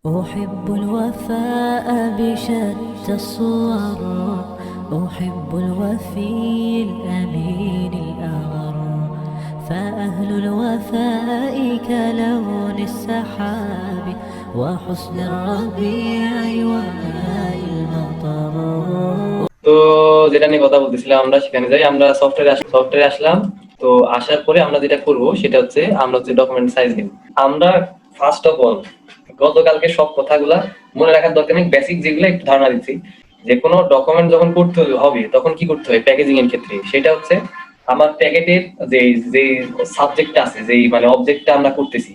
أحب الوفاء بشتى الصور، أحب الوفي الأمين الأغر، فأهل الوفاء كلون السحاب وحسن الربيع وماء المطر। তো যেটা নিয়ে কথা বলতেছিলাম, আমরা সেখানে যাই। আমরা সফটওয়্যারে আসলাম। তো আসার পরে আমরা যেটা করব সেটা হচ্ছে আমরা ডকুমেন্ট সাইজ নিব। আমরা ফার্স্ট অফ অল গতকালকে সব কথাগুলা মনে রাখার দরকার নেই, বেসিক যেগুলো একটু ধারণা দিচ্ছি। যে কোনো ডকুমেন্ট যখন করতে হবে তখন কি করতে হয় প্যাকেজিং এর ক্ষেত্রে, সেটা হচ্ছে আমার প্যাকেটের যে যে সাবজেক্টটা আছে, যেই মানে অবজেক্টটা আমরা করতেছি,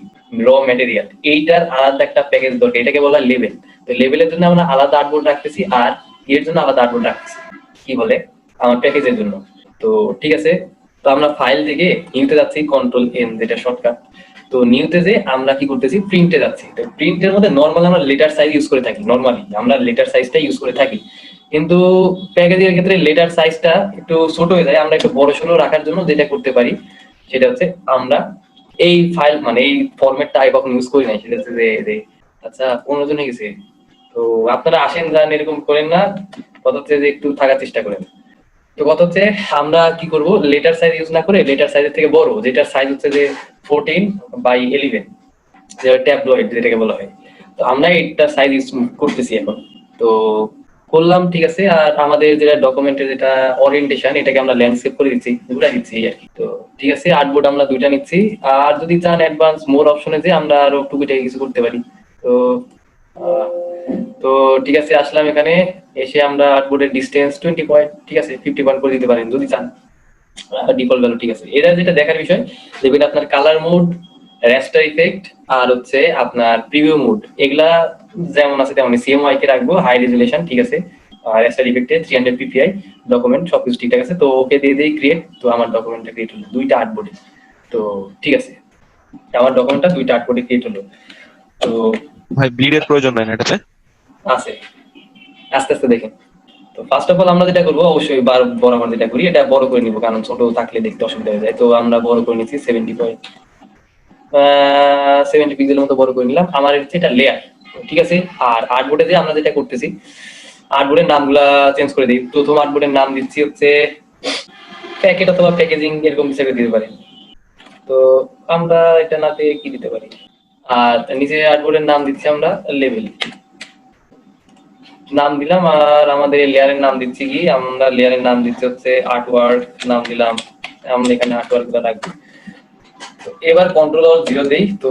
র ম্যাটেরিয়াল, এইটার আলাদা একটা প্যাকেজ দরকার। এটাকে বলা লেবেল। তো লেবেলের জন্য আমরা আলাদা আর্টবোর্ড রাখতেছি, আর এর জন্য আলাদা আর্টবোর্ড রাখতেছি। কি বলে আমার প্যাকেজের জন্য। তো ঠিক আছে, তো আমরা ফাইল থেকে নিউতে যাচ্ছি, কন্ট্রোল এন যেটা শর্টকাট। তো নিউতে যে আমরা কি করতেছি, প্রিন্টে যাচ্ছি। তো প্রিন্টের মধ্যে নর্মাল আমরা লেটার সাইজ ইউজ করে থাকি, নর্মালি আমরা লেটার সাইজটা ইউজ করে থাকি। কিন্তু প্যাকেজিং এর ক্ষেত্রে লেটার সাইজটা একটু ছোট হয়ে যায়। আমরা একটু বড় সড়ো রাখার জন্য যেটা করতে পারি সেটা হচ্ছে আমরা এই ফাইল মানে এই ফরম্যাটটা আগে কখন ইউজ করি নাই, সেটা হচ্ছে যে আচ্ছা 15 জন হয়ে গেছে। তো আপনারা আসেন যান এরকম করেন না, কথা হচ্ছে যে একটু থাকার চেষ্টা করেন। তো কথা হচ্ছে আমরা কি করব, লেটার সাইজ ইউজ না করে লেটার সাইজের থেকে বড় যেটার সাইজ হচ্ছে যে 14/11, যে ট্যাবলয়েড যেটাকে বলা হয়। তো আমরা এটা সাইজ ইউজ করতেছি এখন। তো করলাম, ঠিক আছে। আর আমাদের যেটা ডকুমেন্টের যেটা ওরিয়েন্টেশন, এটাকে আমরা ল্যান্ডস্কেপ করে দিচ্ছি, ঘুরে দিচ্ছি আর কি। তো ঠিক আছে, আর্টবোর্ড আমরা দুইটা নিচ্ছি। আর যদি চান অ্যাডভান্স মোর অপশনে যে আমরা আরো টুকিটাকি কিছু করতে পারি। তো আহ, তো ঠিক আছে, আসলাম এখানে। এসে আমরা আর্টবোর্ডের ডিসটেন্স 20 পয়েন্ট, ঠিক আছে, 50 পয়েন্ট করে দিতে পারেন যদি চান। ডিফল্ট ভ্যালু, ঠিক আছে। এরা যেটা দেখার বিষয়, দেখবেন আপনার কালার মোড, রেস্টার ইফেক্ট, আর হচ্ছে আপনার প্রিভিউ মোড, এগুলা যেমন আছে তেমনই সিএমওয়াই কে রাখবো, হাই রেজুলেশন, ঠিক আছে। রেস্টার ইফেক্টে 300 পিপিআই, ডকুমেন্ট সবকিছু ঠিকঠাক আছে। তো ওকে দিয়ে দিই ক্রিয়েট। তো আমার ডকুমেন্টটা ক্রিয়েট হলো দুইটা আর্টবোর্ডে। তো ঠিক আছে, আমার ডকুমেন্টটা দুইটা আর্টবোর্ডে ক্রিয়েট হলো। তো ভাই ব্লিডের প্রয়োজন নাই না এটাতে? আছে, আস্তে আস্তে দেখেন। তো ফার্স্ট অফ অল আমরা যেটা করবো, অবশ্যই বরাবর যেটা করি এটা বড় করে নিবো, কারণ ছোট থাকলে দেখতে অসুবিধা হয়ে যায়। তো আমরা বড় করে নিচ্ছি 70 পিক্সেলের মতো বড় করে নিলাম। আমার হচ্ছে এটা লেয়ার, ঠিক আছে। আর আর্টবোর্ডে যে আমরা যেটা করতেছি, আর্টবোর্ডের নামগুলা চেঞ্জ করে দিই। প্রথম আর্টবোর্ডের নাম দিচ্ছি হচ্ছে প্যাকেট অথবা প্যাকেজিং, এরকম কিছু একটা দিতে পারি। তো আমরা এটা নাতে কি দিতে পারি, আর নিচে আর্টবোর্ডের নাম দিচ্ছি আমরা লেভেল নাম দিলাম। আর আমাদের লেয়ারের নাম দিচ্ছি কি, আমরা লেয়ারের নাম দিচ্ছি হচ্ছে আর্টওয়ার্ক নাম দিলাম। আমরা এখানে আর্টওয়ার্ক গুলো রাখবো। তো এবার কন্ট্রোল অল 0 দেই। তো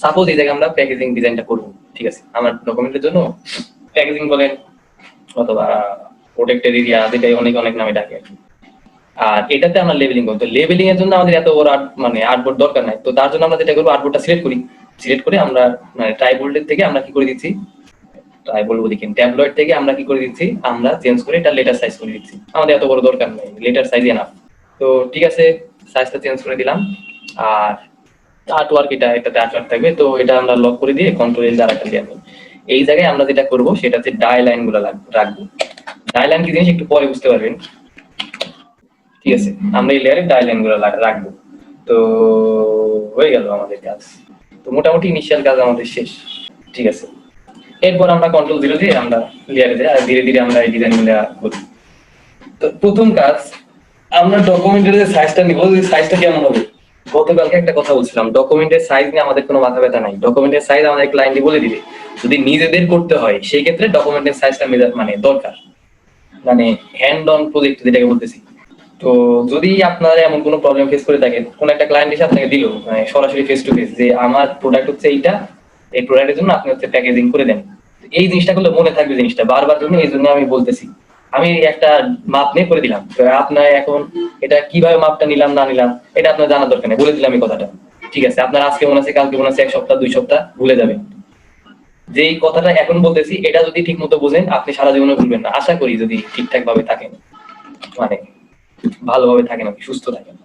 সাপোজ এই জায়গায় আমরা প্যাকেজিং ডিজাইনটা করব, ঠিক আছে। আমার ডকুমেন্টের জন্য প্যাকেজিং বলেন অথবা প্রোটেক্টেড এরিয়া, যেটাই অনেক অনেক নামে ডাকে আর কি। আর এটাতে আমরা লেবেলিং করবো। তো লেবেলিং এর জন্য আমাদের এত বড় মানে আর্টবোর্ড দরকার নাই। তো তার জন্য আমরা যেটা করবো, আর্টবোর্ডটা সিলেক্ট করি। সিলেক্ট করে আমরা মানে ট্রাইবোল্ডের থেকে আমরা কি করে দিচ্ছি, ট্রাইবোল্ড বলি কিন্তু ট্যাবলয়েড থেকে আমরা কি করে দিচ্ছি, আমরা চেঞ্জ করে এটা লেটার সাইজ করে দিচ্ছি। আমাদের এত বড় দরকার নাই, লেটার সাইজ এনাফ। তো ঠিক আছে, সাইজটা চেঞ্জ করে দিলাম। আর আর্টওয়ার্ক, এটাতে আর্টওয়ার্ক থাকবে। তো এটা আমরা লক করে দিয়ে কন্ট্রোল এল দ্বারা খালি আনি। এই জায়গায় আমরা যেটা করব সেটা হচ্ছে ডাই লাইন গুলো রাখবো। ডাই লাইন কি জিনিস একটু পরে বুঝতে পারবেন, ঠিক আছে। আমরা এই লেয়ারে ডাই লাইন গুলো রাখবো। তো হয়ে গেল আমাদের কাজ। তো মোটামুটি ইনিশিয়াল কাজ আমাদের শেষ, ঠিক আছে। এরপর আমরা কন্ট্রোল 0 দিয়ে আমরা লেয়ারে যাই, আর ধীরে ধীরে আমরা এই ডিজাইন গুলো করি। তো প্রথম কাজ, আমরা ডকুমেন্টের যে সাইজটা নিব, ওই সাইজটা কেমন হবে। গতকালকে একটা কথা বলছিলাম, ডকুমেন্টের সাইজ নিয়ে আমাদের কোনো মাথা ব্যথা নাই। ডকুমেন্টের সাইজ আমাদের ক্লায়েন্টই বলে দিবে। যদি নিজেদের করতে হয় সেই ক্ষেত্রে ডকুমেন্টের সাইজটা মানে দরকার, মানে হ্যান্ড অন প্রজেক্ট যেটাকে বলতেছি। তো যদি আপনারা এমন কোনো প্রবলেম ফেস করে থাকেন, কোন একটা ক্লায়েন্ট এসে আপনাকে দিল মানে সরাসরি ফেস টু ফেস যে আমার প্রোডাক্ট হচ্ছে এইটা, এই প্রোডাক্টের জন্য আপনি হচ্ছে প্যাকেজিং করে দেন, এই জিনিসটা করলে মনে থাকবে জিনিসটা বারবার জন্য। এই জন্য আমি বলতেছি, আমি একটা মাপ নিয়ে করে দিলাম। তো আপনার এখন এটা কিভাবে মাপটা নিলাম না নিলাম এটা আপনার জানার দরকার নেই, বলে দিলাম এই কথাটা, ঠিক আছে। আপনার আজকে মনে আছে, কালকে মনে আছে, 1 সপ্তাহ 2 সপ্তাহ ভুলে যাবেন। যেই কথাটা এখন বলতেছি এটা যদি ঠিক মতো বুঝেন, আপনি সারা জীবনে ভুলবেন না, আশা করি, যদি ঠিকঠাক ভাবে থাকেন, মানে ভালোভাবে থাকেন আপনি, সুস্থ থাকেন।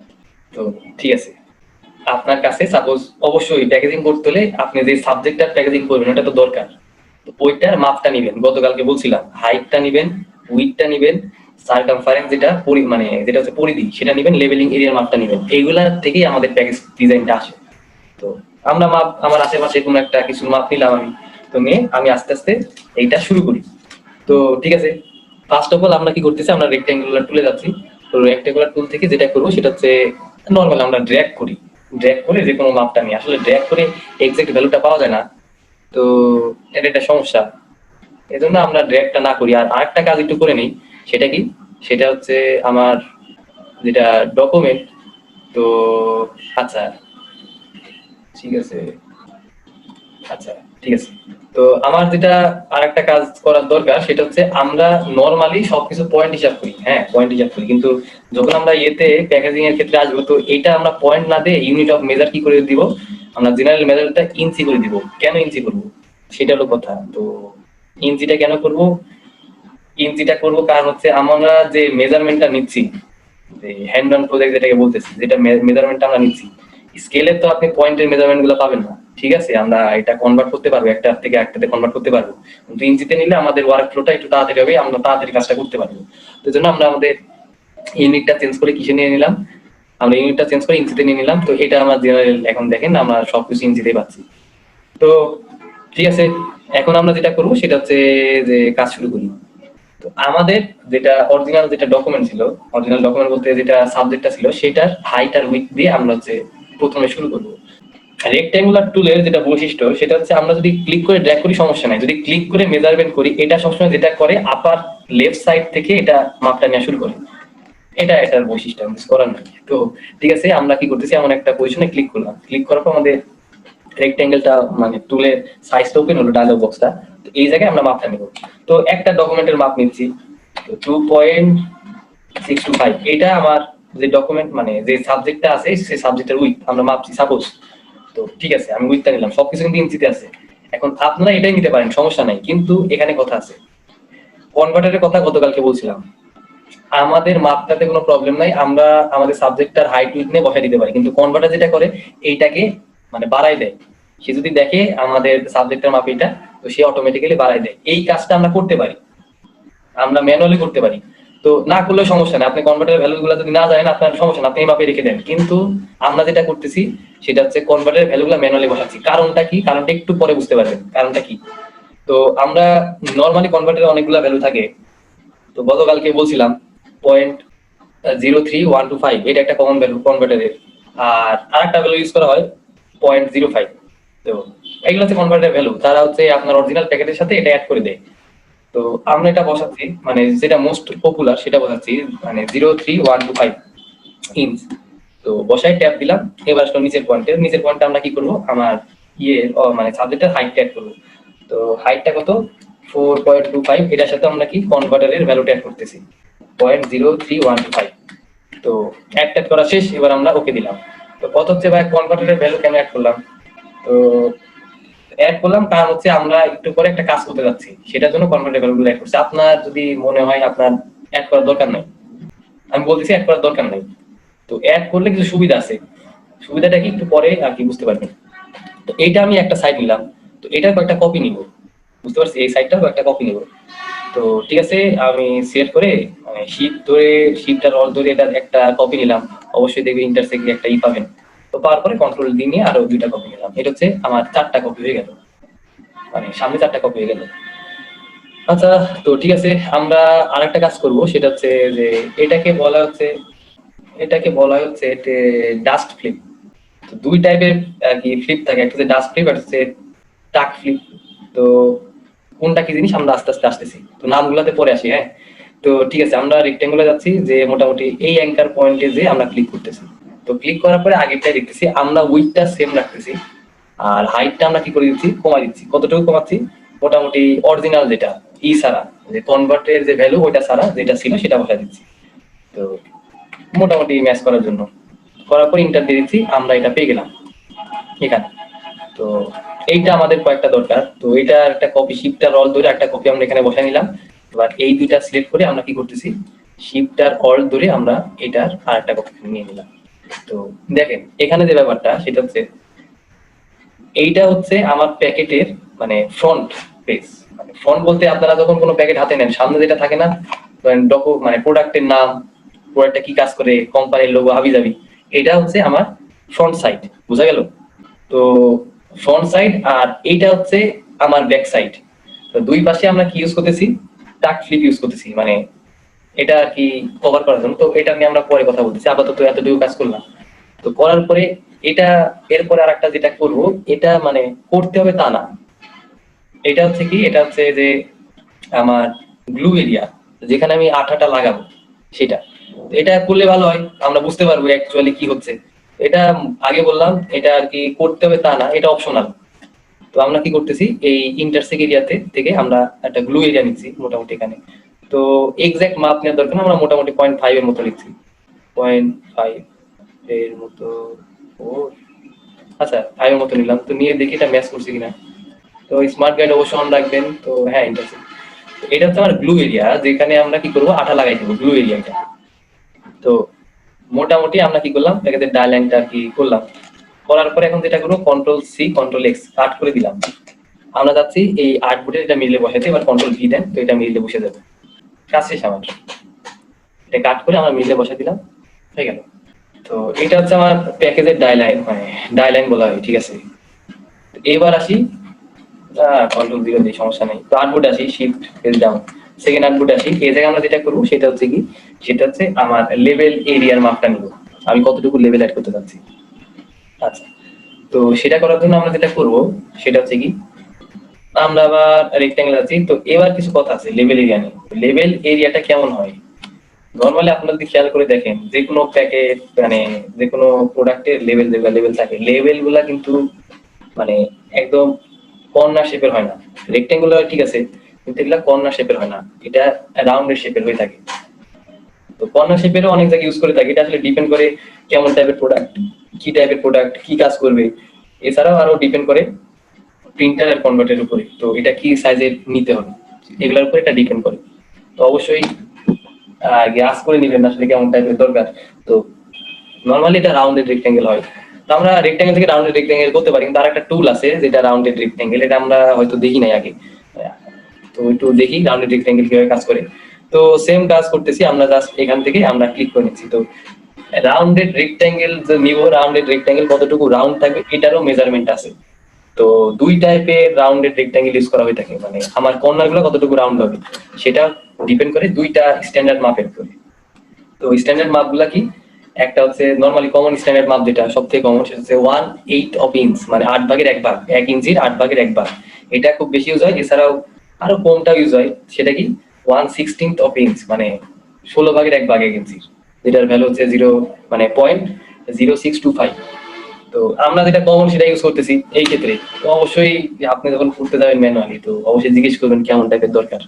তো ঠিক আছে, আপনার কাছে সাপোজ অবশ্যই প্যাকেজিং করতে হলে আপনি যে সাবজেক্টটার প্যাকেজিং করবেন ওটা তো দরকার। তো ওইটার মাপটা নিবেন, গতকালকে বলছিলাম হাইটটা নিবেন, উইডটা নিবেন, সার্কামফারেন্স যেটা মানে যেটা হচ্ছে পরিধি সেটা নিবেন, লেভেলিং এরিয়ার মাপটা নিবেন। এইগুলা থেকেই আমাদের প্যাকেজ ডিজাইনটা আসে। তো আমরা মাপ, আমার আশেপাশে কোনো একটা কিছু মাপ নিলাম আমি। তো তো নিয়ে আমি আস্তে আস্তে এইটা শুরু করি। তো ঠিক আছে, ফার্স্ট অফ অল আমরা কি করতেছি, আমরা রেক্ট্যাঙ্গুলার টুলে যাচ্ছি। তো রেক্ট্যাঙ্গুলার টুল থেকে যেটা করবো সেটা হচ্ছে নর্মাল আমরা ড্র্যাগ করি, ড্র্যাগ করে যে কোনো মাপটা নিই। আসলে ড্র্যাগ করে এক্সাক্ট ভ্যালুটা পাওয়া যায় না, তো এটা একটা সমস্যা। এজন্য আমরা ড্র্যাগটা না করি। আর আরেকটা কাজ একটু করে নিই, সেটা কি, সেটা হচ্ছে আমার যেটা ডকুমেন্ট। তো আচ্ছা ঠিক আছে, আচ্ছা ঠিক আছে। তো আমার যেটা আরেকটা কাজ করার দরকার সেটা হচ্ছে আমরা নরমালি সবকিছু পয়েন্ট হিসাব করি, হ্যাঁ পয়েন্ট হিসাব করি, কিন্তু যখন আমরা ইয়েতে প্যাকেজিং এর ক্ষেত্রে আসবো তো এটা আমরা পয়েন্ট না দিয়ে ইউনিট অফ মেজার কি করে দিব, আমরা জেনারেল মেজারটা ইঞ্চি করে দিব। কেন ইঞ্চি করব সেটা হলো কথা। তো ইঞ্চিটা কেন করব, ইঞ্চিটা করব কারণ হচ্ছে আমরা যে মেজারমেন্টটা নিচ্ছি, যে হ্যান্ড অন প্রজেক্ট যেটাকে বলতেছি, যেটা মেজারমেন্টটা আমরা নিচ্ছি, স্কেলে তো আপনি পয়েন্টের মেজারমেন্ট গুলো পাবেন না। ঠিক আছে, আমরা এটা কনভার্ট করতে পারবো, একটা থেকে একটাতে কনভার্ট করতে পারবো, কিন্তু ইঞ্চিতে নিলে আমাদের ওয়ার্ক ফ্লোটা একটু তাড়াতাড়ি হবে, আমরা তাড়াতাড়ি কাজটা করতে পারবো। তো জন্য আমরা আমাদের ইউনিটটা চেঞ্জ করে কিসে নিয়ে নিলাম, আমরা ইউনিটটা চেঞ্জ করে ইঞ্চিতে নিয়ে নিলাম। তো এটা আমার জেনারেল, এখন দেখেন আমরা সবকিছু ইঞ্চিতেই পাচ্ছি। তো ঠিক আছে, এখন আমরা যেটা করবো সেটা হচ্ছে যে কাজ শুরু করি। তো আমাদের যেটা অরিজিনাল যেটা ডকুমেন্ট ছিল, অরিজিনাল ডকুমেন্ট বলতে যেটা সাবজেক্টটা ছিল, সেটার হাইট আর উইডথ দিয়ে আমরা হচ্ছে প্রথমে শুরু করব। রেক্ট্যাঙ্গুলার টুলের যেটা বৈশিষ্ট্য সেটা হচ্ছে আমরা যদি ক্লিক করে ড্র্যাগ করি সমস্যা নাই, যদি ক্লিক করে মেজারমেন্ট করি এটা সবসময় যেটা করে আপার লেফট সাইড থেকে এটা মাপটা নেওয়া শুরু করে। এটা এটার বৈশিষ্ট্য, কিছু করার নাই। তো ঠিক আছে, আমরা কি করতেছি, এমন একটা পজিশনে ক্লিক করলাম, ক্লিক করার পর আমাদের রেক্ট্যাঙ্গেলটা মানে টুলের সাইজটা ওপেন হলো, ডায়লগ বক্সটা। তো এই জায়গায় আমরা মাপটা নিব। তো একটা ডকুমেন্টের মাপ নিচ্ছি, তো 2.625, এটা আমার যে ডকুমেন্ট মানে যে সাবজেক্টটা আছে সেই সাবজেক্টের উইথ আমরা মাপছি সাপোজ। তো ঠিক আছে, আমি উইথটা নিলাম, সবকিছু কিন্তু ইঞ্চিতে আছে। এখন আপনারা এটাই নিতে পারেন, সমস্যা নাই, কিন্তু এখানে কথা আছে, কনভার্টারের কথা গতকালকে বলছিলাম, আমাদের মাপটাতে কোনো প্রবলেম নাই, আমরা আমাদের সাবজেক্টটার হাইট উইথ নিয়ে বসাই দিতে পারি, কিন্তু কনভার্টার যেটা করে এইটাকে মানে বাড়াই দেয়। সে যদি দেখে আমাদের সাবজেক্টের মাপ এটা, তো সে অটোমেটিক্যালি বাড়াই দেয়। এই কাজটা আমরা করতে পারি, আমরা ম্যানুয়ালি করতে পারি। তো না করলে সমস্যা নেই, আপনি কনভার্টারের ভ্যালু গুলো যদি না জানেন আপনার সমস্যা না, আপনি এই মাপে রেখে দেন। কিন্তু আমরা যেটা করতেছি সেটা হচ্ছে কনভার্টারের ভ্যালু গুলো ম্যানুয়ালি বসাচ্ছি। কারণটা কি, কারণটা একটু পরে বুঝতে পারবেন কারণটা কি। তো আমরা নর্মালি কনভার্টারে অনেকগুলো ভ্যালু থাকে। তো গতকালকে বলছিলাম 0.03125, এটা একটা কমন ভ্যালু কনভার্টারের। আর আরেকটা ভ্যালু ইউজ করা হয় 0.05। তো এগুলো হচ্ছে কনভার্টারের ভ্যালু, তারা হচ্ছে আপনার অরিজিনাল প্যাকেটের সাথে এটা অ্যাড করে দেয়। তো আমরা এটা বসাচ্ছি, মানে যেটা মোস্ট পপুলার সেটা বসাচ্ছি, মানে 03125 ইঞ্চ। তো বসাই ট্যাপ দিলাম, এবার আসলে নিচের পয়েন্টে আমরা কি করব, আমার মানে সাবজেক্টের হাইট অ্যাড করব। তো হাইটটা কত, 4.25, এটার সাথে আমরা কি কনভার্টারের ভ্যালুটা অ্যাড করতেছি 0.03125। তো অ্যাড করা শেষ, এবার আমরা ওকে দিলাম। তো কত হচ্ছে ভাই, কনভার্টারের ভ্যালু কেন অ্যাড করলাম, তো অ্যাড করলাম কারণ হচ্ছে আমরা একটু পরে একটা কাজ করতে যাচ্ছি, সেটার জন্য কনভার্টার ভ্যালুগুলো অ্যাড করছি। আপনার যদি মনে হয় আপনার অ্যাড করার দরকার নাই, আমি বলতেছি অ্যাড করার দরকার নাই। তো অ্যাড করলে কিছু সুবিধা আছে, সুবিধাটা কি একটু পরে আর কি বুঝতে পারবেন। তো এইটা আমি একটা সাইড নিলাম, তো এটার কয়েকটা কপি নিব, বুঝতে পারছি, এই সাইডটার কয়েকটা কপি নিব। তো ঠিক আছে, আমি সিলেক্ট করে মানে শিফটার অল ধরে এটা একটা কপি নিলাম, অবশ্যই দেখবে ইন্টারসেক্টে একটা পাবেন। তো পাওয়ার পরে কন্ট্রোল ডি নিয়ে আরো 2টা কপি নিলাম, এটা হচ্ছে আমার 4টা কপি হয়ে গেল, মানে সামনে 4টা কপি হয়ে গেল। আচ্ছা, তো ঠিক আছে, আমরা আরেকটা কাজ করব, সেটা হচ্ছে যে এটাকে বলা হচ্ছে ডাস্ট ফ্লিপ। তো দুই টাইপের আর কি ফ্লিপ থাকে, একটা হচ্ছে ডাস্ট ফ্লিপ আর হচ্ছে টাক ফ্লিপ। তো কোনটা কি জিনিস আমরা আস্তে আস্তে আসতেছি, তো নামগুলোতে পরে আসি। হ্যাঁ, তো ঠিক আছে, আমরা রেক্টেঙ্গুলে যাচ্ছি, যে মোটামুটি এই অ্যাঙ্কার পয়েন্টে যে আমরা ক্লিক করতেছি। তো ক্লিক করার পরে আগেরটাই দেখতেছি, আমরা উইডথটা সেম রাখতেছি আর হাইটটা আমরা কি করে দিচ্ছি, কমাই দিচ্ছি। কতটুকু কমাচ্ছি, মোটামুটি অরিজিনাল যেটা সারা, যে কনভার্টের যে ভ্যালু ওইটা সারা যেটা ছিল সেটা বসাই দিচ্ছি। তো মোটামুটি ম্যাচ করার জন্য, করার পর ইন্টার দিয়ে দিচ্ছি, আমরা এটা পেয়ে গেলাম এখানে। তো এইটা আমাদের কয়েকটা দরকার, তো এটা একটা কপি, শিফটার অল ধরে একটা কপি আমরা এখানে বসাই নিলাম। এবার এই দুইটা সিলেক্ট করে আমরা কি করতেছি, শিফটার অল ধরে আমরা এটার আর একটা কপি নিয়ে নিলাম। তো দেখেন এখানে যে ব্যাপারটা সেটা হচ্ছে, এইটা হচ্ছে আমার প্যাকেটের মানে ফ্রন্ট পেজ। মানে ফ্রন্ট বলতে আপনারা যখন কোনো প্যাকেট হাতে নেন সামনে যেটা থাকে না, মানে প্রোডাক্টের নাম, প্রোডাক্টটা কি কাজ করে, কোম্পানির লোগো হাবিজাবি, এটা হচ্ছে আমার ফ্রন্ট সাইড, বোঝা গেল। তো ফ্রন্ট সাইড, আর এইটা হচ্ছে আমার ব্যাক সাইড। তো দুই পাশে আমরা কি ইউজ করতেছি, টাক ফ্লিপ ইউজ করতেছি, মানে এটা আর কি কভার করার জন্য। তো এটা নিয়ে আমরা পরে কথা বলতেছি, আপাতত এতটুকু কাজ করলাম। তো করার পরে এটা, এরপরে আরেকটা যেটা করব, এটা মানে করতে হবে তা না, এটা হচ্ছে কি, এটা হচ্ছে যে আমার গ্লু এরিয়া, যেখানে আমি আঠাটা লাগাবো সেটা। তো এটা করলে ভালো হয়, আমরা বুঝতে পারবো অ্যাকচুয়ালি কি হচ্ছে। এটা আগে বললাম, এটা আর কি করতে হবে তা না, এটা অপশনাল। তো আমরা কি করতেছি, এই ইন্টারসেক এরিয়াতে থেকে আমরা একটা গ্লু এরিয়া নিচ্ছি মোটামুটি এখানে। তো এক্সাক্ট মাপ নেওয়ার দরকার না, আমরা মোটামুটি 0.5 এর মতো লিখছি, 0.5 এর মতো। ও আচ্ছা, 5 এর মতো নিলাম। তো নিয়ে দেখি এটা ম্যাচ করছে কিনা। তো স্মার্ট গাইড অবশ্যই অন রাখবেন। তো হ্যাঁ, ইন্টারসেক, এটা হচ্ছে আমার গ্লু এরিয়া, যেখানে আমরা কি করবো, আঠা লাগাই দেবো গ্লু এরিয়াটা। তো মোটামুটি আমরা কি করলাম, এখানে ডাই লাইনটা কি করলাম, করার পরে এখন যেটা করবো, কন্ট্রোল-C কন্ট্রোল-X কাট করে দিলাম। আমরা যাচ্ছি এই আর্টবোর্ডে এটা মিডলে বসাতে, এবার কন্ট্রোল-V দেন, তো এটা মিডলে বসে যাবে। কাজ শেষ আমার। এটা কাট করে আমরা মিডলে বসে দিলাম, হয়ে গেল। তো এটা হচ্ছে আমার প্যাকেজের ডাইলাইন, মানে ডাইলাইন বলা হয়, ঠিক আছে। এবার আসি কন্ট্রোল-0 দিয়ে, সমস্যা নেই। তো আর্টবোর্ডে আসি, শিফট পেজ ডাউন, সেকেন্ড আর্টবোর্ডে আসি। এই জায়গায় আমরা যেটা করবো সেটা হচ্ছে কি, সেটা হচ্ছে আমার লেভেল এরিয়ার মাপটা নিব, আমি কতটুকু লেভেল অ্যাড করতে চাচ্ছি। আচ্ছা, তো সেটা করার জন্য আমরা যেটা করব সেটা হচ্ছে কি, আমরা আবার রেক্ট্যাঙ্গেল আছি। তো এবার কিছু কথা আছে লেভেল এরিয়া নিয়ে। লেভেল এরিয়াটা কেমন হয়, নরমালি আপনারা যদি খেয়াল করে দেখেন, যে কোনো প্যাকেট মানে যে কোনো প্রোডাক্টের লেভেল, যেগুলো লেভেল থাকে, লেভেল গুলা কিন্তু মানে একদম কর্নার শেপের হয় না। রেক্ট্যাঙ্গুলার ঠিক আছে, কিন্তু এগুলা কর্নার শেপের হয় না, এটা রাউন্ডের শেপের হয়ে থাকে। তো কর্নার শেপেরও অনেক জায়গায় ইউজ করে থাকে, এটা আসলে ডিপেন্ড করে কেমন টাইপের প্রোডাক্ট, কি টাইপের প্রোডাক্ট, কি কাজ করবে। এছাড়াও আরো ডিপেন্ড করে প্রিন্টার আর কনভার্টের উপরে, তো এটা কি সাইজের নিতে হবে, এগুলোর উপর এটা ডিপেন্ড করে। তো অবশ্যই আগে আস করে নিবেন আসলে কেমন টাইপের দরকার। তো নরমালি এটা রাউন্ডেড রেক্ট্যাঙ্গেল হয়। তো আমরা রেক্ট্যাঙ্গেল থেকে রাউন্ডেড রেক্ট্যাঙ্গেল করতে পারি, কিন্তু আরেকটা টুল আছে যেটা রাউন্ডেড রেক্ট্যাঙ্গেল, এটা আমরা হয়তো দেখি নাই আগে। তো একটু দেখি রাউন্ডেড রেক্ট্যাঙ্গেল কিভাবে কাজ করে। তো সেম কাজ করতেছি আমরা, জাস্ট এখান থেকে আমরা ক্লিক করে নিচ্ছি। তো রাউন্ডেড রেক্ট্যাঙ্গেল যে নিব, রাউন্ডেড রেক্ট্যাঙ্গেল কতটুকু রাউন্ড থাকবে এটারও মেজারমেন্ট আছে। তো দুই টাইপের রাউন্ডেড রেক্ট্যাঙ্গেল ইউজ করা হয়ে থাকে, মানে আমার কর্নার গুলো কতটুকু রাউন্ড হবে সেটা ডিপেন্ড করে দুইটা স্ট্যান্ডার্ড মাপের উপরে। তো স্ট্যান্ডার্ড মাপগুলা কি, একটা হচ্ছে নরমালি কমন স্ট্যান্ডার্ড মাপ, যেটা সবথেকে কমন, সেটা হচ্ছে 1/8 অফ ইঞ্চ, মানে 8/1 ভাগ, 1 ইঞ্চির 8/1 ভাগ। এটা খুব বেশি ইউজ হয়। এছাড়াও আরো কমটা ইউজ হয়, সেটা কি 1/16 অফ ইঞ্চ, মানে 16/1 ভাগ 1 ইঞ্চির, যেটার ভ্যালু হচ্ছে 0 মানে 0.0625। তো আমরা যেটা কমন সেটা ইউজ করতেছি এই ক্ষেত্রে। তো অবশ্যই আপনি যখন করতে যাবেন ম্যানুয়ালি, তো অবশ্যই জিজ্ঞেস করবেন কেমন টাইপের দরকার।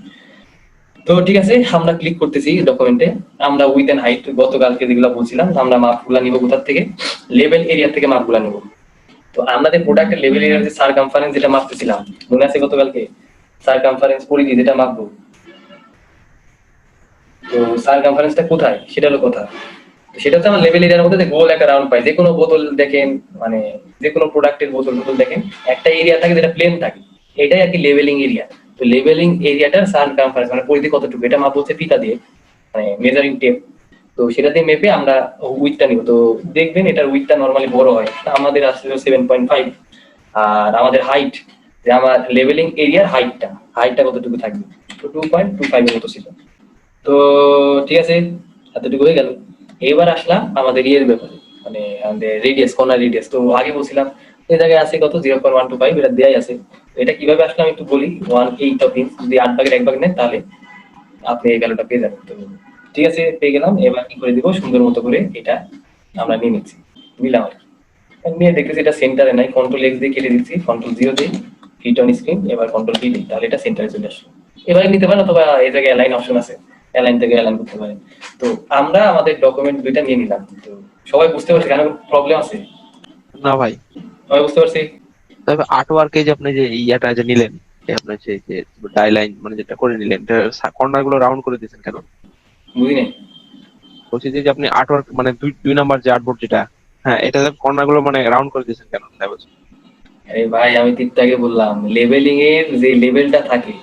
তো ঠিক আছে, আমরা ক্লিক করতেছি ডকুমেন্টে। আমরা উইথ এন্ড হাইট গতকালকে যেগুলো বলছিলাম, আমরা মাপগুলা নিব কোথা থেকে, লেভেল এরিয়া থেকে মাপগুলা নিব। তো আমাদের প্রোডাক্টের লেভেল এরিয়ার যে সারকামফারেন্স যেটা মাপতেছিলাম, মনে আছে গতকালকে সারকামফারেন্স পরিধি যেটা মাপবো, তো সারকামফারেন্সটা কোথায় সেটা হলো কথা। তো সেটা হচ্ছে আমার লেভেল এরিয়ার মধ্যে যে গোল একটা রাউন্ড পাই, যে কোনো বোতল দেখেন, মানে যে কোনো প্রোডাক্টের বোতল দেখেন, একটা এরিয়া থাকে যেটা প্লেন থাকে, এটাই আর কি লেভেলিং এরিয়া। তো লেভেলিং এরিয়াটার সারকামফারেন্স মানে পরিধি কতটুকু, এটা মাপ হচ্ছে ফিতা দিয়ে, মানে মেজারিং টেপ। তো সেটা দিয়ে মেপে আমরা উইথটা নিব। তো দেখবেন এটার উইথটা নরমালি বড় হয়, আমাদের আসলে 7.5। আর আমাদের হাইট, যে আমার লেভেলিং এরিয়ার হাইটটা কতটুকু থাকবে, তো 2.25 এর মতো ছিল। তো ঠিক আছে, এতটুকু হয়ে গেল। এবার আসলাম আমাদের ইয়ের ব্যাপারে, মানে আমাদের রেডিয়াস, কর্নার রেডিয়াস। তো আগে বলছিলাম এই জায়গায় আছে কত, 0.125, এটা দেয়াই আছে। তো এটা কিভাবে আসলে আমি একটু বলি, 1/8 অফ ইঞ্চ, যদি 8/1 ভাগ নেন তাহলে আপনি এই ভ্যালুটা পেয়ে যাবেন। তো ঠিক আছে, পেয়ে গেলাম। এবার কি করে দিব, সুন্দর মতো করে এটা আমরা নিয়ে নিচ্ছি, নিলাম আর কি। নিয়ে দেখতেছি এটা সেন্টারে নাই, কন্ট্রোল-X দিয়ে কেটে দিচ্ছি, কন্ট্রোল-0 দিই, হিট অন স্ক্রিন, এবার কন্ট্রোল-V দিই, তাহলে এটা সেন্টারে চলে আসলো। এবারে নিতে পারেন, অথবা এই জায়গায় অ্যালাইন অপশন আছে, অ্যালাইন থেকে অ্যালাইন করতে পারেন। তো আমরা আমাদের ডকুমেন্ট দুইটা নিয়ে নিলাম। তো সবাই বুঝতে পারছে, কেন প্রবলেম আছে? না ভাই, সবাই বুঝতে পারছি? তবে আর্ট ওয়ার্কে যে আপনি যে ইয়াটা যে নিলেন, আপনার যে ডাই লাইন মানে যেটা করে নিলেন, কর্নার গুলো রাউন্ড করে দিয়েছেন কেন? বুঝি নাই। বলছি যে আপনি আর্ট ওয়ার্ক মানে দুই দুই নাম্বার যে আর্টবোর্ড যেটা, হ্যাঁ, এটা কর্নার গুলো মানে রাউন্ড করে দিয়েছেন কেন তাই বলছি। আরে ভাই, আমি একটু আগে বললাম লেভেলিং এর যে লেভেলটা থাকে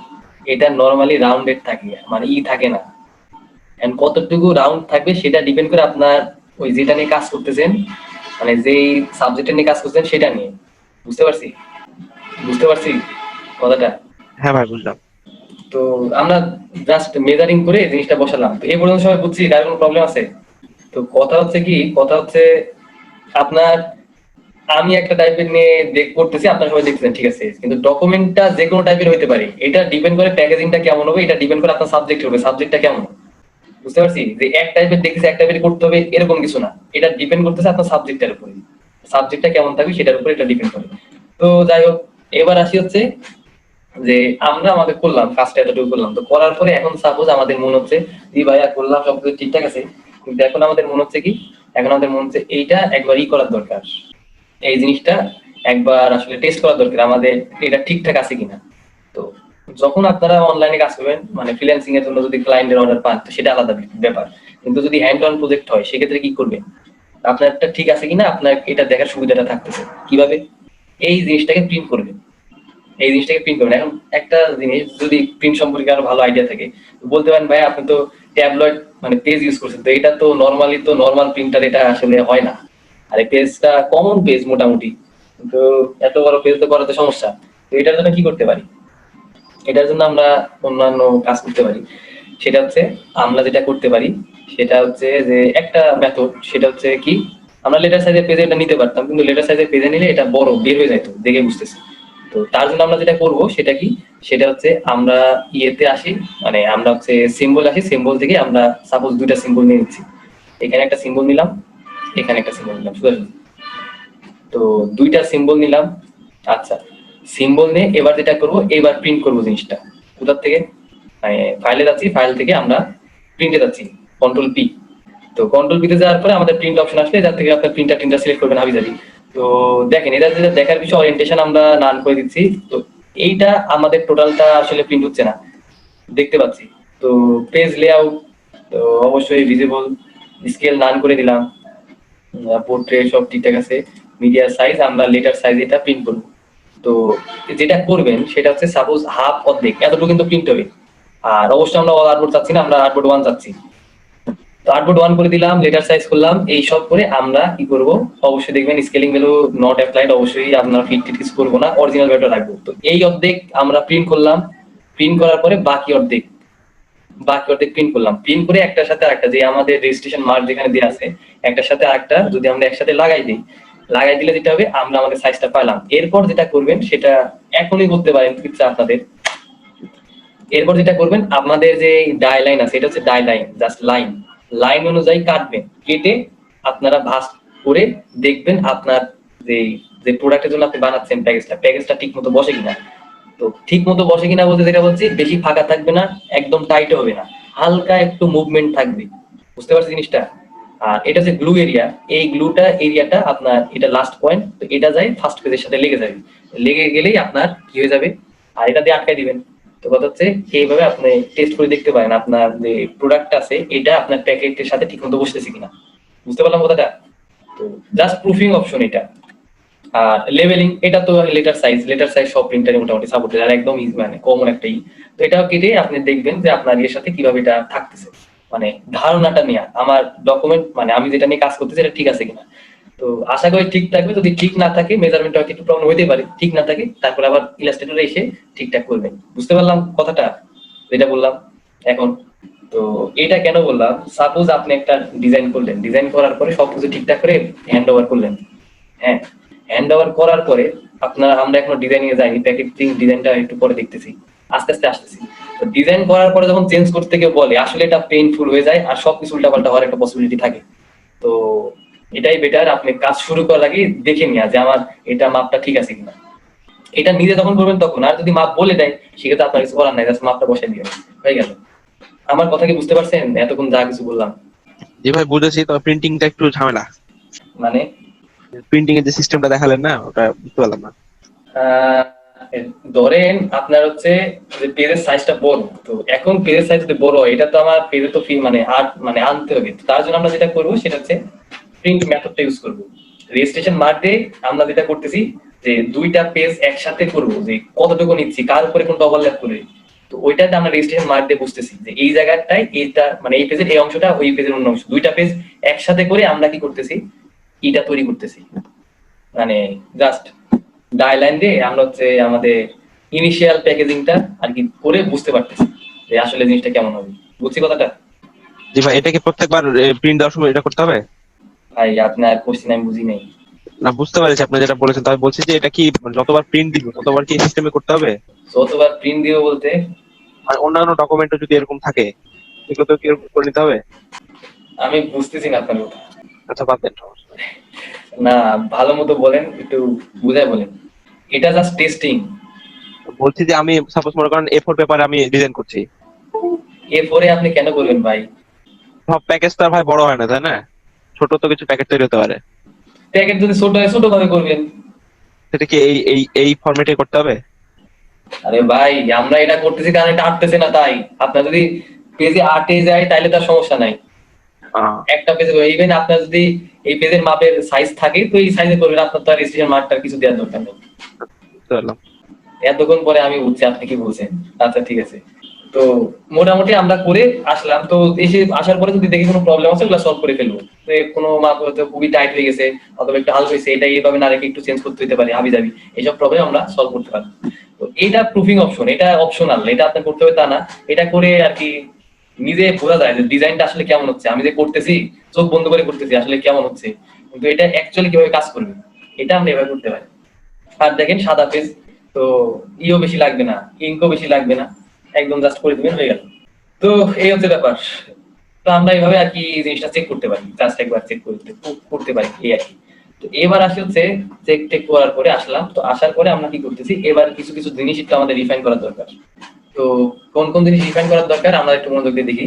এটা নরমালি রাউন্ডেড থাকে, মানে থাকে না। এন্ড কতটুকু রাউন্ড থাকবে সেটা ডিপেন্ড করে আপনার ওই যেটা নিয়ে কাজ করতেছেন, মানে যেই সাবজেক্টটা নিয়ে কাজ করছেন সেটা নিয়ে। বুঝতে পারছি? বুঝতে পারছি? কথাটা? হ্যাঁ ভাই বুঝলাম। তো আমরা জাস্ট মেজারিং করে জিনিসটা বসালাম, তো এই পর্যন্ত সবাই বুঝছি, কার কোনো প্রবলেম আছে? তো কথা হচ্ছে আপনার, আমি একটা টাইপের নিয়ে করতেছি, আপনারা সবাই দেখতেছেন, ঠিক আছে, কিন্তু ডকুমেন্টটা যে কোনো টাইপের হইতে পারে, এটা ডিপেন্ড করে প্যাকেজিংটা কেমন হবে, এটা ডিপেন্ড করে আপনার সাবজেক্ট হবে, সাবজেক্টটা কেমন। বুঝতে পারছি যে এক টাইপের দেখতেছি এক টাইপের করতে হবে এরকম কিছু না, এটা ডিপেন্ড করতেছে আপনার সাবজেক্টের উপরে, সাবজেক্টটা কেমন থাকবে সেটার উপরে এটা ডিপেন্ড করে। তো যাই হোক, এবার আসি হচ্ছে যে আমরা আমাদের করলাম কাজটা, এতটুকু করলাম, তো করার পরে এখন সাপোজ আমাদের মনে হচ্ছে জি ভাইয়া করলাম সবকিছু ঠিকঠাক আছে, কিন্তু এখন আমাদের মনে হচ্ছে কি, এখন আমাদের মনে হচ্ছে এইটা একবার করার দরকার, এই জিনিসটা একবার আসলে টেস্ট করা দরকার আমাদের, এটা ঠিকঠাক আছে কিনা। তো যখন আপনারা অনলাইনে কাজ করবেন, মানে ফ্রিল্যান্সিং এর জন্য যদি ক্লায়েন্টের অর্ডার পান, তো সেটা আলাদা ব্যাপার, কিন্তু যদি হ্যান্ড অন প্রজেক্ট হয় সেক্ষেত্রে কি করবেন, আপনারটা ঠিক আছে কিনা আপনার এটা দেখার সুবিধাটা থাকতেছে কিভাবে, এই জিনিসটাকে প্রিন্ট করবেন, এই জিনিসটাকে প্রিন্ট করবেন। এখন একটা জিনিস যদি প্রিন্ট সম্পর্কে আরো ভালো আইডিয়া থাকে, বলতে পারেন ভাই আপনি তো ট্যাবলয়েড মানে পেজ ইউজ করছেন, তো এটা তো নর্মালি তো নর্মাল প্রিন্টার এটা আসলে হয় না, আর এই পেজটা কমন পেজ মোটামুটি, তো এত বড় পেজ তো করাতে সমস্যা, তো এটার জন্য কি করতে পারি, এটার জন্য আমরা অন্যান্য কাজ করতে পারি। সেটা হচ্ছে আমরা যেটা করতে পারি সেটা হচ্ছে যে একটা মেথড, সেটা হচ্ছে কি, আমরা লেটার সাইজের পেজে এটা নিতে পারতাম, কিন্তু লেটার সাইজের পেজে নিলে এটা বড় বের হয়ে যাইতো দেখে বুঝতেছি। তো তার জন্য আমরা যেটা করব সেটা কি, সেটা হচ্ছে আমরা ইয়েতে আসি, মানে আমরা হচ্ছে সিম্বল আসি, সিম্বল থেকে আমরা সাপোজ দুইটা সিম্বল নিয়ে নিচ্ছি, এখানে একটা সিম্বল নিলাম, এখানে একটা সিম্বল নিলাম, সোজাসুজি। তো দুইটা সিম্বল নিলাম, আচ্ছা, সিম্বল নিয়ে এবার যেটা করব, এবার প্রিন্ট করব জিনিসটা কোথার থেকে, মানে ফাইলে যাচ্ছি, ফাইল থেকে আমরা প্রিন্টে যাচ্ছি, কন্ট্রোল পি। তো কন্ট্রোল পিতে যাওয়ার পরে আমাদের প্রিন্ট অপশন আসলে যার থেকে আপনার প্রিন্টার সিলেক্ট করবেন হাবিজাবি। তো দেখেন এটা যেটা দেখার বিষয়, ওরিয়েন্টেশন আমরা নান করে দিচ্ছি, তো এইটা আমাদের টোটালটা আসলে প্রিন্ট হচ্ছে না, দেখতে পাচ্ছি। তো পেজ লেআউট, তো অবশ্যই ভিজিবল, স্কেল নান করে দিলাম, পোর্ট্রেট সব ঠিকঠাক আছে, মিডিয়া সাইজ আমরা লেটার সাইজ এটা প্রিন্ট করবো। তো যেটা করবেন সেটা হচ্ছে সাপোজ হাফ অর্ধেক এতটুকু কিন্তু প্রিন্ট হবে, আর অবশ্যই আমরা অল আর্টবোর্ড চাচ্ছি না, আমরা আর্টবোর্ড 1 চাচ্ছি। তো আর্টবোর্ড 1 করে দিলাম, লেটার সাইজ করলাম, এই সব করে আমরা কি করব, অবশ্যই দেখবেন স্কেলিং ভ্যালু নট অ্যাপ্লাইড, অবশ্যই আপনারা ফিট টিট কিছু করবো না, অরিজিনাল ভ্যালুটা রাখবো। তো এই অর্ধেক আমরা প্রিন্ট করলাম, প্রিন্ট করার পরে বাকি অর্ধেক প্রিন্ট করলাম, প্রিন্ট করে একটার সাথে আরেকটা, যে আমাদের রেজিস্ট্রেশন মার্ক যেখানে দেওয়া আছে একটার সাথে আরেকটা যদি আমরা একসাথে লাগাই দিলে যেটা হবে, আমরা আমাদের সাইজটা পাইলাম। এরপর যেটা করবেন সেটা এখনই করতে পারেন ইচ্ছা আপনাদের, এরপর যেটা করবেন আপনাদের যে ডাই লাইন আছে, এটা হচ্ছে die line, just line, line অনুযায়ী কাটবেন, কেটে আপনারা ভাঁজ করে দেখবেন আপনার যে যে প্রোডাক্টের জন্য আপনি বানাচ্ছেন প্যাকেজটা ঠিক মতো বসে কিনা। তো ঠিক মতো বসে কিনা বলতে যেটা বলছি, বেশি ফাঁকা থাকবে না, একদম টাইট হবে না, হালকা একটু মুভমেন্ট থাকবে, বুঝতে পারছি জিনিসটা। আর এটা যে গ্লু এরিয়া, এই এরিয়াটা আপনার এটা লাস্ট পয়েন্ট, তো এটা যায় ফার্স্ট পেজের সাথে লেগে যাবে, লেগে গেলেই আপনার কি হয়ে যাবে, আর এটা দিয়ে আটকাই দিবেন। তো কথা হচ্ছে এইভাবে আপনি টেস্ট করে দেখতে পারেন আপনার যে প্রোডাক্ট আছে এটা আপনার প্যাকেটের সাথে ঠিক মতো বসতেছে কিনা, বুঝতে পারলাম কথাটা। তো জাস্ট প্রুফিং অপশন এটা। আর লেভেলিং, এটা তো লেটার সাইজ সব প্রিন্টারে মোটামুটি সাপোর্টেড, আর একদম মানে কমন একটাই। তো এটাও কেটে আপনি দেখবেন যে আপনার এর সাথে কিভাবে এটা থাকতেছে, মানে ধারণাটা নিয়ে আমার ডকুমেন্ট, মানে আমি যেটা নিয়ে কাজ করতেছি এটা ঠিক আছে কিনা। তো আশা করি ঠিক থাকবে, যদি ঠিক না থাকে মেজারমেন্ট হয়তো একটু প্রবলেম হইতে পারে, ঠিক না থাকে তারপর আবার ইলাস্ট্রেটরে এসে ঠিকঠাক করবেন। বুঝতে পারলাম কথাটা যেটা বললাম এখন। তো এটা কেন বললাম, সাপোজ আপনি একটা ডিজাইন করলেন, ডিজাইন করার পরে সবকিছু ঠিকঠাক করে হ্যান্ড ওভার করলেন, হ্যাঁ, হ্যান্ড ওভার করার পরে আমরা এখনো ডিজাইনিং এ যাইনি, প্যাকেজিং ডিজাইনটা একটু পরে দেখতেছি, আস্তে আস্তে আসতেছি। তো ডিজাইন করার পরে যখন চেঞ্জ করতে কেউ বলে আসলে এটা পেইনফুল হয়ে যায়, আর সবকিছু উল্টাপাল্টা হওয়ার একটা পসিবিলিটি থাকে। তো এটাই বেটার, আপনি কাজ শুরু করার আগে দেখে নিয়া যে আমার এটা মাপটা ঠিক আছে কিনা, এটা নিজে যখন করবেন তখন। আর যদি মাপ বলে দেয় সেক্ষেত্রে আপনার কিছু করার নাই, জাস্ট মাপটা বসাই দিবেন, হয়ে গেল। আমার কথা কি বুঝতে পারছেন এতক্ষণ যা কিছু বললাম? জি ভাই বুঝেছি, তো প্রিন্টিংটা একটু ঝামেলা, মানে প্রিন্টিং এর যে সিস্টেমটা দেখালেন না ওটা বুঝতে পারলাম না। আহ, ধরেন আপনার হচ্ছে যে পেজের সাইজটা বড়, তো এখন পেজের সাইজ যদি বড় হয়, এটা তো আমার পেজে তো মানে আর্ট মানে আনতে হবে, তো তার জন্য আমরা যেটা করবো সেটা হচ্ছে প্রিন্ট মেথডটা ইউজ করব। রেজিস্ট্রেশন মার্ক দিয়ে আমরা যেটা করতেছি যে দুইটা পেজ একসাথে করব, যে কতটুকু নিচ্ছি কার উপরে কোনটা ওভারল্যাপ করে, তো ওইটাতে আমরা রেজিস্ট্রেশন মার্ক দিয়ে বুঝতেছি যে এই জায়গাটায় এইটা মানে এই পেজের এই অংশটা ওই পেজের অন্য অংশ, দুইটা পেজ একসাথে করে আমরা কি করতেছি, এটা তৈরি করতেছি। মানে জাস্ট ডাই লাইন দিয়ে আমরা হচ্ছে আমাদের ইনিশিয়াল প্যাকেজিংটা আর কি করে বুঝতে পারতেছি যে আসলে জিনিসটা কেমন হবে। বুঝছি কথাটা? জি ভাই, এটা কি প্রত্যেকবার প্রিন্ট দেওয়ার সময় এটা করতে হবে? ভাই আপনার কোশ্চেন আমি বুঝি নাই। না, বুঝতে পেরেছি আপনি যেটা বলেছেন, তাই বলছি যে এটা কি যতবার প্রিন্ট দিব ততবার কি সিস্টেমে করতে হবে? যতবার প্রিন্ট দিও বলতে আর অন্যান্য ডকুমেন্টও যদি এরকম থাকে সেগুলো তো কি এরকম করে নিতে হবে? আমি বুঝতেছি না আপনার কথা। আচ্ছা, বাদ দেন, সমস্যা নেই। না, ভালো মতো বলেন, একটু বুঝাই বলেন। এটা জাস্ট টেস্টিং। বলছি যে আমি সাপোজ মনে করেন A4 পেপারে আমি ডিজাইন করছি। এরপরে আপনি কেন করবেন ভাই? সব প্যাকেজ তো আর ভাই বড় হয় না, তাই না? ছোট তো কিছু প্যাকেজ তৈরি হতে পারে। প্যাকেট যদি ছোট হয় ছোট ভাবে করবেন। সেটা কি এই এই এই ফরম্যাটে করতে হবে? আরে ভাই, আমরা এটা করতেছি কারণ এটা আটতেছে না তাই। আপনার যদি পেজে আটে যায় তাহলে তার সমস্যা নাই। একটা পেজে ইভেন আপনার যদি এই পেজের মাপের সাইজ থাকে তো এই সাইজে করবেন, আপনার তো আর রেজিস্ট্রেশন মার্কটার কিছু দেওয়ার দরকার নেই। বুঝতে পারলাম। এতক্ষণ পরে আমি বুঝছি আপনি কি বলছেন। আচ্ছা ঠিক আছে। তো মোটামুটি আমরা করে আসলাম, তো এসে আসার পরে যদি দেখি কোনো প্রবলেম আছে ওগুলো সলভ করে ফেলবো। তো কোনো মাপ হয়তো খুবই টাইট হয়ে গেছে অথবা একটু হালকা হয়েছে, এটা এইভাবে না রেখে একটু চেঞ্জ করতে হতে পারে, হাবি যাবি, এইসব প্রবলেম আমরা সলভ করতে পারি। তো এটা প্রুফিং অপশন, এটা অপশনাল, এটা আপনার করতে হবে তা না। এটা করে আর কি নিজে বোঝা যায় যে ডিজাইনটা আসলে কেমন হচ্ছে, আমি যে করতেছি চোখ বন্ধ করে করতেছি আসলে কেমন হচ্ছে, কিন্তু এটা অ্যাকচুয়ালি কিভাবে কাজ করবে এটা আমরা এভাবে করতে পারি। আর দেখেন সাদা পেজ, তো ইও বেশি লাগবে না, ইঙ্কও বেশি লাগবে না, একদম জাস্ট করে দিবেন হয়ে গেল। তো এই হচ্ছে ব্যাপার। তো আমরা এইভাবে আর কি জিনিসটা চেক করতে পারি, জাস্ট একবার চেক করতে পারি এই আর কি। তো এবার আসে হচ্ছে চেক টেক করার পরে আসলাম, তো আসার পরে আমরা কি করতেছি এবার কিছু কিছু জিনিস একটু আমাদের রিফাইন করার দরকার। তো কোন কোন জিনিস রিফাইন করার দরকার আমরা একটু মনোযোগ দিয়ে দেখি।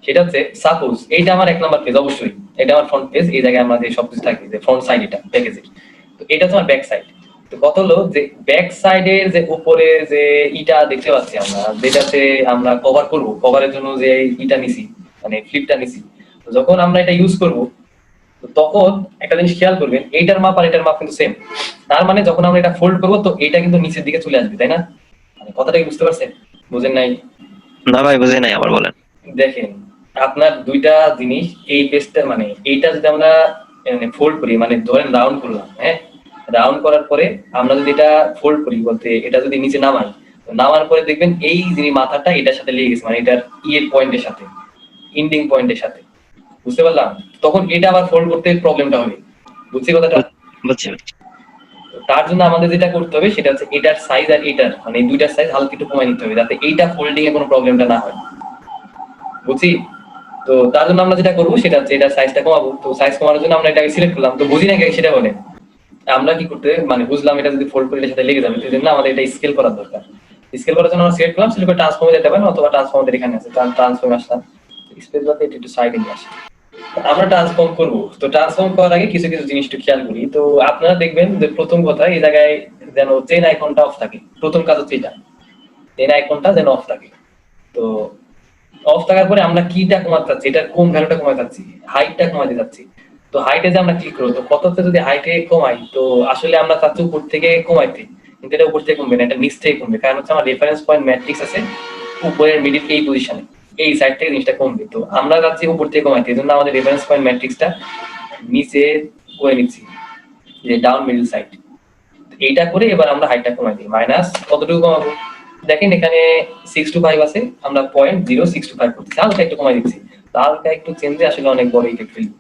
সেটা হচ্ছে সাপোজ এইটা আমার 1 নাম্বার পেজ, অবশ্যই এটা আমার ফ্রন্ট পেজ, এই জায়গায় আমাদের সবকিছু থাকে যে ফ্রন্ট সাইড এটা প্যাকেজের। তো এটা হচ্ছে আমার ব্যাক সাইড। তো কত হলো যে ব্যাক সাইডের যে উপরে যে ইটা দেখতে পাচ্ছি আমরা, যেটাতে আমরা কভার করব, কভারের জন্য যে ইটা নিছি মানে ফ্লিপটা নিছি, তো যখন আমরা এটা ইউজ করব তো তখন একটা জিনিস খেয়াল করবেন, এইটার মাপ আর এটার মাপ কিন্তু সেম। তার মানে যখন আমরা এটা ফোল্ড করব তো এটা কিন্তু নিচের দিকে চলে আসবে, তাই না? মানে কথাটা কি বুঝতে পারছেন? বুঝেন নাই? না ভাই, বুঝি নাই, আবার বলেন। দেখেন আপনার দুইটা জিনিস, এই পেজটা মানে এইটা যদি আমরা ফোল্ড করি, মানে ধরেন রাউন্ড করলাম, হ্যাঁ, রাউন্ড করার পরে আমরা যদি এটা ফোল্ড করি বলতে এটা যদি নিচে নামাই, তো নামার পরে দেখবেন এই যিনি মাথাটা এটার সাথে লেগে গেছে, মানে এটার ইয়ের পয়েন্টের সাথে, ইন্ডিং পয়েন্টের সাথে। বুঝতে পারলাম? তখন এটা আবার ফোল্ড করতে প্রবলেমটা হবে। বুঝছি কথাটা? বুঝছি। তো তার জন্য আমাদের যেটা করতে হবে সেটা হচ্ছে এটার সাইজ আর এটার মানে এই দুইটার সাইজ হালকা একটু কমাই নিতে হবে যাতে এইটা ফোল্ডিং এ কোনো প্রবলেমটা না হয়। বুঝছি? তো তার জন্য আমরা যেটা করবো সেটা হচ্ছে এটা সাইজটা কমাবো। তো সাইজ কমানোর জন্য আমরা এটাকে সিলেক্ট করলাম, তো বুঝি না সেটা বলে আমরা কি করতে মানে বুঝলাম এটা যদি ফোল্ড করে এটার সাথে লেগে যাবে, সেই জন্য আমাদের এটা স্কেল করার দরকার। স্কেল করার জন্য আমরা সিলেক্ট করলাম, সিলেক্ট করে ট্রান্সফর্মে যেতে পারেন অথবা ট্রান্সফর্মার এখানে আছে, ট্রান্সফর্ম আসলাম, স্পেস বাতে এটা একটু সাইডে নিয়ে আসি। আমরা ট্রান্সফর্ম করবো, তো ট্রান্সফর্ম করার আগে কিছু কিছু জিনিস একটু খেয়াল করি। তো আপনারা দেখবেন যে প্রথম কথা এই জায়গায় যেন চেন আইকনটা অফ থাকে, প্রথম কাজ হচ্ছে এটা, চেন আইকনটা যেন অফ থাকে। তো অফ থাকার পরে আমরা কিটা কমাতে চাচ্ছি, এটার কোন ভ্যালুটা কমাতে চাচ্ছি, হাইটটা কমাতে চাচ্ছি। তো হাইটে যে আমরা ক্লিক করবো, তো কততে যদি হাইটে কমাই তো আসলে আমরা চাচ্ছি উপর থেকে কমাইতে, কিন্তু এটা উপর থেকে কমবে না, এটা নিচ থেকে কমবে, কারণ হচ্ছে আমার রেফারেন্স পয়েন্ট ম্যাট্রিক্স আছে উপরের মিডিল এই পজিশনে, এই সাইড থেকে জিনিসটা কমবে। তো আমরা চাচ্ছি উপর থেকে কমাইতে, এই জন্য আমাদের রেফারেন্স পয়েন্ট ম্যাট্রিক্সটা নিচে করে নিচ্ছি, যে ডাউন মিডল সাইড। এইটা করে এবার আমরা হাইটটা কমাই দিই, মাইনাস কতটুকু কমাবো, দেখেন এখানে 625 আছে, আমরা 0.0625 করতেছি, হালকা একটু কমাই দিচ্ছি। তো হালকা একটু চেঞ্জে আসলে অনেক বড় ইফেক্ট ফেলবে।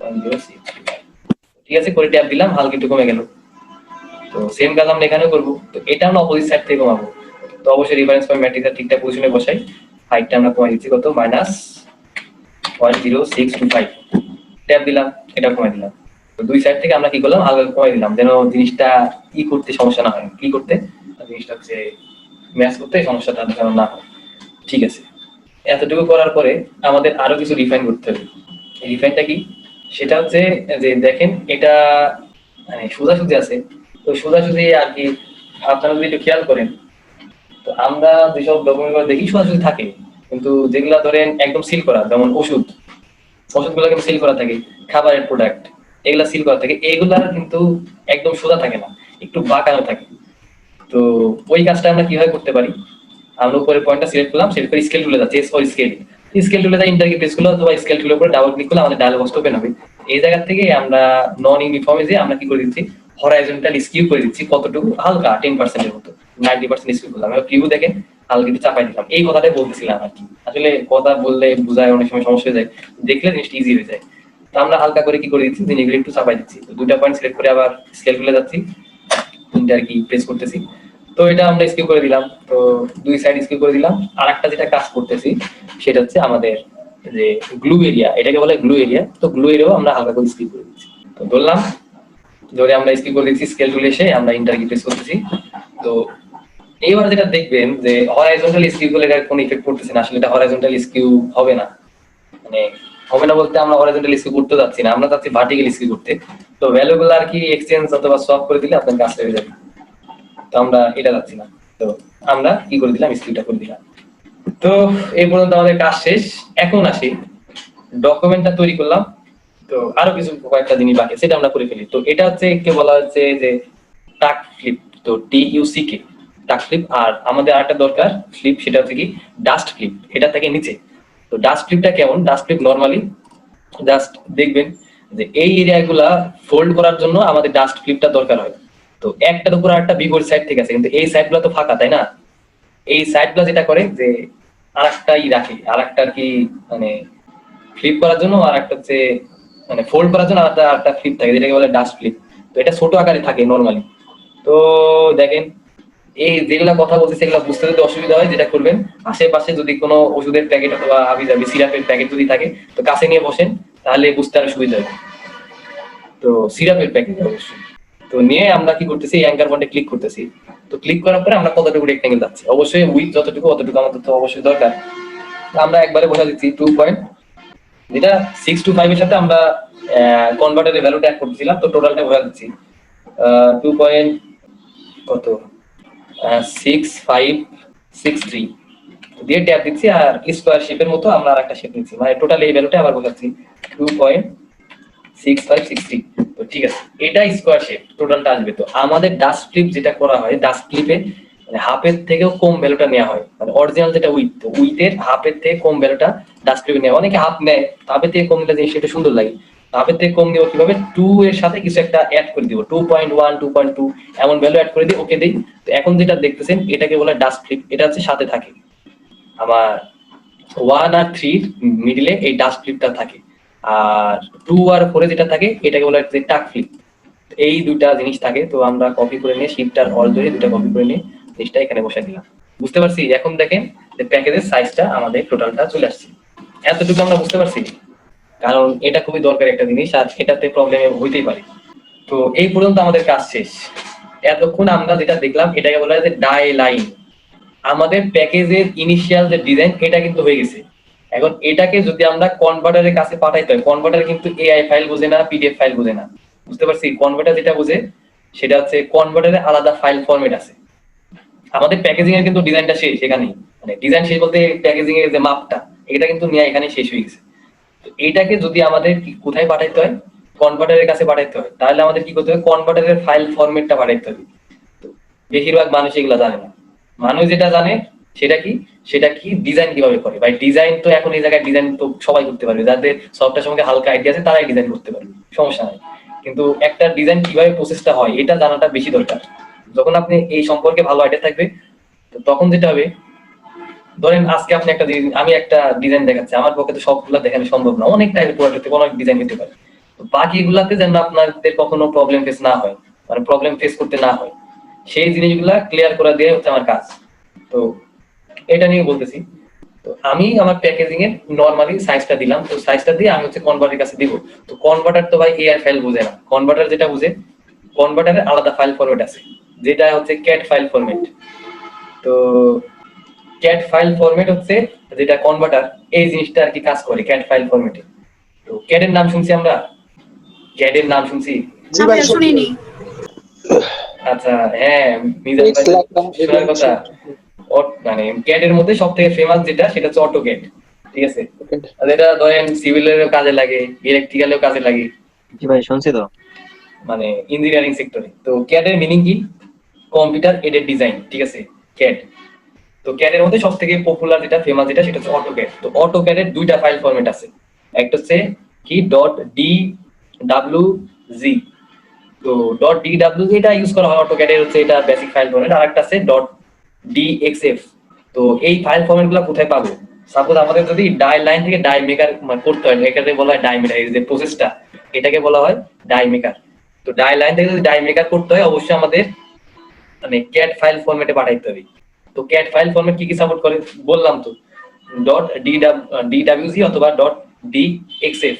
0.0625 ঠিক আছে, করে ট্যাপ দিলাম, হালকা একটু কমে গেল। তো সেম কাজ আমরা এখানেও করবো, তো এটা আমরা অপোজিট সাইড থেকে কমাবো। তো অবশ্যই রেফারেন্স পয়েন্ট ম্যাট্রিক্সটা ঠিকঠাক পজিশনে বসাই, হাইটটা আমরা কমাই দিচ্ছি কত, -0.0625 ট্যাপ দিলাম, এটা কমাই দিলাম। তো দুই সাইড থেকে আমরা কি করলাম, হালকা কমাই দিলাম যেন জিনিসটা কি করতে সমস্যা না হয়, কি করতে জিনিসটা হচ্ছে ম্যাচ করতে সমস্যাটা যেন না হয়। ঠিক আছে, এতটুকু করার পরে আমাদের আরো কিছু রিফাইন করতে হবে। রিফাইনটা কি, সেটা হচ্ছে যে দেখেন এটা মানে সোজাসুজি আছে, তো সোজাসুজি আর কি আপনারা যদি একটু খেয়াল করেন, তো আমরা যেসব ডকুমেন্ট দেখি সোজাসুজি থাকে, কিন্তু যেগুলা ধরেন একদম সিল করা, যেমন ওষুধগুলো কিন্তু সিল করা থাকে, খাবারের প্রোডাক্ট এগুলা সিল করা থাকে, এগুলা কিন্তু একদম সোজা থাকে না, একটু বাঁকানো থাকে। তো ওই কাজটা আমরা কিভাবে করতে পারি, আমরা উপরে পয়েন্টটা সিলেক্ট করলাম, সিলেক্ট করে স্কেল টুলে যাচ্ছে, স্কেল টুলে যায় ইন্টারকে প্রেস করলে অথবা স্কেল টুলের উপরে ডাবল ক্লিক করলে আমাদের ডায়ালগ বক্স ওপেন হবে। এই জায়গা থেকে আমরা নন ইউনিফর্মে যে আমরা কি করে দিচ্ছি, হরাইজন্টাল স্কিউ করে দিচ্ছি কতটুকু, হালকা 10% এর মতো, 90% স্কিপ করলাম, এবার প্রিভিউ দেখে হালকা একটু চাপাই দিলাম, এই কথাটাই বলতেছিলাম আর কি। আসলে কথা বললে বোঝায় অনেক সময় সমস্যা হয়ে যায়, দেখলে জিনিসটা ইজি হয়ে যায়। তো আমরা হালকা করে কি করে দিচ্ছি, জিনিসগুলো একটু চাপাই দিচ্ছি। তো 2টা পয়েন্ট সিলেক্ট করে আবার স্কেল খুলে যাচ্ছি, আর কি প্রেস করতেছি। তো এটা আমরা স্কিপ করে দিলাম, তো 2 সাইড স্কিপ করে দিলাম। আর একটা যেটা কাজ করতেছি সেটা হচ্ছে আমাদের যে গ্লু এরিয়া, এটাকে বলে গ্লু এরিয়া। তো গ্লু এরিয়াও আমরা হালকা করে স্কিপ করে দিচ্ছি। তো ধরলাম, ধরে আমরা স্কিপ করে দিচ্ছি, স্কেল টুলে এসে আমরা ইন্টার কি প্রেস করতেছি। তো এইবার যেটা দেখবেন যে হরাইজন্টাল স্কিউ গুলো এটার কোনো ইফেক্ট পড়তেছে না, আসলে এটা হরাইজন্টাল স্কিউ হবে না, মানে হবে না বলতে আমরা হরাইজন্টাল স্কিউ করতে যাচ্ছি না, আমরা চাচ্ছি ভার্টিক্যাল স্কিউ করতে। তো ভ্যালুগুলো আর কি এক্সচেঞ্জ অথবা সোয়াপ করে দিলে আপনার কাজ হয়ে যাবে। তো আমরা এটা যাচ্ছি না, তো আমরা কি করে দিলাম, স্কিউটা করে দিলাম। তো এই পর্যন্ত আমাদের কাজ শেষ। এখন আসি ডকুমেন্টটা তৈরি করলাম, তো আরো কিছু কয়েকটা জিনিস বাকি সেটা আমরা করে ফেলি। তো এটা হচ্ছে কে বলা হচ্ছে যে টাক ফ্লিপ, তো TUCK টাক ফ্লিপ। আর আমাদের আরেকটা দরকার ফ্লিপ, সেটা হচ্ছে কি ডাস্ট ফ্লিপ, এটা থেকে নিচে। তো ডাস্ট ফ্লিপটা কেমন, ডাস্ট ফ্লিপ নরমালি জাস্ট দেখবেন যে এই এরিয়াগুলা ফোল্ড করার জন্য আমাদের ডাস্ট ফ্লিপটা দরকার হয়। তো একটার উপর আরেকটা বিপরীত সাইড ঠিক আছে, কিন্তু এই সাইডগুলো তো ফাঁকা, তাই না? এই সাইডগুলো যেটা করে যে আরেকটাই রাখে, আরেকটা আর কি মানে ফ্লিপ করার জন্য, আর একটা হচ্ছে মানে ফোল্ড করার জন্য আরেকটা ফ্লিপ থাকে, যেটাকে বলে ডাস্ট ফ্লিপ। তো এটা ছোট আকারে থাকে নরমালি। তো দেখেন এই যেগুলা কথা বলছি সেগুলো বুঝতে যদি অসুবিধা হয়, যেটা করবেন আশেপাশে যদি কোনো ওষুধের প্যাকেট অথবা হাবিজাবি সিরাপের প্যাকেট যদি থাকে তো কাছে নিয়ে বসেন, তাহলে বুঝতে আরো সুবিধা হবে। তো সিরাপের প্যাকেট অবশ্যই। তো নিয়ে আমরা কি করতেছি, অ্যাঙ্কার পয়েন্টে ক্লিক করতেছি। তো ক্লিক করার পরে আমরা কতটুকু রেক্টেঙ্গেল যাচ্ছি, অবশ্যই উইথ যতটুকু অতটুকু আমাদের তো অবশ্যই দরকার। তো আমরা একবারে বসা দিচ্ছি 2 পয়েন্ট, যেটা 6 to 5 এর সাথে আমরা কনভার্টারের ভ্যালুটা অ্যাড করতেছিলাম। তো টোটালটা বসা দিচ্ছি 2 পয়েন্ট কত 6563 দিয়ে ট্যাব দিচ্ছি, আর স্কোয়ার শেপের মতো আমরা আরেকটা শেপ নিচ্ছি, মানে টোটাল এই ভ্যালুটা আবার বসাচ্ছি 2.6563। তো ঠিক আছে, এটা স্কোয়ার শেপ টোটালটা আসবে। তো আমাদের ডাস্ট ক্লিপ যেটা করা হয়, ডাস্ট ক্লিপে মানে হাফের থেকেও কম ভ্যালুটা নেওয়া হয়, মানে অরিজিনাল যেটা উইথ, তো উইথের হাফের থেকে কম ভ্যালুটা ডাস্ট ক্লিপে নেওয়া। অনেকে হাফ নেয়, হাফের থেকে কম নিলে জিনিসটা একটু সুন্দর লাগে। হাফের থেকে কম দিব কিভাবে, 2 এর সাথে কিছু একটা অ্যাড করে দিব, 2.1 2.2 এমন ভ্যালু অ্যাড করে দিই, ওকে দিই। তো এখন যেটা দেখতেছেন এটাকে বলে ডাস্ট ক্লিপ, এটা হচ্ছে সাথে থাকে আমার 1 আর 3 মিডিলে এই ডাস্ট ক্লিপটা থাকে, আর 2 আর 4 যেটা থাকে এটাকে বলা হচ্ছে টাক ফ্লিপ। এই দুইটা জিনিস থাকে। তো আমরা কপি করে নিয়ে শিফট আর অল ধরে দুইটা কপি করে নিয়ে জিনিসটা এখানে বসাই দিলাম। বুঝতে পারছি? এখন দেখেন যে প্যাকেজের সাইজটা আমাদের টোটালটা চলে আসছে। এতটুকু আমরা বুঝতে পারছি, কারণ এটা খুবই দরকারি একটা জিনিস, আর এটাতে প্রবলেম হইতেই পারে। তো এই পর্যন্ত আমাদের কাজ শেষ। এতক্ষণ আমরা যেটা দেখলাম এটাকে বলা হয় যে ডাই লাইন। আমাদের প্যাকেজের ইনিশিয়াল যে ডিজাইন এটা কিন্তু হয়ে গেছে। এখন এটাকে যদি আমরা কনভার্টারের কাছে পাঠাইতে হয়, কনভার্টার কিন্তু এআই ফাইল বোঝে না, পিডিএফ ফাইল বোঝে না। বুঝতে পারছি? কনভার্টার যেটা বোঝে সেটা হচ্ছে কনভার্টারের আলাদা ফাইল ফরম্যাট আছে। আমাদের প্যাকেজিং এর কিন্তু ডিজাইনটা শেষ এখানেই, মানে ডিজাইন শেষ বলতে প্যাকেজিং এর যে মাপটা এটা কিন্তু নিয়ে এখানে শেষ হয়ে গেছে। তো এইটাকে যদি আমাদের কোথায় পাঠাইতে হয়, কনভার্টারের কাছে পাঠাইতে হয়, তাহলে আমাদের কি করতে হবে, কনভার্টারের ফাইল ফরম্যাটটা পাঠাইতে হবে। তো বেশিরভাগ মানুষ এগুলো জানে না। মানুষ যেটা জানে সেটা কি, সেটা কি ডিজাইন কিভাবে করে। ভাই ডিজাইন তো এখন এই জায়গায় ডিজাইন তো সবাই করতে পারবে, যাদের সফটওয়্যার সম্পর্কে হালকা আইডিয়া আছে তারাই ডিজাইন করতে পারবে, সমস্যা নাই। কিন্তু একটা ডিজাইন কিভাবে প্রসেসটা হয় এটা জানাটা বেশি দরকার। যখন আপনি এই সম্পর্কে ভালো আইডিয়া থাকবে, তো তখন যেটা হবে, ধরেন আজকে আপনি একটা আমি একটা ডিজাইন দেখাচ্ছি, আমার পক্ষে তো সবগুলো দেখানো সম্ভব না, অনেক টাইপের প্রোডাক্ট হতে পারে, অনেক ডিজাইন হতে পারে। তো বাকিগুলাতে যেন আপনাদের কখনো প্রবলেম ফেস না হয়, মানে প্রবলেম ফেস করতে না হয়, সেই জিনিসগুলা ক্লিয়ার করে দিয়ে হচ্ছে আমার কাজ। তো এটা নিয়ে বলতেছি। তো আমি আমার প্যাকেজিং এর নরমালি সাইজটা দিলাম, তো সাইজটা দিয়ে আমি হচ্ছে কনভার্টারের কাছে দিব। তো কনভার্টার তো ভাই এআই ফাইল বুঝে না, কনভার্টার যেটা বুঝে, কনভার্টারের আলাদা ফাইল ফরম্যাট আছে যেটা হচ্ছে ক্যাট ফাইল ফরম্যাট। তো ক্যাট ফাইল ফরম্যাট হচ্ছে যেটা কনভার্টার এই জিনিসটা আর কি কাজ করে ক্যাট ফাইল ফরম্যাটে। তো ক্যাটের নাম শুনছি আমরা, ক্যাটের নাম শুনছি। জি ভাই শুনিনি। আচ্ছা হ্যাঁ, মিজান ভাই শোনার কথা। মানে ক্যাটের মধ্যে সব থেকে ফেমাস যেটা সেটা হচ্ছে অটোক্যাড, ঠিক আছে? আর এটা ধরেন সিভিলেরও কাজে লাগে, ইলেকট্রিক্যালেও কাজে লাগে, জি ভাই শুনছি তো। মানে ইঞ্জিনিয়ারিং সেক্টরে। তো ক্যাড এর মিনিং কি, কম্পিউটার এডেড ডিজাইন, ঠিক আছে ক্যাড। তো ক্যাড এর মধ্যে সবথেকে পপুলার যেটা ফেমাস যেটা সেটা হচ্ছে অটোক্যাড। তো অটোক্যাড এর দুইটা ফাইল ফরম্যাট আছে, একটা হচ্ছে কি .dwg, তো ডট ডিডব্লিউ এটা ইউজ করা হয় অটোক্যাডের, হচ্ছে এটা বেসিক ফাইল ফরম্যাট। আর একটা আছে ডট ডিএক্সএফ। তো এই ফাইল ফরম্যাট গুলো কোথায় পাবো? সাপোজ আমাদের যদি ডাই লাইন থেকে ডাই মেকার করতে হয়, এটাকে বলা হয় ডাই মেকার, এই যে প্রসেসটা এটাকে বলা হয় ডাই মেকার। তো ডাই লাইন থেকে যদি ডাই মেকার করতে হয় অবশ্যই আমাদের মানে ক্যাট ফাইল ফরম্যাটে পাঠাইতে হবে। তো ক্যাট ফাইল ফরম্যাট কি কি সাপোর্ট করে বললাম তো, ডট ডিডব্লিউজি অথবা ডট ডিএক্সএফ।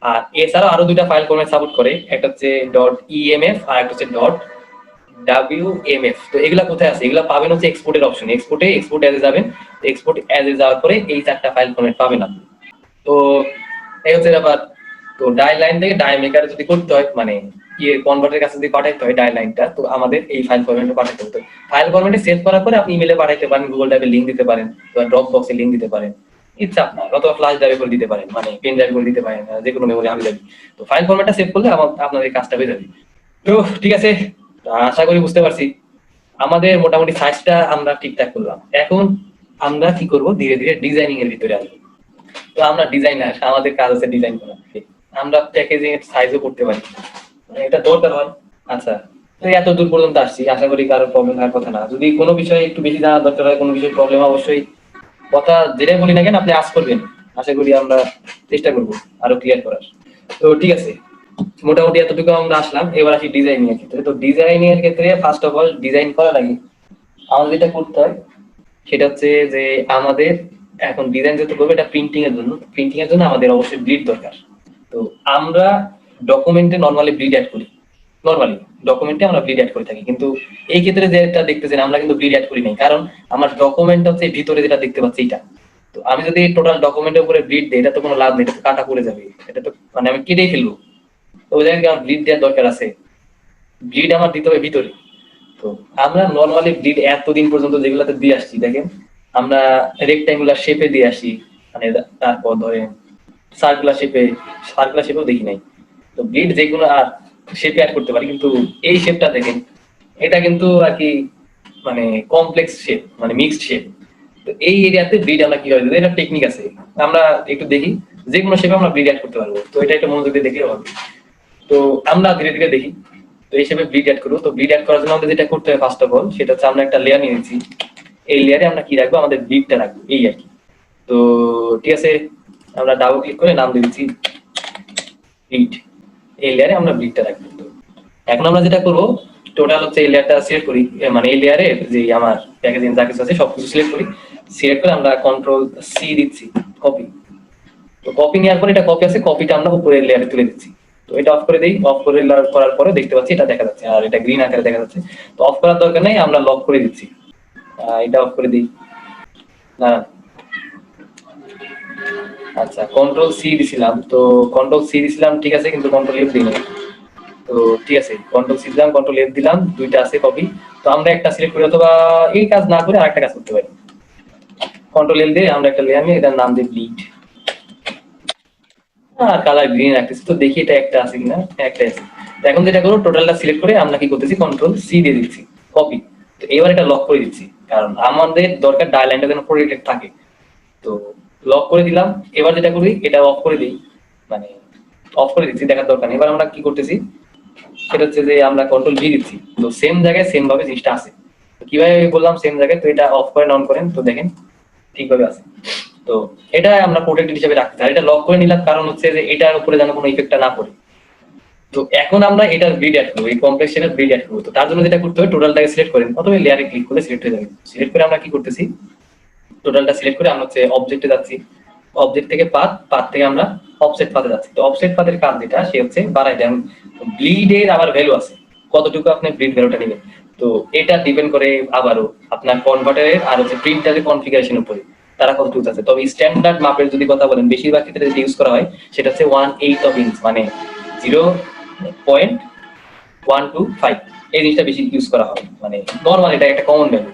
আর এছাড়াও আরো দুইটা ফাইল ফরম্যাট সাপোর্ট করে, একটা হচ্ছে ডট ইএমএফ আর একটা হচ্ছে ডট ডাব্লিউএমএফ। তো এগুলা কোথায় আছে? এগুলা পাবেন হচ্ছে এক্সপোর্টের অপশনে। এক্সপোর্ট অ্যাজে যাবেন, এক্সপোর্ট অ্যাজে যাওয়ার পরে এই চারটা ফাইল ফরম্যাট পাবেন আপনি। তো এই হচ্ছে ব্যাপার। তো ডাই লাইন থেকে ডাই মেকার যদি করতে হয়, মানে ইয়ে কনভার্টের কাছে যদি পাঠাইতে হয় ডাই লাইনটা, তো আমাদের এই ফাইল ফরম্যাটে পাঠাতে হতো। ফাইল ফরম্যাটে সেভ করার পরে আপনি ইমেলে পাঠাইতে পারেন, গুগল ড্রাইভে লিংক দিতে পারেন, বা ড্রপ বক্সে লিংক দিতে পারেন, ইচ্ছা আপনার, অথবা ফ্ল্যাশ ড্রাইভে করে দিতে পারেন, মানে পেন ড্রাইভ করে দিতে পারেন, যে কোনো মেমোরি আমি যাবি। তো ফাইল ফরম্যাটটা সেভ করলে আপনাদের এই কাজটা হয়ে যাবে। তো ঠিক আছে, আশা করি বুঝতে পারছি। আমাদের মোটামুটি সাইজটা আমরা ঠিকঠাক করলাম। এখন আমরা কি করব, ধীরে ধীরে ডিজাইনিং এর ভিতরে আসবো। তো আমরা ডিজাইনার, আমাদের কাজ হচ্ছে ডিজাইন করা। আমরা প্যাকেজিং এর সাইজও করতে পারি, মানে এটা দরকার হয়। আচ্ছা, তো এত দূর পর্যন্ত আসছি, আশা করি কারোর প্রবলেম হওয়ার কথা না। যদি কোনো বিষয়ে একটু বেশি জানার দরকার হয়, কোনো বিষয়ে প্রবলেম, অবশ্যই কথা যেটাই বলি না কেন আপনি আস্ক করবেন। আশা করি আমরা চেষ্টা করব আরো ক্লিয়ার করার। তো ঠিক আছে, মোটামুটি এতটুকু আমরা আসলাম। এবার আসি ডিজাইনিং এর ক্ষেত্রে। তো ডিজাইনিং এর ক্ষেত্রে ফার্স্ট অফ অল ডিজাইন করার আগে আমাদের যেটা করতে হয় সেটা হচ্ছে যে আমাদের এখন ডিজাইন যেহেতু করবো এটা প্রিন্টিং এর জন্য আমাদের অবশ্যই ব্লিড দরকার। তো আমরা ডকুমেন্টে নর্মালি ব্লিড অ্যাড করি, নর্মালি ডকুমেন্টে আমরা ব্লিড অ্যাড করে থাকি, কিন্তু এই ক্ষেত্রে যেটা দেখতেছেন আমরা কিন্তু ব্লিড অ্যাড করি নাই, কারণ আমার ডকুমেন্ট হচ্ছে ভিতরে যেটা দেখতে পাচ্ছি এটা। তো আমি যদি টোটাল ডকুমেন্টের উপরে ব্লিড দিই এটা তো কোনো লাভ নেই, এটা তো কাটা পড়ে যাবে, এটা তো মানে আমি কেটেই ফেলবো। তো ওই জায়গায় আমার ব্লিড দেওয়ার দরকার আছে, ব্লিড আমার দিতে হবে ভিতরে। তো আমরা নর্মালি ব্লিড এতদিন পর্যন্ত যেগুলোতে দিয়ে আসছি দেখেন, আমরা রেক্ট্যাঙ্গুলার শেপে দিয়ে আসি, মানে তারপর ধরেন সার্কুলার শেপেও দেখি নাই। তো ব্লিড যেগুলো আর শেপে অ্যাড করতে পারি, কিন্তু এই শেপটা দেখেন, এটা কিন্তু আর কি মানে কমপ্লেক্স শেপ, মানে মিক্সড শেপ। তো এই এরিয়াতে ব্লিড আমরা কিভাবে দেবো, এটা টেকনিক আছে, আমরা একটু দেখি। যে কোনো শেপে আমরা ব্লিড অ্যাড করতে পারবো, তো এটা একটা মনোযোগ দিয়ে দেখলে হবে। তো আমরা ধীরে ধীরে দেখি। তো এই হিসেবে ব্লিড অ্যাড করবো। তো ব্লিড অ্যাড করার জন্য আমাদের যেটা করতে হয় ফার্স্ট অফ অল সেটা হচ্ছে আমরা একটা লেয়ার নিয়ে নিচ্ছি। এই লেয়ারে আমরা কি রাখবো, আমাদের ব্লিডটা রাখবো, এই আর কি। তো ঠিক আছে, আমরা ডাবল ক্লিক করে নাম দিয়ে দিচ্ছি ব্লিড। এই লেয়ারে আমরা ব্লিডটা রাখবো। তো এখন আমরা যেটা করবো, টোটাল হচ্ছে এই লেয়ারটা সিলেক্ট করি, মানে এই লেয়ারে যে আমার প্যাকেজিং যা কিছু আছে সবকিছু সিলেক্ট করি। সিলেক্ট করে আমরা কন্ট্রোল সি দিচ্ছি, কপি। তো কপি নেওয়ার পরে এটা কপি আছে, কপিটা আমরা উপরের লেয়ারে তুলে দিচ্ছি। তো এটা অফ করে দেই, অফ করে করার পরে দেখতে পাচ্ছি এটা দেখা যাচ্ছে, আর এটা গ্রিন আকারে দেখা যাচ্ছে। তো অফ করার দরকার নেই, আমরা লক করে দিচ্ছি। এটা অফ করে দিই না, আচ্ছা কন্ট্রোল সি দিছিলাম, তো কন্ট্রোল সি দিছিলাম ঠিক আছে, কিন্তু কন্ট্রোল এফ দিই না। তো ঠিক আছে, কন্ট্রোল সি দিলাম, কন্ট্রোল এফ দিলাম, দুইটা আছে কপি। তো আমরা একটা সিলেক্ট করি, অথবা এই কাজ না করে আরেকটা কাজ করতে পারি। কন্ট্রোল এল দিয়ে আমরা একটা লেয়ার নিয়ে এটার নাম দিই ব্লিড, আর কালার গ্রিন রাখতেছি। তো দেখি এটা একটা আছে কিনা, একটা আছে। তো এখন যেটা করবো, টোটালটা সিলেক্ট করে আমরা কি করতেছি, কন্ট্রোল সি দিয়ে দিচ্ছি, কপি। তো এবার এটা লক করে দিচ্ছি, কারণ আমাদের দরকার ডাই লাইনটা যেন প্রোটেক্টেড থাকে। তো লক করে দিলাম। এবার যেটা করি, এটা অফ করে দিই, মানে অফ করে দিচ্ছি, দেখার দরকার নেই। এবার আমরা কি করতেছি সেটা হচ্ছে যে আমরা কন্ট্রোল ভি দিচ্ছি। তো সেম জায়গায় সেম ভাবে জিনিসটা আছে। তো কিভাবে বললাম সেম জায়গায়, তো এটা অফ করেন অন করেন, তো দেখেন ঠিকভাবে আছে। তো এটা আমরা প্রোটেক্টেড হিসেবে রাখতে আর এটা লক করে নিলাম, কারণ হচ্ছে যে এটার উপরে যেন কোনো ইফেক্টটা না পড়ে। তো এখন আমরা এটার ব্লিড অ্যাড করবো, এই কমপ্লেক্স শেপের ব্লিড অ্যাড করবো। তো তার জন্য যেটা করতে হবে, টোটালটাকে সিলেক্ট করেন, অথবা লেয়ারে ক্লিক করে সিলেক্ট হয়ে যাবে। সিলেক্ট করে আমরা কি করতেছি, টোটালটা সিলেক্ট করে আমরা হচ্ছে অবজেক্টে যাচ্ছি। অবজেক্ট থেকে পাথ থেকে আমরা অফসেট পাথে যাচ্ছি। তো অফসেট পাথের কাজ যেটা, সে হচ্ছে বাড়াই দেন। ব্লিডের আবার ভ্যালু আছে, কতটুকু আপনি ব্লিড ভ্যালুটা নেবেন। তো এটা ডিপেন্ড করে আবারও আপনার কনভার্টারের আর হচ্ছে প্রিন্টারের কনফিগারেশনের উপরে তারা কতটুকু আছে। তবে স্ট্যান্ডার্ড মাপের যদি কথা বলেন, বেশিরভাগ ক্ষেত্রে যেটা ইউজ করা হয় সেটা হচ্ছে 1/8 ইঞ্চ, মানে 0.125। এই জিনিসটা বেশি ইউজ করা হয়, মানে নর্মাল এটা একটা কমন ভ্যালু।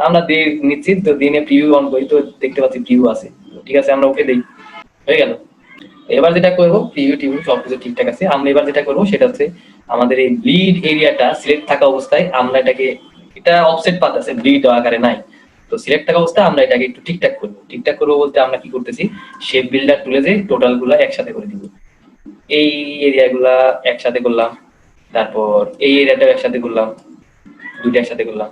আমরা দিয়ে নিচ্ছি। তো দিনে প্রিভিউ অন করি, তো দেখতে পাচ্ছি প্রিভিউ আছে। ঠিক আছে, আমরা ওকে দেই, হয়ে গেল। এবার যেটা করবো, প্রিভিউ টিভিউ সবকিছু ঠিকঠাক আছে। আমরা এবার যেটা করবো সেটা হচ্ছে আমাদের এই ব্লিড এরিয়াটা সিলেক্ট থাকা অবস্থায় আমরা এটাকে, এটা অফসেট পাথ আছে, ব্লিড আকারে নাই। তো সিলেক্ট থাকা অবস্থায় আমরা এটাকে একটু ঠিকঠাক করবো। ঠিকঠাক করবো বলতে আমরা কি করতেছি, শেপ বিল্ডার তুলে যে টোটাল গুলা একসাথে করে দিব। এই এরিয়া গুলা একসাথে করলাম, তারপর এই এরিয়াটাও একসাথে করলাম, দুইটা একসাথে করলাম,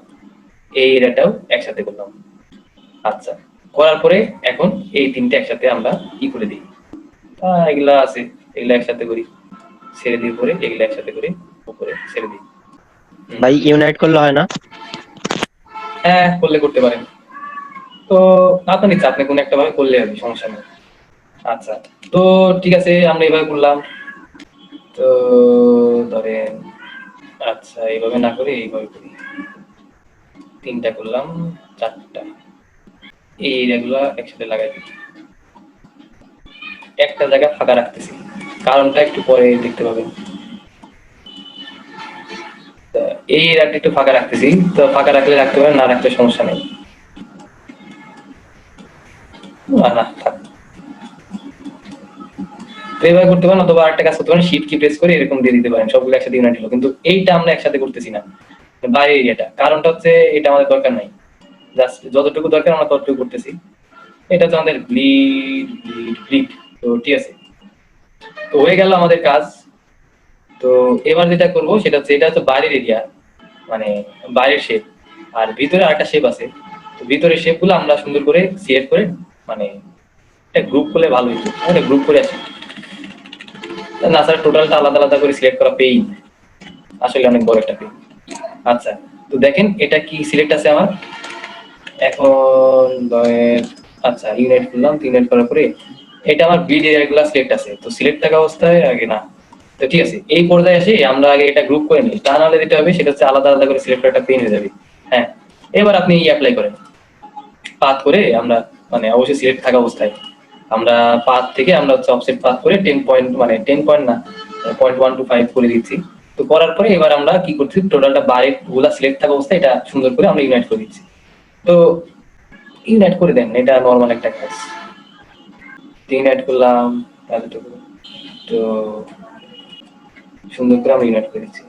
এই এরিয়াটাও একসাথে করলাম। আচ্ছা, করার পরে এখন এই তিনটে একসাথে আমরা কি করে দিই, এগুলা আছে, এগুলা একসাথে করি, ছেড়ে দিয়ে পরে এগুলা একসাথে করে উপরে ছেড়ে দিই। ভাই ইউনাইট করলে হয় না? হ্যাঁ, করলে করতে পারেন, তো আপনার ইচ্ছা, আপনি কোনো একটা ভাবে করলে হবে, সমস্যা নেই। আচ্ছা, তো ঠিক আছে, আমরা এইভাবে করলাম। তো ধরেন, আচ্ছা এইভাবে না করে এইভাবে করি, তিনটা করলাম, চারটা, এই এরিয়াগুলো একসাথে লাগাই দিই। একটা জায়গা ফাঁকা রাখতেছি, কারণটা একটু পরে দেখতে পাবেন। তা এই এরিয়াটা একটু ফাঁকা রাখতেছি, তো ফাঁকা রাখলে রাখতে পারেন, না রাখলে সমস্যা নেই। না না থাক, তো এইভাবে করতে পারেন, অথবা আরেকটা কাজ করতে পারেন, শিট কি প্রেস করে এরকম দিয়ে দিতে পারেন, সবগুলো একসাথে ইউনাইট হলো। কিন্তু এইটা আমরা একসাথে করতেছি না, বাইরের এরিয়াটা, কারণটা হচ্ছে এটা আমাদের দরকার নাই, জাস্ট যতটুকু দরকার আমরা ততটুকু করতেছি। এটা হচ্ছে আমাদের ব্লিড ব্লিড ব্লিড। তো ঠিক আছে, তো হয়ে গেল আমাদের কাজ। তো এবার যেটা করব সেটা হচ্ছে, এটা হচ্ছে বাইরের এরিয়া, মানে বাইরের শেপ, আর ভিতরে আরেকটা শেপ আছে। তো ভিতরের শেপ গুলো আমরা সুন্দর করে সিলেক্ট করে, মানে একটা গ্রুপ করলে ভালো হতো, একটা গ্রুপ করে আসি না স্যার, টোটালটা আলাদা আলাদা করে সিলেক্ট করা পেইন আসলে অনেক বড় একটা পেইন। আচ্ছা, তো দেখেন এটা কি সিলেক্ট আছে আমার এখন, আচ্ছা ইউনাইট করলাম, ইউনাইট করার পরে এটা আমার বিড এরিয়াগুলো সিলেক্ট আছে, তো সিলেক্ট থাকা অবস্থায় আগে না। তো ঠিক আছে, এই পর্যায়ে আসি আমরা আগে এটা গ্রুপ করে নিই, তা নাহলে যেটা হবে সেটা হচ্ছে আলাদা আলাদা করে সিলেক্ট করা একটা পেইন হয়ে যাবে। হ্যাঁ, এবার আপনি অ্যাপ্লাই করেন, পাথ করে আমরা, মানে অবশ্যই সিলেক্ট থাকা অবস্থায় আমরা পাথ থেকে আমরা হচ্ছে অফসেট পাথ করে 10 পয়েন্ট, মানে 10 পয়েন্ট না, 0.125 করে দিচ্ছি। তো করার পরে এবার আমরা কি করছি, টোটালটা বাইরে গুলা সিলেক্ট থাকা অবস্থায় এটা সুন্দর করে আমরা ইউনাইট করে দিচ্ছি। তো ইউনাইট করে দেন, এটা নর্মাল একটা কাজ। ইউনাইট করলাম এতটুকু, তো সুন্দর করে আমরা ইউনাইট করে দিচ্ছি।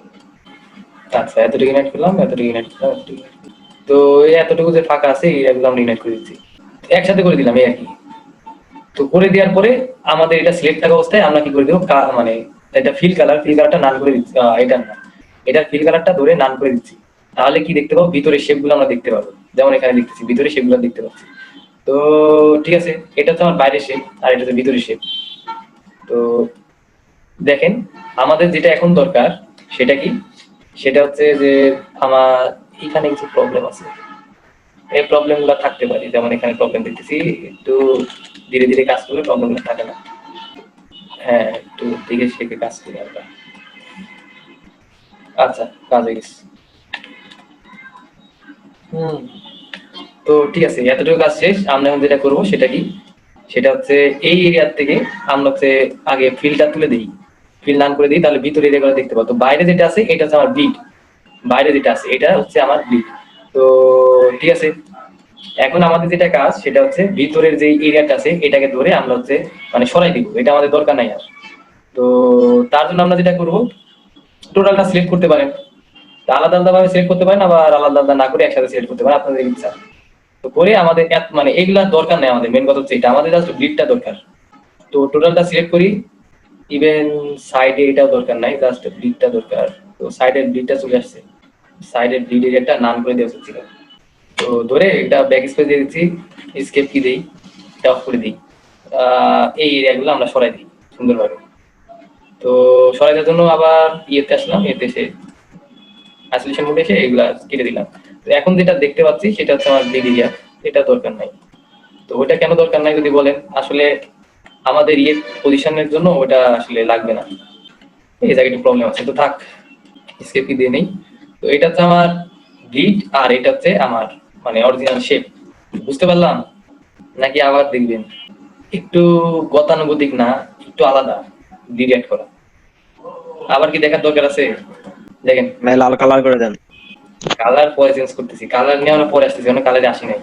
আচ্ছা, এতটুকু ইউনাইট করলাম, এতটুকু ইউনাইট করলাম, এতটুকু unite করলাম। তো এই এতটুকু যে ফাঁকা আছে এইগুলো আমরা ইউনাইট করে দিচ্ছি, একসাথে করে দিলাম এই আর কি। তো করে দেওয়ার পরে আমাদের এটা সিলেক্ট থাকা অবস্থায় আমরা কি করে দেবো, মানে এটা ফিল কালারটা নান করে দিচ্ছি, এটা না, এটার ফিল কালারটা ধরে নান করে দিচ্ছি। তাহলে কি দেখতে পাবো, ভিতরে শেপ গুলো আমরা দেখতে পাবো, যেমন এখানে দেখতেছি ভিতরে শেপ গুলো দেখতে পাচ্ছি। তো ঠিক আছে, এটা তো আমার বাইরের শেপ আর এটা তো ভিতরের শেপ। তো দেখেন, আমাদের যেটা এখন দরকার সেটা কি, সেটা হচ্ছে যে আমার এখানে কিছু প্রবলেম আছে, এই প্রবলেম গুলো থাকতে পারে, যেমন এখানে প্রবলেম দেখতেছি, একটু ধীরে ধীরে কাজ করলে প্রবলেম গুলো থাকে না। হ্যাঁ, একটু দেখে শিখে কাজ করি আমরা। আচ্ছা, কাজ হয়ে গেছে। হুম, তো ঠিক আছে, এতটুকু কাজ শেষ। আমরা এখন যেটা করবো সেটা কি, সেটা হচ্ছে এই এরিয়ার থেকে আমরা হচ্ছে আগে ফিলটা তুলে দিই, ফিল নান করে দিই, তাহলে ভিতরে এরিয়াগুলো দেখতে পাবো। তো বাইরে যেটা আছে এটা হচ্ছে আমার ব্লিড, বাইরে যেটা আছে এটা হচ্ছে আমার ব্লিড। তো ঠিক আছে, এখন আমাদের যেটা কাজ সেটা হচ্ছে ভিতরের যে এরিয়াটা আছে এটাকে ধরে আমরা হচ্ছে মানে সরাই দিব, এটা আমাদের দরকার নাই আর। তো তার জন্য আমরা যেটা করবো, টোটালটা সিলেক্ট করতে পারেন, তা আলাদা আলাদা ভাবে সিলেক্ট করতে পারেন, আবার আলাদা আলাদা না করে একসাথে সিলেক্ট করতে পারেন, আপনাদের ইচ্ছা। তো করে আমাদের মানে এগুলা দরকার নেই, আমাদের মেন কথা হচ্ছে এটা, আমাদের জাস্ট ব্লিডটা দরকার। তো টোটালটা সিলেক্ট করি, ইভেন সাইডে এটাও দরকার নাই, জাস্ট ব্লিডটা দরকার। তো সাইডের ব্লিডটা চলে আসছে, সাইডের ব্লিড এরিয়াটা নাম করে দেওয়া হচ্ছিল। তো ধরে এটা ব্যাক স্পেস দিয়ে দিচ্ছি, স্কেপ কি দেই, এটা অফ করে দিই, এই এরিয়াগুলো আমরা সরাই দিই সুন্দরভাবে। তো সরাই দেওয়ার জন্য আবার ইয়েতে আসলাম, এতে এসে আইসোলেশন মোডে এসে এগুলা কেটে দিলাম। তো এখন যেটা দেখতে পাচ্ছি সেটা হচ্ছে আমার ব্লিড এরিয়া, এটা দরকার নাই। তো ওটা কেন দরকার নাই যদি বলেন, আসলে আমাদের ইয়ে পজিশনের জন্য ওটা আসলে লাগবে না, এই জায়গায় একটু প্রবলেম আছে, তো থাক, স্কেপ কি দিয়ে নেই। তো এটা হচ্ছে আমার ব্লিড, আর এটা হচ্ছে আমার মানে অরিজিনাল শেপ। বুঝতে পারলাম নাকি আবার দেখবেন, একটু গতানুগতিক না, একটু আলাদা ব্লিড অ্যাড করা, আবার কি দেখার দরকার আছে? দেখেন, ভাই লাল কালার করে দেন। কালার পরে চেঞ্জ করতেছি, কালার নিয়ে আমরা পরে আসতেছি, অনেক কালারে আসি নাই।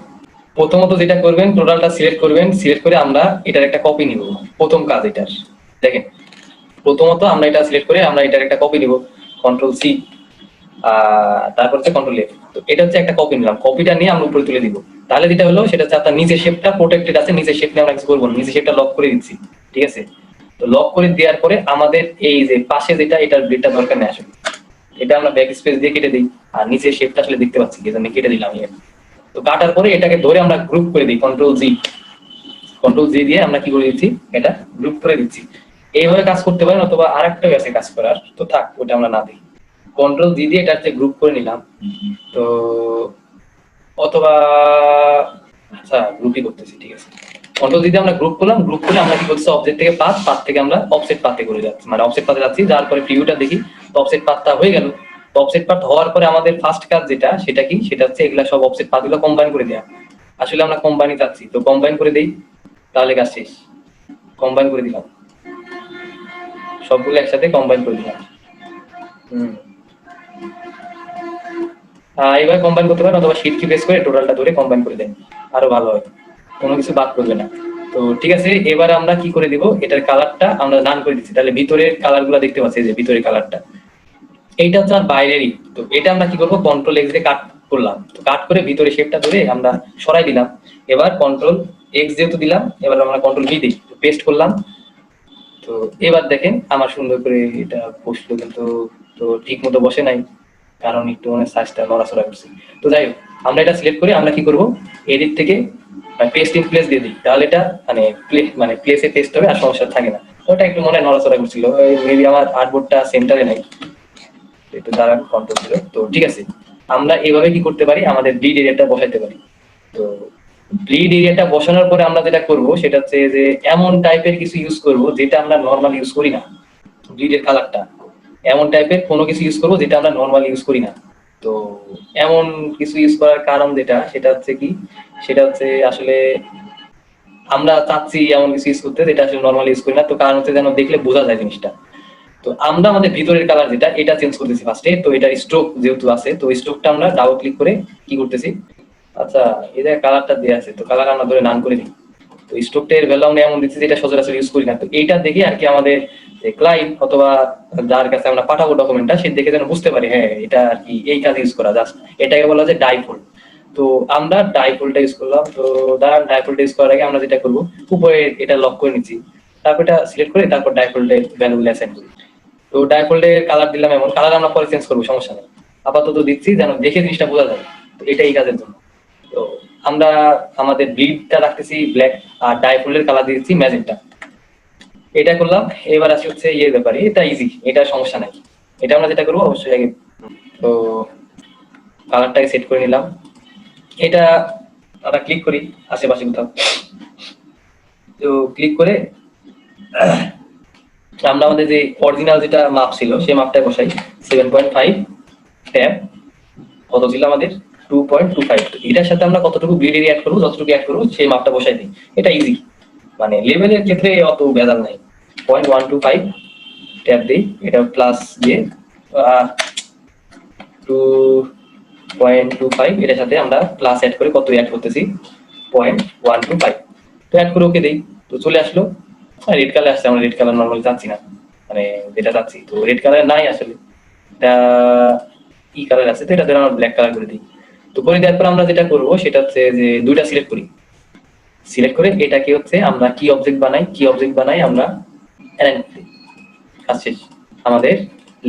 প্রথমত যেটা করবেন, টোটালটা সিলেক্ট করবেন, সিলেক্ট করে আমরা এটার একটা কপি নিব, প্রথম কাজ এটার। দেখেন, প্রথমত আমরা এটা সিলেক্ট করে আমরা এটার একটা কপি নিব, কন্ট্রোল সি, তারপর হচ্ছে কন্ট্রোল এফ। তো এটা হচ্ছে একটা কপি নিলাম, কপিটা নিয়ে আমরা উপরে তুলে দিব। তাহলে যেটা হলো সেটা হচ্ছে আপনার নিচের শেপটা প্রোটেক্টেড আছে, নিচের শেপ নিয়ে আমরা কিছু করবো না, নিচের শেপটা লক করে দিচ্ছি। ঠিক আছে, তো তো লক করে দেওয়ার পরে আমাদের এই যে পাশে যেটা এটার ব্লিডটা দরকার নেই আসলে, এটা আমরা ব্যাক স্পেস দিয়ে কেটে দিই, আর নিচে শেপটা আসলে দেখতে পাচ্ছি এই জন্য কেটে দিলাম। তো কাটার পরে এটাকে ধরে আমরা গ্রুপ করে দিই, কন্ট্রোল জি দিয়ে আমরা কি করে দিচ্ছি, এটা গ্রুপ করে দিচ্ছি। এইভাবে কাজ করতে পারেন, অথবা আরেকটা আছে কাজ করার, তো থাক ওটা আমরা না দিই। কন্ট্রোল জি দিয়ে এটা গ্রুপ করে নিলাম, তো অথবা আচ্ছা গ্রুপই করতেছি, ঠিক আছে। কন্ট্রোল জি দিয়ে আমরা গ্রুপ করলাম, গ্রুপ করে আমরা কি করছি, অবজেক্ট থেকে পাথ থেকে আমরা অফসেট পাথে করে যাচ্ছি, মানে অফসেট পাথে যাচ্ছি। যার পরে প্রিভিউটা দেখি, তো অফসেট পাথটা হয়ে গেল। তো অফসেট পাথ হওয়ার পরে আমাদের ফার্স্ট কাজ যেটা, সেটা কি, সেটা হচ্ছে এগুলা সব অফসেট পাথগুলো কম্বাইন করে দেওয়া। আসলে আমরা কম্বাইনই চাচ্ছি, তো কম্বাইন করে দেই, তাহলে কাজ শেষ। কম্বাইন করে দিলাম, সবগুলো একসাথে কম্বাইন করে দিলাম। এইভাবে কম্বাইন করতে পারেন, অথবা শিফট কি প্রেস করে টোটালটা ধরে কম্বাইন করে দেন, আরো ভালো হয়, কোনো কিছু বাদ করবে না। তো ঠিক আছে, এবার আমরা কি করে দিব, এটার কালারটা আমরা নান করে দিচ্ছি, তাহলে ভিতরের কালার গুলা দেখতে পাচ্ছি, যে ভিতরের কালারটা এইটা হচ্ছে আর বাইরেরই। তো এটা আমরা কি করবো, কন্ট্রোল এক্স দিয়ে কাট করলাম, তো কাট করে ভিতরে শেপটা ধরে আমরা সরাই দিলাম। এবার কন্ট্রোল এক্স যেহেতু দিলাম, এবার আমরা কন্ট্রোল ভি দিই, পেস্ট করলাম। তো এবার দেখেন আমার সুন্দর করে এটা বসলো, কিন্তু তো ঠিক মতো বসে নাই, কারণ একটু অনেক সাইজটা নড়াচড়া করছে। তো যাই হোক, আমরা এটা সিলেক্ট করে আমরা কি করব, এডিট থেকে পেস্ট ইন প্লেস দিয়ে দিই, তাহলে এটা মানে প্লেসে পেস্ট হবে আর সমস্যা থাকে না। ওটা একটু মনে হয় নড়াচড়া করছিল, মেবি আমার আর্টবোর্ডটা সেন্টারে নাই, একটু দাঁড়ান, কন্ট্রোল ছিল। তো ঠিক আছে, আমরা এভাবে কি করতে পারি, আমাদের ব্লিড এরিয়াটা বসাইতে পারি। তো ব্লিড এরিয়াটা বসানোর পরে আমরা যেটা করব, সেটা হচ্ছে যে এমন টাইপের কিছু ইউজ করব যেটা আমরা নর্মাল ইউজ করি না। ব্লিডের কালারটা এমন টাইপের কোনো কিছু ইউজ করব যেটা আমরা নর্মাল ইউজ করি না। তো এমন কিছু ইউজ করার কারণ যেটা, সেটা হচ্ছে কি, সেটা হচ্ছে আসলে আমরা চাচ্ছি এমন কিছু ইউজ করতে যেটা আসলে নর্মাল ইউজ করি না। তো কারণ হচ্ছে যেন দেখলে বোঝা যায় জিনিসটা। তো আমরা আমাদের ভিতরের কালার যেটা, এটা চেঞ্জ করতেছি ফার্স্টে। তো এটা স্ট্রোক যেহেতু আছে, তো স্ট্রোকটা আমরা ডাবল ক্লিক করে কি করতেছি, আচ্ছা এই জায়গায় কালারটা দেওয়া আছে, তো কালার আমরা ধরে নান করে দিই। তো স্ট্রোকটা এর ভ্যালু আমরা এমন দিচ্ছি যেটা সচরাচর ইউজ করি না। তো এইটা দেখে আর কি আমাদের ক্লায়েন্ট অথবা যার কাছে আমরা পাঠাবো ডকুমেন্টটা, সে দেখে যেন বুঝতে পারে হ্যাঁ এটা আর কি এই কাজে ইউজ করা, জাস্ট এটাকে বলা যায় ডাইফোল্ড। তো আমরা ডাইফোল্ডটা ইউজ করলাম। তো দাঁড়ান, ডাইফোল্ডটা ইউজ করার আগে আমরা যেটা করবো, উপরে এটা লক করে নিচ্ছি, তারপর এটা সিলেক্ট করে তারপর ডাইফোল্ডের ভ্যালুগুলো অ্যাসাইন করি। তো ডাইফোল্ডের কালার দিলাম, এমন কালার আমরা পরে চেঞ্জ করবো, সমস্যা নেই, আপাতত দিচ্ছি যেন দেখে জিনিসটা বোঝা যায়। তো এটা এই কাজের জন্য। তো আমরা আমাদের ব্লিডটা রাখতেছি ব্ল্যাক, আর ডাইফোল্ডের কালার দিচ্ছি ম্যাজেন্টা, এটা করলাম। এবার আসি হচ্ছে ইয়ের ব্যাপারে, এটা ইজি, এটা সমস্যা নাই। এটা আমরা যেটা করবো অবশ্যই আগে, তো কালারটাকে সেট করে নিলাম। এটা আমরা ক্লিক করি আশেপাশে কোথাও, তো ক্লিক করে আমরা আমাদের যে অরিজিনাল যেটা মাপ ছিল সেই মাপটাই বসাই, 7.5 ট্যাব কত ছিল আমাদের, 2.25। এটার সাথে আমরা কতটুকু ব্লিড এরিয়া অ্যাড করবো, যতটুকু অ্যাড করবো সেই মাপটা বসাই দিই। এটা ইজি, মানে লেভেলের ক্ষেত্রে অত ভেজাল নাই। 0.125 ট্যাব দিই, এটা প্লাস দিয়ে 2.25, এটার সাথে আমরা প্লাস অ্যাড করে কত অ্যাড করতেছি, 0.125। তো অ্যাড করে ওকে দেই, তো চলে আসলো। রেড কালার আসছে, আমরা রেড কালার নর্মালি চাচ্ছি না, মানে যেটা চাচ্ছি তো রেড কালার নাই আসলে, এটা ই কালার আছে, তো এটা ধরে আমরা ব্ল্যাক কালার করে দিই। তো করে দেওয়ার পর আমরা যেটা করবো সেটা হচ্ছে যে দুইটা সিলেক্ট করি, সিলেক্ট করে এটাকে হচ্ছে আমরা কি অবজেক্ট বানাই আমরা অ্যালাইন করি, কাজ শেষ। আমাদের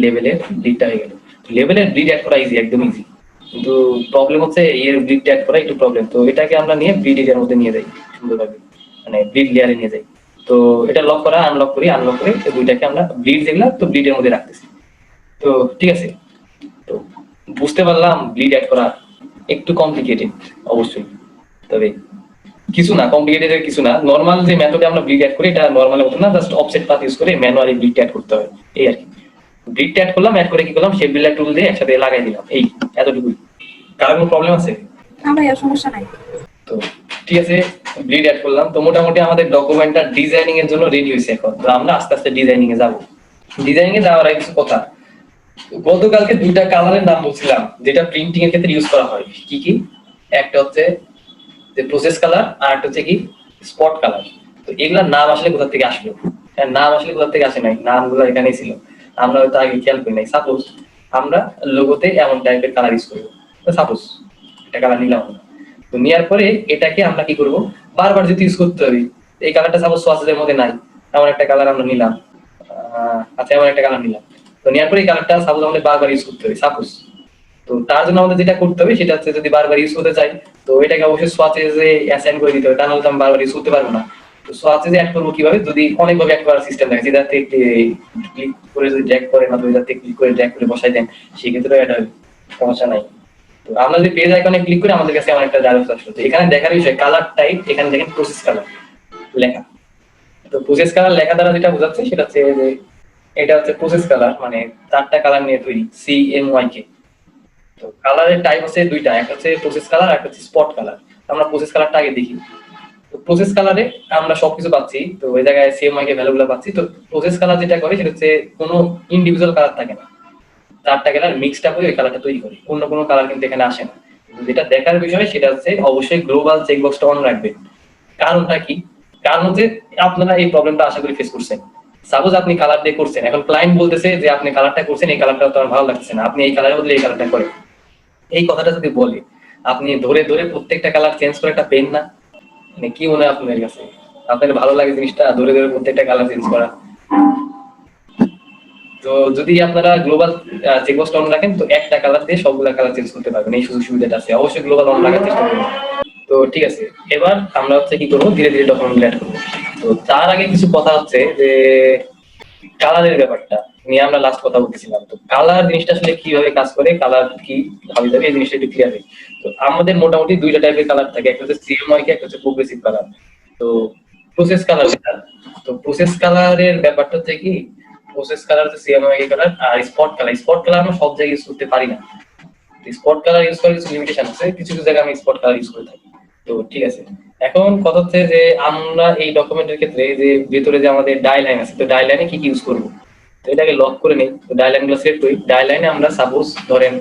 লেভেলের ব্লিডটা হয়ে গেল। লেভেলের ব্লিড অ্যাড করা ইজি, একদম ইজি, কিন্তু প্রবলেম হচ্ছে এর ব্লিড অ্যাড করা একটু প্রবলেম। তো এটাকে আমরা নিয়ে ব্লিড এরিয়ার মধ্যে নিয়ে যাই সুন্দরভাবে, মানে ব্লিড লেয়ারে নিয়ে যাই। তো এটা লক করা, আনলক করে দুইটাকে আমরা ব্লিড যেগুলা তো ব্লিডের মধ্যে রাখতেছি। তো ঠিক আছে, তো বুঝতে পারলাম ব্লিড অ্যাড করা একটু কমপ্লিকেটেড অবশ্যই, তবে কিছু না, কমপ্লিকেটেড কিছু না। নর্মাল যে মেথডে আমরা ব্লিড অ্যাড করি এটা নর্মালের মতো না, জাস্ট অফসেট পাথ ইউজ করে ম্যানুয়ালি ব্লিড অ্যাড করতে হয়, এই আর কি। ব্লিড অ্যাড করলাম, অ্যাড করে কি করলাম, শেপ বিল্ডার টুল দিয়ে একসাথে লাগাই দিলাম, এই এতটুকুই। কারো কোনো প্রবলেম আছে? না ভাইয়া, সমস্যা নাই। তো ঠিক আছে, ব্লিড অ্যাড করলাম। তো মোটামুটি আমাদের ডকুমেন্টটা ডিজাইনিং এর জন্য রেডি হয়েছে। এখন তো আমরা আস্তে আস্তে ডিজাইনিং এ যাবো। ডিজাইনিং এ যাওয়ার আগে কিছু কথা, গতকালকে দুইটা কালারের নাম বলছিলাম যেটা প্রিন্টিং এর ক্ষেত্রে ইউজ করা হয়। কি কি? একটা হচ্ছে যে প্রসেস কালার, আর একটা হচ্ছে কি স্পট কালার। তো এগুলার নাম আসলে কোথা থেকে আসলো? নাম আসলে কোথা থেকে আসে নাই, নামগুলো এখানেই ছিল, আমরা হয়তো আগে খেয়াল করি নাই। সাপোজ আমরা লোগোতে এমন টাইপের কালার ইউজ করবো, সাপোজ এটা কালার নিলাম আমরা। তো নেওয়ার পরে এটাকে আমরা কি করবো, বারবার যদি ইউজ করতে হবে, এই কালারটা সাপোজ সোয়াসের মধ্যে নাই, এমন একটা কালার আমরা নিলাম, আচ্ছা এমন একটা কালার নিলাম। তো নেওয়ার পরে এই কালারটা সাপোজ আমাদের বারবার ইউজ করতে হবে, সাপোজ। তো তার জন্য আমাদের যেটা করতে হবে সেটা হচ্ছে যদি বারবার ইউজ করতে চাই তো এটাকে অবশ্যই সোয়াচেজে অ্যাসাইন করে দিতে হবে, তা নাহলে তো আমি বারবার ইউজ করতে পারবো না। তো সোয়াচেজে অ্যাড করবো কিভাবে, যদি অনেকভাবে অ্যাড করার সিস্টেম থাকে, যেটাতে ক্লিক করে যদি ড্র্যাগ করে না, তো এটাতে ক্লিক করে ড্র্যাগ করে বসাই দেন, সেক্ষেত্রে অ্যাড হবে, সমস্যা নাই। তো আমরা যদি পেজ আইকনে ক্লিক করি আমাদের কাছে এমন একটা ডায়লগ আসলো। তো এখানে দেখার বিষয় কালার টাইপ, এখানে দেখেন প্রসেস কালার লেখা। তো প্রসেস কালার লেখা দ্বারা যেটা বোঝাচ্ছে সেটা হচ্ছে যে এটা হচ্ছে প্রসেস কালার, মানে 4টা কালার নিয়ে তৈরি, CMYK। তো কালারের টাইপ হচ্ছে দুইটা, একটা হচ্ছে প্রসেস কালার, একটা হচ্ছে স্পট কালার। আমরা প্রসেস কালারটা আগে দেখি। তো প্রসেস কালারে আমরা সবকিছু পাচ্ছি, তো ওই জায়গায় CMYK ভ্যালুগুলো পাচ্ছি। তো প্রসেস কালার যেটা করে সেটা হচ্ছে কোনো ইন্ডিভিজুয়াল কালার থাকে না, 4টা কালার মিক্সড আপ হয়ে ওই কালারটা তৈরি করে, অন্য কোনো কালার কিন্তু এখানে আসে না। যেটা দেখার বিষয় সেটা হচ্ছে অবশ্যই গ্লোবাল চেকবক্সটা অন রাখবেন। কারণটা কি? কারণ হচ্ছে আপনারা এই প্রবলেমটা আশা করি ফেস করছেন। সাপোজ আপনি কালার দিয়ে করছেন, এখন ক্লায়েন্ট বলতেছে যে আপনি কালারটা করছেন, এই কালারটা তো আমার ভালো লাগছে না, আপনি এই কালারের বদলে এই কালারটা করেন। এই কথাটা যদি বলে আপনি ধরে ধরে প্রত্যেকটা কালার চেঞ্জ করে একটা পেন না, মানে কি মনে হয় আপনাদের কাছে? আপনাদের ভালো লাগে জিনিসটা ধরে ধরে প্রত্যেকটা কালার চেঞ্জ করা? তো যদি আপনারা গ্লোবাল চেকবক্সটা অন রাখেন তো একটা কালার দিয়ে সবগুলা কালার চেঞ্জ করতে পারবেন, এই সুযোগ সুবিধাটা আছে। অবশ্যই গ্লোবাল অন রাখার চেষ্টা করবেন। তো ঠিক আছে, এবার আমরা হচ্ছে কি করবো, ধীরে ধীরে ডকুমেন্ট অ্যাড করবো। তো তার আগে কিছু কথা হচ্ছে যে কালারের ব্যাপারটা নিয়ে আমরা লাস্ট কথা বলতেছিলাম। তো কালার জিনিসটা আসলে কিভাবে কাজ করে, কালার কি ভাবে যাবে, এই জিনিসটা একটু ক্লিয়ার হয়। তো আমাদের মোটামুটি দুইটা টাইপের কালার থাকে, একটা হচ্ছে CMYK, একটা হচ্ছে প্রোগ্রেসিভ কালার। তো প্রসেস কালার যেটা, তো প্রসেস কালারের ব্যাপারটা হচ্ছে কি, প্রসেস কালার হচ্ছে CMYK কালার। আর স্পট কালার, স্পট কালার আমরা সব জায়গায় ইউজ করতে পারি না। স্পট কালার ইউজ করার কিছু লিমিটেশন আছে, কিছু কিছু জায়গায় আমি স্পট কালার ইউজ করে থাকি। তো ঠিক আছে, এখন কথা হচ্ছে যে আমরা এই ডকুমেন্টের ক্ষেত্রে যে ভেতরে যে আমাদের ডাই লাইন আছে, তো ডাই লাইনে কি কি ইউজ করবো, তো এটাকে লক করে নেই। তো ডাই লাইন গুলো সিলেক্ট করি। ডাই লাইনে আমরা সাপোজ ধরেন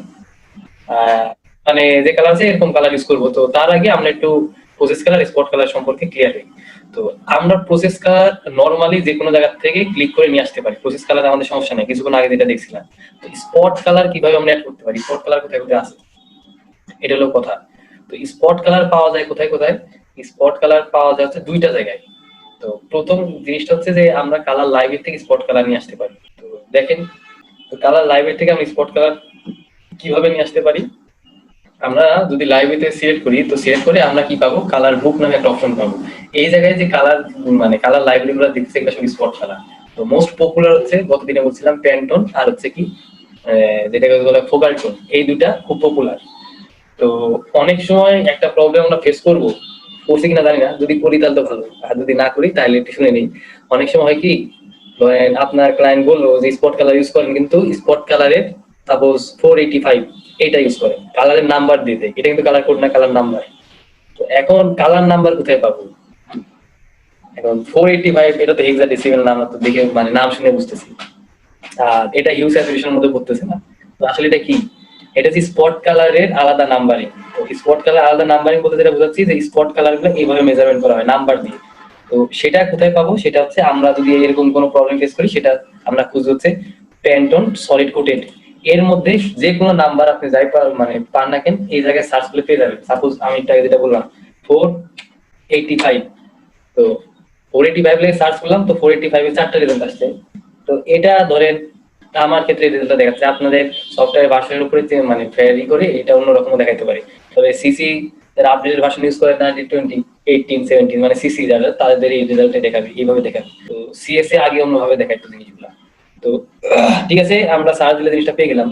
মানে যে কালার আছে এরকম কালার ইউজ করবো। তো তার আগে আমরা একটু প্রসেস কালার স্পট কালার সম্পর্কে ক্লিয়ার হই। তো আমরা প্রসেস কালার নরমালি যে কোনো জায়গা থেকে ক্লিক করে নিয়ে আসতে পারি, প্রসেস কালার আমাদের সমস্যা নেই, কিছুক্ষণ আগে যেটা দেখছিলাম। তো স্পট কালার কিভাবে আমরা অ্যাড করতে পারি, স্পট কালার কোথায় কোথায় আছে, এটা হলো কথা। তো স্পট কালার পাওয়া যায় কোথায় কোথায়? স্পট কালার পাওয়া যায় হচ্ছে দুইটা জায়গায়। তো প্রথম জিনিসটা হচ্ছে যে আমরা কালার লাইব্রেরি থেকে স্পট কালার নিয়ে আসতে পারি। তো দেখেন, তো কালার লাইব্রেরি থেকে আমি স্পট কালার কিভাবে নিয়ে আসতে পারি, আমরা যদি লাইব্রেরিতে সিলেক্ট করি, তো সিলেক্ট করে আমরা কি পাবো, কালার বুক নামে একটা অপশন পাবো। এই জায়গায় যে কালার মানে কালার লাইব্রেরি গুলো দেখতে এগুলো সব স্পট কালার। তো মোস্ট পপুলার হচ্ছে গতদিনে বলছিলাম প্যান্টন, আর হচ্ছে কি যেটাকে বলে ফোকাল টোন, এই দুটা খুব পপুলার। তো অনেক সময় একটা প্রবলেম আমরা ফেস করবো, করছি কিনা জানি না, যদি করি তাহলে তো ভালো, আর যদি না করি তাহলে একটু শুনে নিই। অনেক সময় হয় কি, ধরেন আপনার ক্লায়েন্ট বললো যে স্পট কালার ইউজ করেন, কিন্তু স্পট কালারের সাপোজ 485 এটা ইউজ করেন, কালারের নাম্বার দিয়ে দেয়, এটা কিন্তু কালার কোড না, কালার নাম্বার। তো এখন কালার নাম্বার কোথায় পাবো? এখন 485 এটা তো হেক্সাডেসিমাল নাম, তো দেখে মানে নাম শুনে বুঝতেছি, আর এটা হিউ স্যাচুরেশনের মধ্যে পড়তেছে না। তো আসলে এটা কি, এটা হচ্ছে স্পট কালারের আলাদা নাম্বারিং। তো স্পট কালার আলাদা নাম্বারিং বলতে যেটা বোঝাচ্ছি যে স্পট কালার গুলো এইভাবে মেজারমেন্ট করা হয় নাম্বার দিয়ে। তো সেটা কোথায় পাবো, সেটা হচ্ছে আমরা যদি এরকম কোনো প্রবলেম ফেস করি, সেটা আমরা খুঁজে হচ্ছে প্যান্টন সলিড কোটেড, এর মধ্যে যে কোনো নাম্বার আপনি যাই মানে পান না কেন, এই জায়গায় সার্চ করলে পেয়ে যাবেন। সাপোজ আমি যেটা বললাম 485, তো 485 লিখে সার্চ করলাম, তো 485 এর 4টা রেজাল্ট আসছে। তো এটা ধরেন আমার ক্ষেত্রে রেজাল্টটা দেখাচ্ছে, আপনাদের সফটওয়্যার ভার্সনের উপরে মানে ভ্যারি করে এটা অন্যরকম দেখাতে পারে। তবে সিসি যারা আপডেটেড ভার্সন ইউজ করে 20, 18, 17 মানে সিসি যারা, তাদের এই রেজাল্টে দেখাবে, এইভাবে দেখাবে। তো সিএসএ আগে অন্যভাবে দেখাইতো জিনিসগুলো। তো ঠিক আছে, আমরা সার্চ দিলে জিনিসটা পেয়ে গেলাম।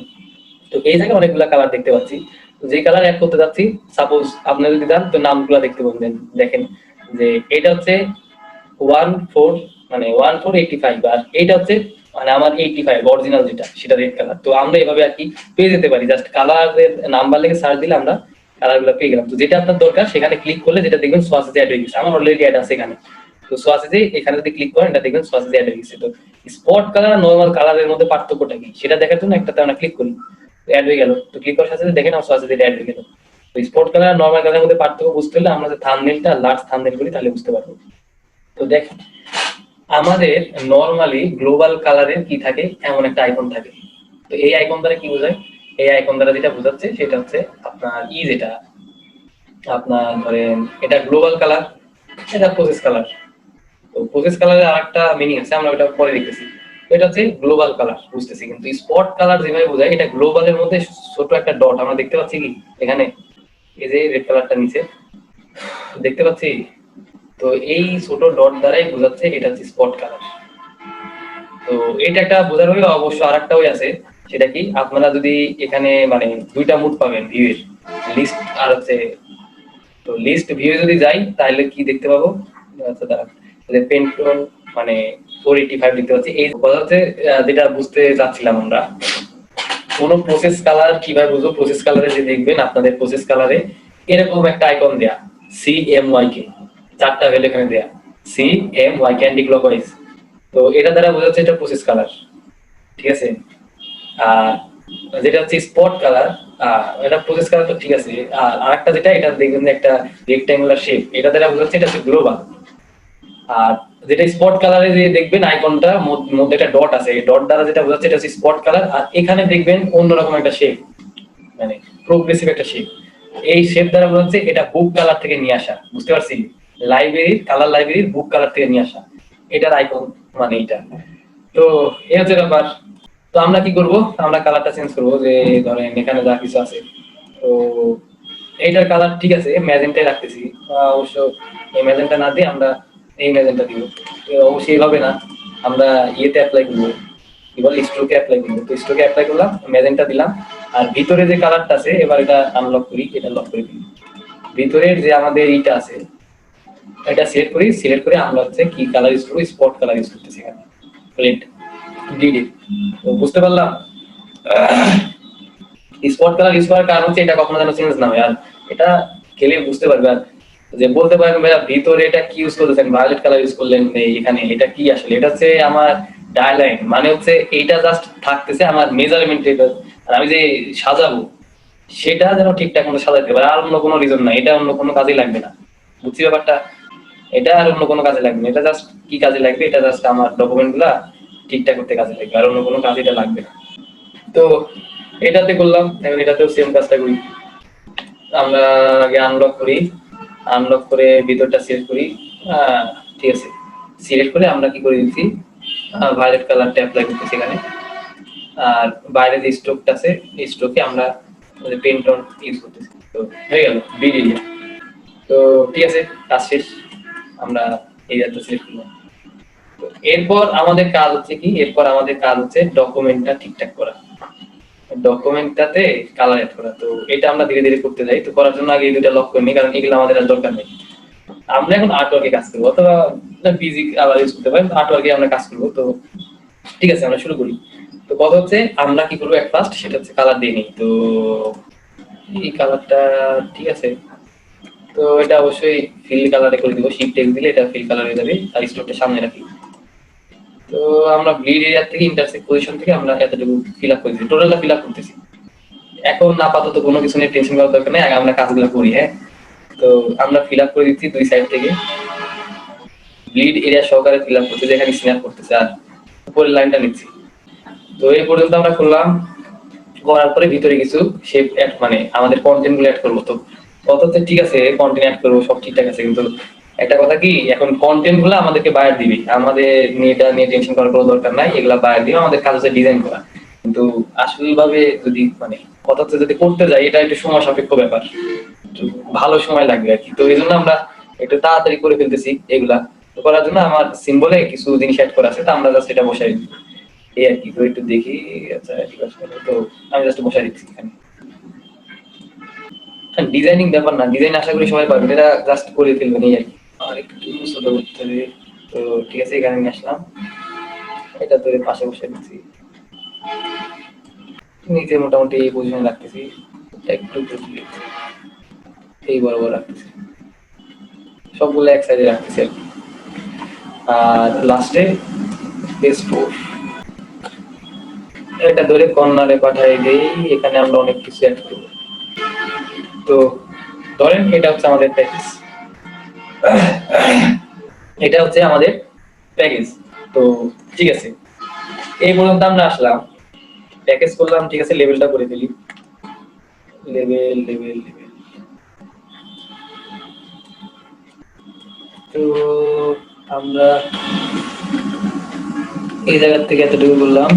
তো এই জায়গায় অনেকগুলো কালার দেখতে পাচ্ছি। তো যে কালার অ্যাড করতে যাচ্ছি, সাপোজ আপনারা যদি যান তো নামগুলো দেখতে পাবেন, দেখেন যে এটা হচ্ছে 14 মানে 1485, আর এইটা হচ্ছে মানে আমার 85 অরিজিনাল যেটা, সেটা রেড কালার। তো আমরা এভাবে আর কি পেয়ে যেতে পারি, জাস্ট কালারের নাম্বার লিখে সার্চ দিলে আমরা কালার গুলো পেয়ে গেলাম। তো যেটা আপনার দরকার সেখানে ক্লিক করলে যেটা দেখবেন সোয়াসেজে অ্যাড হয়ে গেছে, আমার অলরেডি অ্যাড আছে এখানে। তো সোয়াসেজে এখানে যদি ক্লিক করেন এটা দেখবেন সোয়াসেজে অ্যাড হয়ে গেছে। তো স্পট কালার আর নরমাল কালারের মধ্যে পার্থক্যটা কি সেটা দেখার জন্য একটাতে আমরা ক্লিক করি, অ্যাড হয়ে গেল। তো ক্লিক করার সাথে সাথে দেখেন আমার সোয়াসেজে অ্যাড হয়ে গেল। তো স্পট কালার আর নরমাল কালারের মধ্যে পার্থক্য বুঝতে হলে আমরা যে থাম্বনেলটা লার্জ থাম্বনেল করি তাহলে বুঝতে পারবো। তো দেখেন আমাদের নরমালি গ্লোবাল কালারের কি থাকে, এমন একটা আইকন থাকে। তো এই আইকন দ্বারা কি বোঝায়, এই আইকন দ্বারা যেটা বোঝাচ্ছে সেটা হচ্ছে আপনার যেটা আপনার ধরেন এটা গ্লোবাল কালার, এটা প্রসেস কালার। তো প্রসেস কালারের আরেকটা মিনিং আছে, আমরা ওটা পরে দেখতেছি। এটা হচ্ছে গ্লোবাল কালার বুঝতেছি, কিন্তু স্পট কালার যেভাবে বোঝায় এটা গ্লোবালের মধ্যে ছোট একটা ডট আমরা দেখতে পাচ্ছি কি এখানে, এই যে রেড কালারটা নিচে দেখতে পাচ্ছি। তো এই ছোট ডট দ্বারাই বোঝাচ্ছে এটা হচ্ছে স্পট কালার। তো এটা একটা বোঝার হয়ে অবশ্য আরেকটা ওই আছে, সেটা কি আপনারা যদি এখানে মানে দুইটা মুড পাবেন ভিউ এর, লিস্ট আর হচ্ছে, তো লিস্ট ভিউ যদি যাই তাহলে কি দেখতে পাবো, আচ্ছা দাঁড়ান, পেন্টন মানে 485 দেখতে পাচ্ছি। এই কথা হচ্ছে যেটা বুঝতে চাচ্ছিলাম আমরা, কোন প্রসেস কালার কিভাবে বুঝবো। প্রসেস কালারে যে দেখবেন আপনাদের প্রসেস কালারে এরকম একটা আইকন দেয়া CMYK, চারটা ভ্যালু এখানে দেয়া CMYK অ্যান্টি ক্লকওয়াইজ। তো এটা দ্বারা বোঝা যাচ্ছে এটা প্রসেস কালার, ঠিক আছে। আর যেটা হচ্ছে স্পট কালার, এটা প্রসেস কালার তো ঠিক আছে। আর আরেকটা যেটা, এটা দেখবেন যে একটা রেক্ট্যাঙ্গুলার শেপ, এটা দ্বারা বোঝা যাচ্ছে এটা হচ্ছে গ্লোবাল। আর যেটা স্পট কালারে যে দেখবেন আইকনটা মধ্যে একটা ডট আছে, এই ডট দ্বারা যেটা বোঝাচ্ছে এটা হচ্ছে স্পট কালার। আর এখানে দেখবেন অন্যরকম একটা শেপ, মানে প্রোগ্রেসিভ একটা শেপ, এই শেপ দ্বারা বোঝাচ্ছে এটা বুক কালার থেকে নিয়ে আসা, বুঝতে পারছি, লাইব্রেরির কালার, লাইব্রেরির বুক কালার থেকে নিয়ে আসা, এটার আইকন মানে এটা। তো এই হচ্ছে ব্যাপার। তো আমরা কি করব, আমরা কালারটা চেঞ্জ করব, যে ধরেন এখানে যা কিছু আছে, তো এইটার কালার ঠিক আছে ম্যাজেন্টাই রাখতেছি। অবশ্য এই ম্যাজেন্টা না দিয়ে আমরা এই ম্যাজেন্টা দিব, তো অবশ্যই হবে না, আমরা ইয়েতে অ্যাপ্লাই করবো, কি বলে স্ট্রোকে অ্যাপ্লাই করবো। তো স্ট্রোকে অ্যাপ্লাই করলাম, ম্যাজেন্টা দিলাম। আর ভিতরে যে কালারটা আছে এবার এটা আনলক করি, এটা লক করে দিই। ভিতরের যে আমাদের এইটা আছে এটা সিলেক্ট করি, সিলেক্ট করে আমরা হচ্ছে কি কালার ইউজ করবো, স্পট কালার ইউজ করতেছি এখানে, রেড ডিডি। তো বুঝতে পারলাম স্পট কালার ইউজ করার কারণ হচ্ছে এটা কখনো যেন চেঞ্জ না হয়। আর এটা খেলে বুঝতে পারবে, আর যে বলতে পারবেন ভাইয়া ভিতরে এটা কি ইউজ করতেছেন, ভায়োলেট কালার ইউজ করলেন এখানে, এটা কি আসলে, এটা হচ্ছে আমার ডায়ালাইন, মানে হচ্ছে এইটা জাস্ট থাকতেছে আমার মেজারমেন্ট। এটা আর আমি যে সাজাবো সেটা যেন ঠিকঠাক মতো সাজাতে পারে, আর অন্য কোনো রিজন না, এটা অন্য কোনো কাজে লাগবে না, বুঝছি ব্যাপারটা। এটা আর অন্য কোনো কাজে লাগবে না, এটা জাস্ট কি কাজে লাগবে, এটা জাস্ট আমার ডকুমেন্ট গুলা ঠিকঠাক করতে কাজে লাগবে, আর অন্য কোনো কাজে এটা লাগবে না। তো এটাতে করলাম, এখন এটাতেও সেম কাজটা করি। আমরা আগে আনলক করি, আনলক করে ভিতরটা সিলেক্ট করি, ঠিক আছে। সিলেক্ট করে আমরা কি করে দিচ্ছি, ভায়োলেট কালারটা অ্যাপ্লাই করতেছি এখানে। আর বাইরে যে স্ট্রোকটা আছে এই স্ট্রোকে আমরা পেন্টন ইউজ করতেছি। তো হয়ে গেল বিড এরিয়া। তো ঠিক আছে, কাজ শেষ, আমরা এরিয়াটা সিলেক্ট করলাম। তো এরপর আমাদের কাজ হচ্ছে কি, এরপর আমাদের কাজ হচ্ছে ডকুমেন্টটা ঠিকঠাক করা, ডকুমেন্টটাতে কালার এড করা। তো এটা আমরা ধীরে ধীরে করতে যাই। তো করার জন্য আগে এই দুইটা লক করে নিই, কারণ এগুলো আমাদের আর দরকার নেই। আমরা এখন আর্টওয়ার্কে কাজ করবো, অথবা পিজি আবার ইউজ করতে পারি, আর্টওয়ার্কে আমরা কাজ করবো। তো ঠিক আছে, আমরা শুরু করি। তো কথা হচ্ছে আমরা কি করবো, এক ফার্স্ট সেটা হচ্ছে কালার দিয়ে নিই। তো এই কালারটা ঠিক আছে, তো এটা অবশ্যই ফিল কালারে করে দিব, শিফট টেক্সট দিলে এটা ফিল কালার হয়ে যাবে। আর স্ট্রোকটা সামনে রাখি। তো আমরা ব্লিড এরিয়া থেকে ইন্টারসেক্ট পজিশন থেকে আমরা এতটুকু ফিল আপ করে দিই, টোটালটা ফিল আপ করতেছি। এখন আপাতত কোনো কিছু নিয়ে টেনশন করার দরকার নেই, আগে আমরা কাজগুলো করি। হ্যাঁ, তো আমরা ফিল আপ করে দিচ্ছি দুই সাইড থেকে, ব্লিড এরিয়া সহকারে ফিল আপ করতেছি, এখানে স্ন্যাপ করতেছে আর উপরের লাইনটা নিচ্ছি। তো এই পর্যন্ত আমরা করলাম, করার পরে ভিতরে কিছু শেপ অ্যাড মানে আমাদের কন্টেন্ট গুলো অ্যাড করবো। তো কত ঠিক আছে, কন্টেন্ট অ্যাড করবো, সব ঠিকঠাক আছে, কিন্তু একটা কথা কি, এখন কন্টেন্ট গুলো আমাদেরকে বায়ার দিবি, আমাদের এটা নিয়ে টেনশন করার কোনো দরকার নাই, এগুলা বায়ার দিবে, আমাদের কাজ হচ্ছে ডিজাইন করা। কিন্তু আসল ভাবে যদি মানে কথা হচ্ছে যদি করতে যাই, এটা একটু সময় সাপেক্ষ ব্যাপার, একটু ভালো সময় লাগবে আর কি। তো এই জন্য আমরা একটু তাড়াতাড়ি করে ফেলতেছি এগুলা। তো করার জন্য আমার সিম্বলে কিছু জিনিস অ্যাড করা আছে, তো আমরা জাস্ট এটা বসাই দিই এই আর কি। তো একটু দেখি, আচ্ছা ঠিক আছে, তো আমি জাস্ট বসাই দিচ্ছি এখানে। ডিজাইনিং ব্যাপার না, ডিজাইন আশা করি সবাই পারবেন, এটা জাস্ট করে ফেলবেন এই আর কি। আর একটু ছোট করতে হবে। তো ঠিক আছে, এখানে নিয়ে আসলাম, এটা ধরে পাশে বসে দিচ্ছি, নিচে মোটামুটি এই পজিশনে রাখতেছি, একটু এই বরাবর রাখতেছি, সবগুলো এক সাইডে রাখতেছি আর কি। আর লাস্টে পেজ 4 এটা ধরে কর্নারে পাঠাই দেই, এখানে আমরা অনেক কিছু অ্যাড করব। তো ধরেন এটা হচ্ছে আমাদের প্যাকেজ, এটা হচ্ছে আমাদের প্যাকেজ। তো ঠিক আছে, এই পর্যন্ত আমরা আসলাম, প্যাকেজ করলাম, ঠিক আছে, লেভেলটা করে ফেলি, লেভেল লেভেল লেভেল। তো আমরা এই জায়গা থেকে এতটুকু করলাম,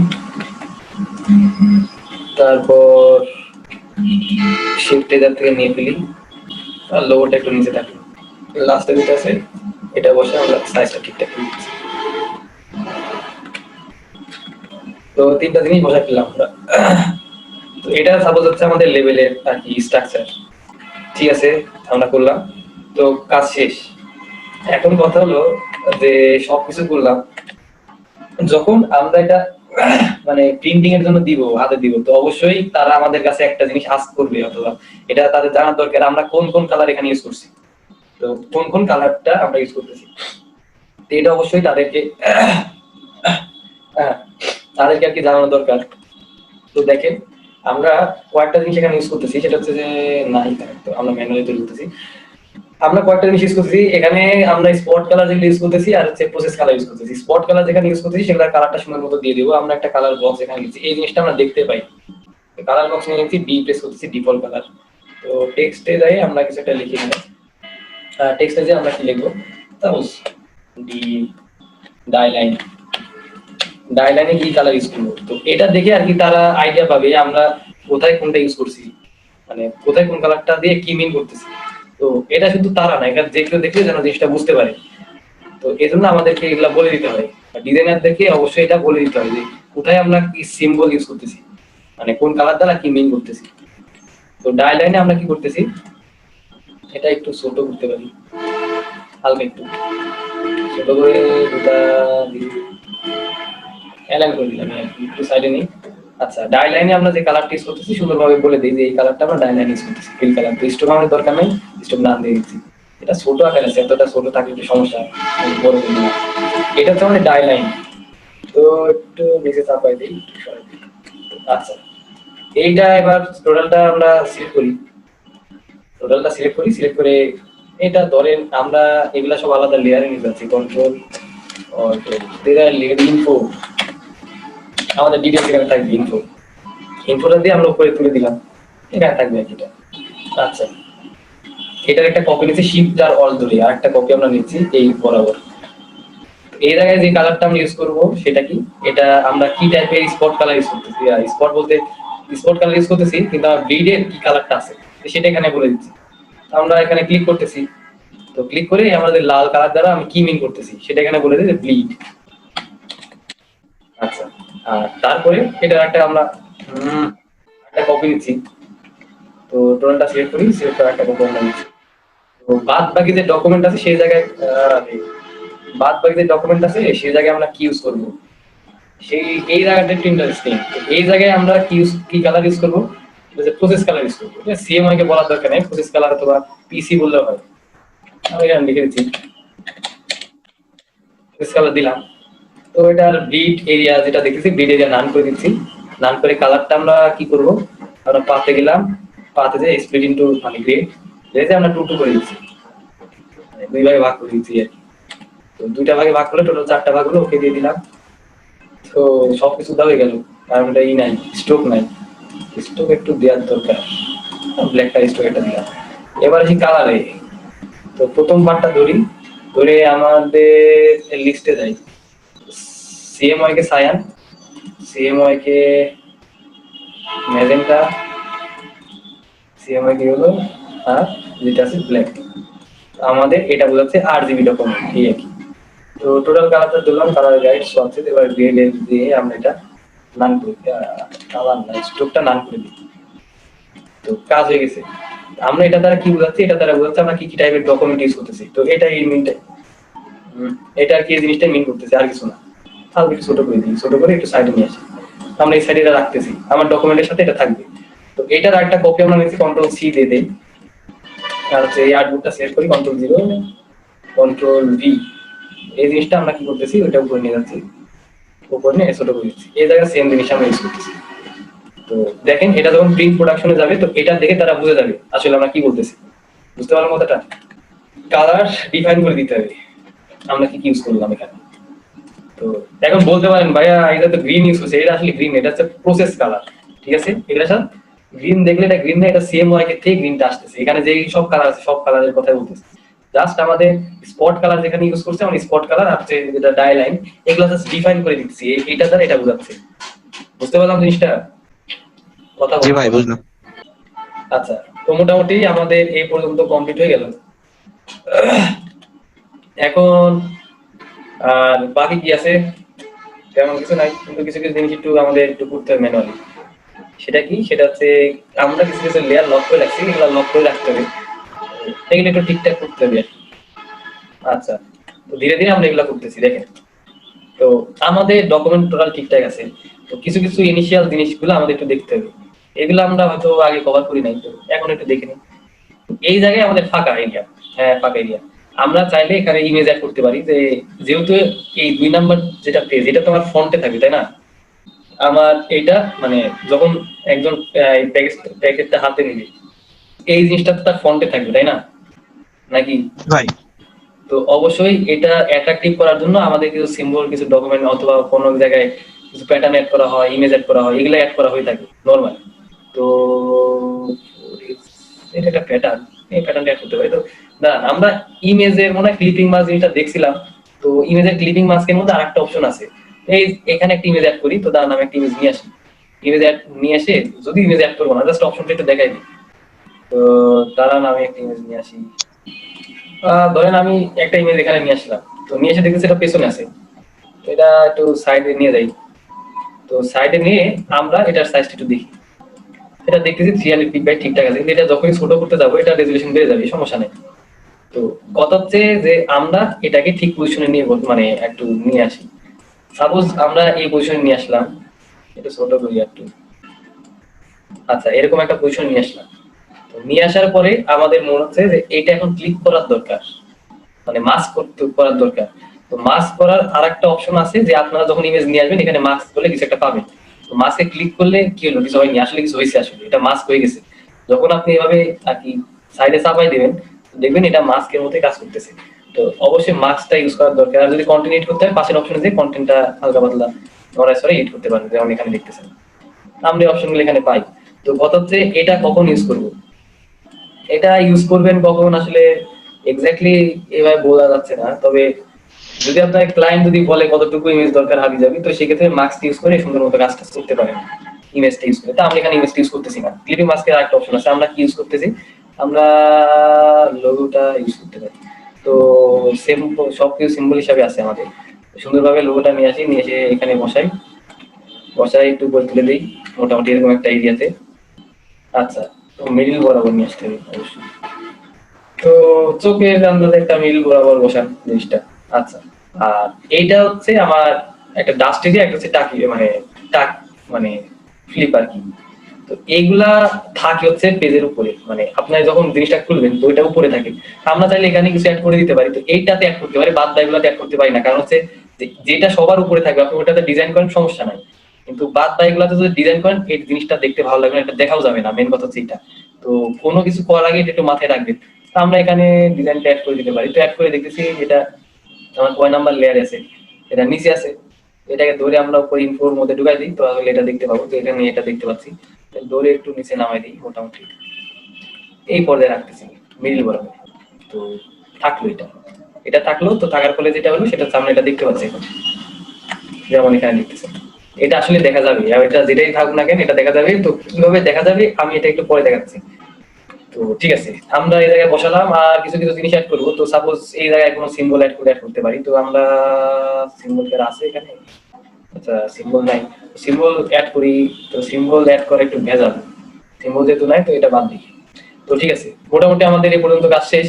তারপর শিফট এই জায়গা থেকে নিয়ে ফেলি, আর লোগোটা একটু নিচে থাকলো, লাস্টে যেটা আছে এটা বসে আমরা সাইজটা ঠিকঠাক করে দিচ্ছি। তো তিনটা জিনিস বসা ফেললাম আমরা। তো এটা সাপোজ হচ্ছে আমাদের লেভেলের আর কি স্ট্রাকচার, ঠিক আছে, আমরা করলাম। তো কাজ শেষ। এখন কথা হলো যে সবকিছু করলাম, যখন আমরা এটা মানে প্রিন্টিং এর জন্য দিব, হাতে দিব, তো অবশ্যই তারা আমাদের কাছে একটা জিনিস আস্ক করবে, অথবা এটা তাদের জানার দরকার আমরা কোন কোন কালার এখানে ইউজ করছি, তো কোন কোন কালারটা আমরা ইউজ করতেছি। তো এটা অবশ্যই তাদেরকে তাদেরকে আর কি জানানো দরকার। তো দেখেন আমরা কয়েকটা জিনিস এখানে ইউজ করতেছি, সেটা হচ্ছে যে নাই, তো আমরা ম্যানুয়ালি তৈরি করতেছি। আমরা কয়েকটা জিনিস ইউজ করতেছি এখানে, আমরা স্পট কালার যেগুলো ইউজ করতেছি আর হচ্ছে প্রসেস কালার ইউজ করতেছি। স্পট কালার যেখানে ইউজ করতেছি সেগুলোর কালারটা সুন্দর মতো দিয়ে দিব। আমরা একটা কালার বক্স এখানে লিখছি, এই জিনিসটা আমরা দেখতে পাই। কালার বক্স নিয়ে লিখছি, ডি প্রেস করতেছি, ডিফল্ট কালার। তো টেক্সটে যাই আমরা কিছু একটা লিখি, টেক্সটে যে আমরা কি লিখবো, সাপোজ ডি ডাইলাইন, ডাইলাইনে কি কালার ইউজ করবো। তো এটা দেখে আর কি তারা আইডিয়া পাবে আমরা কোথায় কোনটা ইউজ করছি, মানে কোথায় কোন কালারটা দিয়ে কি মিন করতেছি। তো এটা শুধু তারা না, এটা যে কেউ দেখলে যেন জিনিসটা বুঝতে পারে। তো এই জন্য আমাদেরকে এগুলা বলে দিতে হয়, ডিজাইনারদেরকে অবশ্যই এটা বলে দিতে হয় যে কোথায় আমরা কি সিম্বল ইউজ করতেছি, মানে কোন কালার দ্বারা কি মিন করতেছি। তো ডাইলাইনে আমরা কি করতেছি, এটা একটু ছোট করতে পারি, হালকা একটু ছোট করে দুটা অ্যালাইন করে দিলাম, একটু সাইডে নিই। আচ্ছা, ডাইলাইনে আমরা যে কালারটা ইউজ করতেছি সুন্দরভাবে বলে দিই যে এই কালারটা আমরা ডাইলাইন ইউজ করতেছি, ফিল কালার। তো স্টোক আমাদের দরকার নেই, স্টোক নাম দিয়ে দিচ্ছি। এটা ছোট আকার আছে, এতটা ছোট থাকলে একটু সমস্যা, বড় করে দিলাম। এটা হচ্ছে আমাদের ডাইলাইন। তো একটু নিচে চাপাই দিই, একটু সরাই দিই। আচ্ছা, এইটা এবার টোটালটা আমরা সিলেক্ট করি, সিলেক্ট করে এটা ধরেন আমরা এগুলা সব আলাদা লেয়ারে নিয়ে যাচ্ছি, কন্ট্রোল ইনফো, আমাদের ডিটেলস এখানে থাকবে, ইনফোটা দিয়ে আমরা উপরে তুলে দিলাম, এখানে থাকবে এটা। আচ্ছা, এটার একটা কপি নিচ্ছি, শিফট আর অল ধরে, আর একটা কপি আমরা নিচ্ছি এই বরাবর। এই জায়গায় যে কালারটা আমরা ইউজ করব সেটা কি, এটা আমরা কি টাইপের স্পট কালার ইউজ করতেছি। স্পট বলতে স্পট কালার ইউজ করতেছি, কিন্তু আমার ব্লিডের কি কালারটা আছে সেটা এখানে বলে দিচ্ছি। আমরা এখানে ক্লিক করতেছি, তো ক্লিক করে আমাদের লাল কালার দ্বারা আমি কি মিন করতেছি সেটা এখানে বলে দিই যে ব্লিড। আচ্ছা, আর তারপরে এটা একটা আমরা একটা কপি নিচ্ছি, তো টোটালটা সিলেক্ট করি, সিলেক্ট করে একটা কপি আমরা নিচ্ছি। তো বাদ বাকি যে ডকুমেন্ট আছে সেই জায়গায় সেই জায়গায় আমরা কি ইউজ করব, সেই এই জায়গাটা একটু ইন্টারেস্টিং। এই জায়গায় আমরা কি কালার ইউজ করব, এটা প্রসেস কালার ইউজ করব। সিএমআই কে বলার দরকার নেই, প্রসেস কালার অথবা পিসি বললেও হয়। আমি এখানে লিখে দিচ্ছি, প্রসেস কালার দিলাম। তো এটার ব্লিড এরিয়া যেটা দেখতেছি, ব্লিড এরিয়া নান করে দিচ্ছি। নান করে কালারটা আমরা কি করব, আমরা পাতে গেলাম, পাতে যে স্প্লিট ইনটু মানে গ্রেড, গ্রেডে আমরা 2 করে দিচ্ছি, মানে 2 ভাগে ভাগ করে দিচ্ছি আর কি। তো 2টা ভাগে ভাগ করলে টোটাল 4টা ভাগ হলো, ওকে দিয়ে দিলাম। তো সবকিছু দেওয়া হয়ে গেল, কারণ এটা নাই, স্ট্রোক নাই, স্ট্রোক একটু দেওয়ার দরকার, ব্ল্যাক কালার স্ট্রোক এটা দিলাম। এবার আসি কালারে। তো প্রথম পার্টটা ধরে আমাদের লিস্টে যাই, সিএমওয়াই কে সায়ান, সিএমওয়াই কে ম্যাজেন্টা, সিএমওয়াই কে হলো আর যেটা আছে ব্ল্যাক। আমাদের এটা বোঝাচ্ছে RGB ডকুমেন্ট, এই আর কি। তো টোটাল কালারটা দিলাম, কালার গাইড সোয়াচ্ছে। এবার গ্রেড দিয়ে আমরা এটা নান করি, কালার না স্ট্রোকটা নান করে দিই। তো কাজ হয়ে গেছে। আমরা এটা দ্বারা কি বোঝাচ্ছি, এটা দ্বারা বোঝাচ্ছে আমরা কি কি টাইপের ডকুমেন্ট ইউজ করতেছি। তো এটা এই মিনটা, এটা আর কি এই জিনিসটা মিন করতেছে, আর কিছু না। তাহলে একটু ছোট করে দিই, ছোট করে একটু সাইডে নিয়ে আসি। আমরা এই সাইডে এটা রাখতেছি, আমার ডকুমেন্টের সাথে এটা থাকবে। তো এটার একটা কপি আমরা নিচ্ছি, কন্ট্রোল সি দিয়ে দেই, আর হচ্ছে এই আউটপুটটা সেভ করি, কন্ট্রোল 0 কন্ট্রোল ভি। এই জিনিসটা আমরা কি করতেছি, ওইটা উপরে নিয়ে যাচ্ছি, উপরে নিয়ে ছোট করে দিচ্ছি। এই জায়গায় সেম জিনিস আমরা ইউজ করতেছি। তো দেখেন এটা যখন প্রিন্ট প্রোডাকশনে যাবে, তো এটা দেখে তারা বুঝে যাবে আসলে আমরা কি বলতেছি। বুঝতে পারলাম কথাটা? কালার ডিফাইন করে দিতে হবে আমরা কি ইউজ করলাম এখানে। তো এখন বলতে পারেন ভাইয়া এটা তো গ্রিন ইউজ করছে, এটা আসলে গ্রিন, এটা হচ্ছে প্রসেস কালার, ঠিক আছে। এটা স্যার গ্রিন দেখলে এটা গ্রিন না, এটা সিএমওয়াই কে থেকে গ্রিনটা আসতেছে। এখানে যে সব কালার আছে সব কালারের কথাই বলতেছে। জাস্ট আমাদের স্পট কালার যেখানে ইউজ করছে আমরা স্পট কালার আর হচ্ছে যেটা ডাই লাইন এগুলো জাস্ট ডিফাইন করে দিচ্ছি, এটা দ্বারা এটা বোঝাচ্ছে। বুঝতে পারলাম জিনিসটা? কথা জি বলতে ভাই, বুঝলাম। আচ্ছা, তো মোটামুটি আমাদের এই পর্যন্ত কমপ্লিট হয়ে গেল। এখন আর বাকি কি আছে? তেমন কিছু নাই, কিন্তু কিছু কিছু জিনিস একটু আমাদের একটু করতে হবে ম্যানুয়ালি। সেটা কি? সেটা হচ্ছে আমরা কিছু কিছু লেয়ার লক করে রাখছি, এগুলো লক করে রাখতে হবে, এগুলো একটু ঠিকঠাক করতে হবে। আচ্ছা, তো ধীরে ধীরে আমরা এগুলো করতেছি। দেখেন, তো আমাদের ডকুমেন্ট টোটাল ঠিকঠাক আছে, তো কিছু কিছু ইনিশিয়াল জিনিসগুলো আমাদের একটু দেখতে হবে, এগুলো আমরা হয়তো আগে কভার করি নাই, তো এখন একটু দেখে নিই। এই জায়গায় আমাদের ফাঁকা এরিয়া, হ্যাঁ ফাঁকা এরিয়া, আমরা চাইলে এখানে ইমেজ অ্যাড করতে পারি। যে যেহেতু এই 2 নাম্বার যেটা পেজ এটা তোমার ফ্রন্টে থাকবে, তাই না? আমার এটা মানে যখন একজন এই প্যাকেটটা হাতে নিবে এই জিনিসটা তো তার ফ্রন্টে থাকবে, তাই না? নাকি? ভাই তো অবশ্যই এটা অ্যাট্রাকটিভ করার জন্য আমাদের কিছু সিম্বল, কিছু ডকুমেন্ট অথবা কোনো জায়গায় কিছু প্যাটার্ন অ্যাড করা হয়, ইমেজ অ্যাড করা হয়, এগুলো অ্যাড করা হয়ে থাকে নরমাল। তো এটা একটা প্যাটার্ন, এই প্যাটার্নটা অ্যাড করতে পারি। তো না, আমরা ইমেজের মনে হয় ক্লিপিং মাস্ক জিনিসটা দেখছিলাম, তো ইমেজের ক্লিপিং মাস্কের মধ্যে আরেকটা অপশন আছে। এই এখানে একটা ইমেজ অ্যাড করি, তো দাঁড়ান আমি একটা ইমেজ নিয়ে আসি। ইমেজ অ্যাড নিয়ে এসে, যদি ইমেজ অ্যাড করবো না, জাস্ট অপশনটা একটু দেখাই দিই। তো দাঁড়ান আমি একটা ইমেজ নিয়ে আসি। ধরেন আমি একটা ইমেজ এখানে নিয়ে আসলাম, তো নিয়ে এসে দেখতেছি এটা পেছনে আছে, তো এটা একটু সাইডে নিয়ে যাই। তো সাইডে নিয়ে আমরা এটার সাইজটা একটু দেখি। এটা দেখতেছি 300 পিক বাই ঠিকঠাক আছে, কিন্তু এটা যখনই ছোট করতে যাবো এটা রেজুলেশন বেড়ে যাবে, সমস্যা নেই। তো কথা হচ্ছে যে আমরা এটাকে ঠিক পজিশনে নিয়ে মানে একটু নিয়ে আসি। সাপোজ আমরা এই পজিশনে নিয়ে আসলাম, এটা ছোট করি একটু। আচ্ছা, এরকম একটা পজিশন নিয়ে আসলাম। তো নিয়ে আসার পরে আমাদের মনে হচ্ছে যে এটা এখন ক্লিক করার দরকার, মানে মাস্ক করার দরকার। তো মাস্ক করার আরেকটা অপশন আছে, যে আপনারা যখন ইমেজ নিয়ে আসবেন এখানে মাস্ক বলে কিছু একটা পাবেন। তো মাস্কে ক্লিক করলে কি হলো? কিছু হয়নি, আসলে কিছু হয়েছে, আসলে এটা মাস্ক হয়ে গেছে। যখন আপনি এভাবে আর কি সাইডে চাপাই দিবেন, দেখবেন এটা মাস্কের মধ্যে কাজ করতেছে। তো অবশ্যই মাস্কটা ইউজ করার দরকার। আর যদি কন্টেন্ট এডিট করতে হয়, পাশের অপশনে যে কন্টেন্টটা হালকা পাতলা নড়ায় সরে এডিট করতে পারেন, যেমন এখানে দেখতেছেন আমরা অপশনগুলো এখানে পাই। তো কথা হচ্ছে এটা কখন ইউজ করবো, এটা ইউজ করবেন কখন আসলে এক্স্যাক্টলি এভাবে বলা যাচ্ছে না। তবে যদি আপনার ক্লায়েন্ট যদি বলে কতটুকু ইমেজ দরকার হাবি যাবি, তো সেক্ষেত্রে মাস্ক ইউজ করে সুন্দর মতো কাজটা করতে পারেন ইমেজটা ইউজ করে। তো আমরা এখানে ইমেজটা ইউজ করতেছি না, ক্লিপিং মাস্কের আরেকটা অপশন আছে, আমরা কি ইউজ করতেছি, আমরা লোগোটা ইউজ করতে পারি। তো সেম সবকিছু সিম্বল হিসাবে আছে আমাদের। সুন্দরভাবে লোগোটা নিয়ে আসি, নিয়ে এসে এখানে বসাই, বসাই একটু করে তুলে দিই মোটামুটি এরকম একটা এরিয়াতে। আচ্ছা, তো মিডিল বরাবর নিয়ে আসতে হবে অবশ্যই। তো চোখের আন্দাজে একটা মিল বরাবর বসান জিনিসটা। আচ্ছা, আর এইটা হচ্ছে আমার একটা ডাস্ট এরিয়া, একটা হচ্ছে টাকি মানে টাক মানে ফ্লিপ আর কি। তো এইগুলা থাকে হচ্ছে পেজের উপরে, মানে আপনার যখন জিনিসটা খুলবেন তো ওইটা উপরে থাকে। আমরা চাইলে এখানে কিছু অ্যাড করে দিতে পারি, তো এইটাতে অ্যাড করতে পারি, বাদ বাকিগুলোতে অ্যাড করতে পারি না। কারণ হচ্ছে যেটা সবার উপরে থাকবে আপনি ওটাতে ডিজাইন করেন সমস্যা নাই, কিন্তু বাদ বাকিগুলোতে যদি ডিজাইন করেন এই জিনিসটা দেখতে ভালো লাগবে না, এটা দেখাও যাবে না। মেন কথা হচ্ছে এটা। তো কোনো কিছু করার আগে এটা একটু মাথায় রাখবেন। তো আমরা এখানে ডিজাইনটা অ্যাড করে দিতে পারি। তো অ্যাড করে দেখতেছি এটা আমার কয় নাম্বার লেয়ার আছে, এটা নিচে আছে, এটাকে ধরে আমরা উপরে ইনফোর মধ্যে ঢুকাই দিই, তো তাহলে এটা দেখতে পাবো। তো এখানে এটা দেখতে পাচ্ছি, ধরে একটু নিচে নামাই দিই মোটামুটি এই পর্যায়ে রাখতেছি মিডিল বরাবর। তো থাকলো এটা, এটা থাকলো। তো থাকার ফলে যেটা হলো সেটা হচ্ছে আমরা এটা দেখতে পাচ্ছি এখন, যেমন এখানে দেখতেছেন এটা আসলে দেখা যাবে। আর এটা যেটাই থাকুক না কেন এটা দেখা যাবে। তো কিভাবে দেখা যাবে আমি এটা একটু পরে দেখাচ্ছি। তো ঠিক আছে, আমরা এই জায়গায় বসালাম আর কিছু কিছু জিনিস অ্যাড করবো। তো সাপোজ এই জায়গায় কোনো সিম্বল অ্যাড করতে পারি। তো আমরা সিম্বল কি আছে এখানে? আচ্ছা, সিম্বল নাই, সিম্বল অ্যাড করি। তো সিম্বল অ্যাড করে একটু ভেজাল, সিম্বল যেহেতু নাই তো এটা বাদ দিই। তো ঠিক আছে, মোটামুটি আমাদের এই পর্যন্ত কাজ শেষ।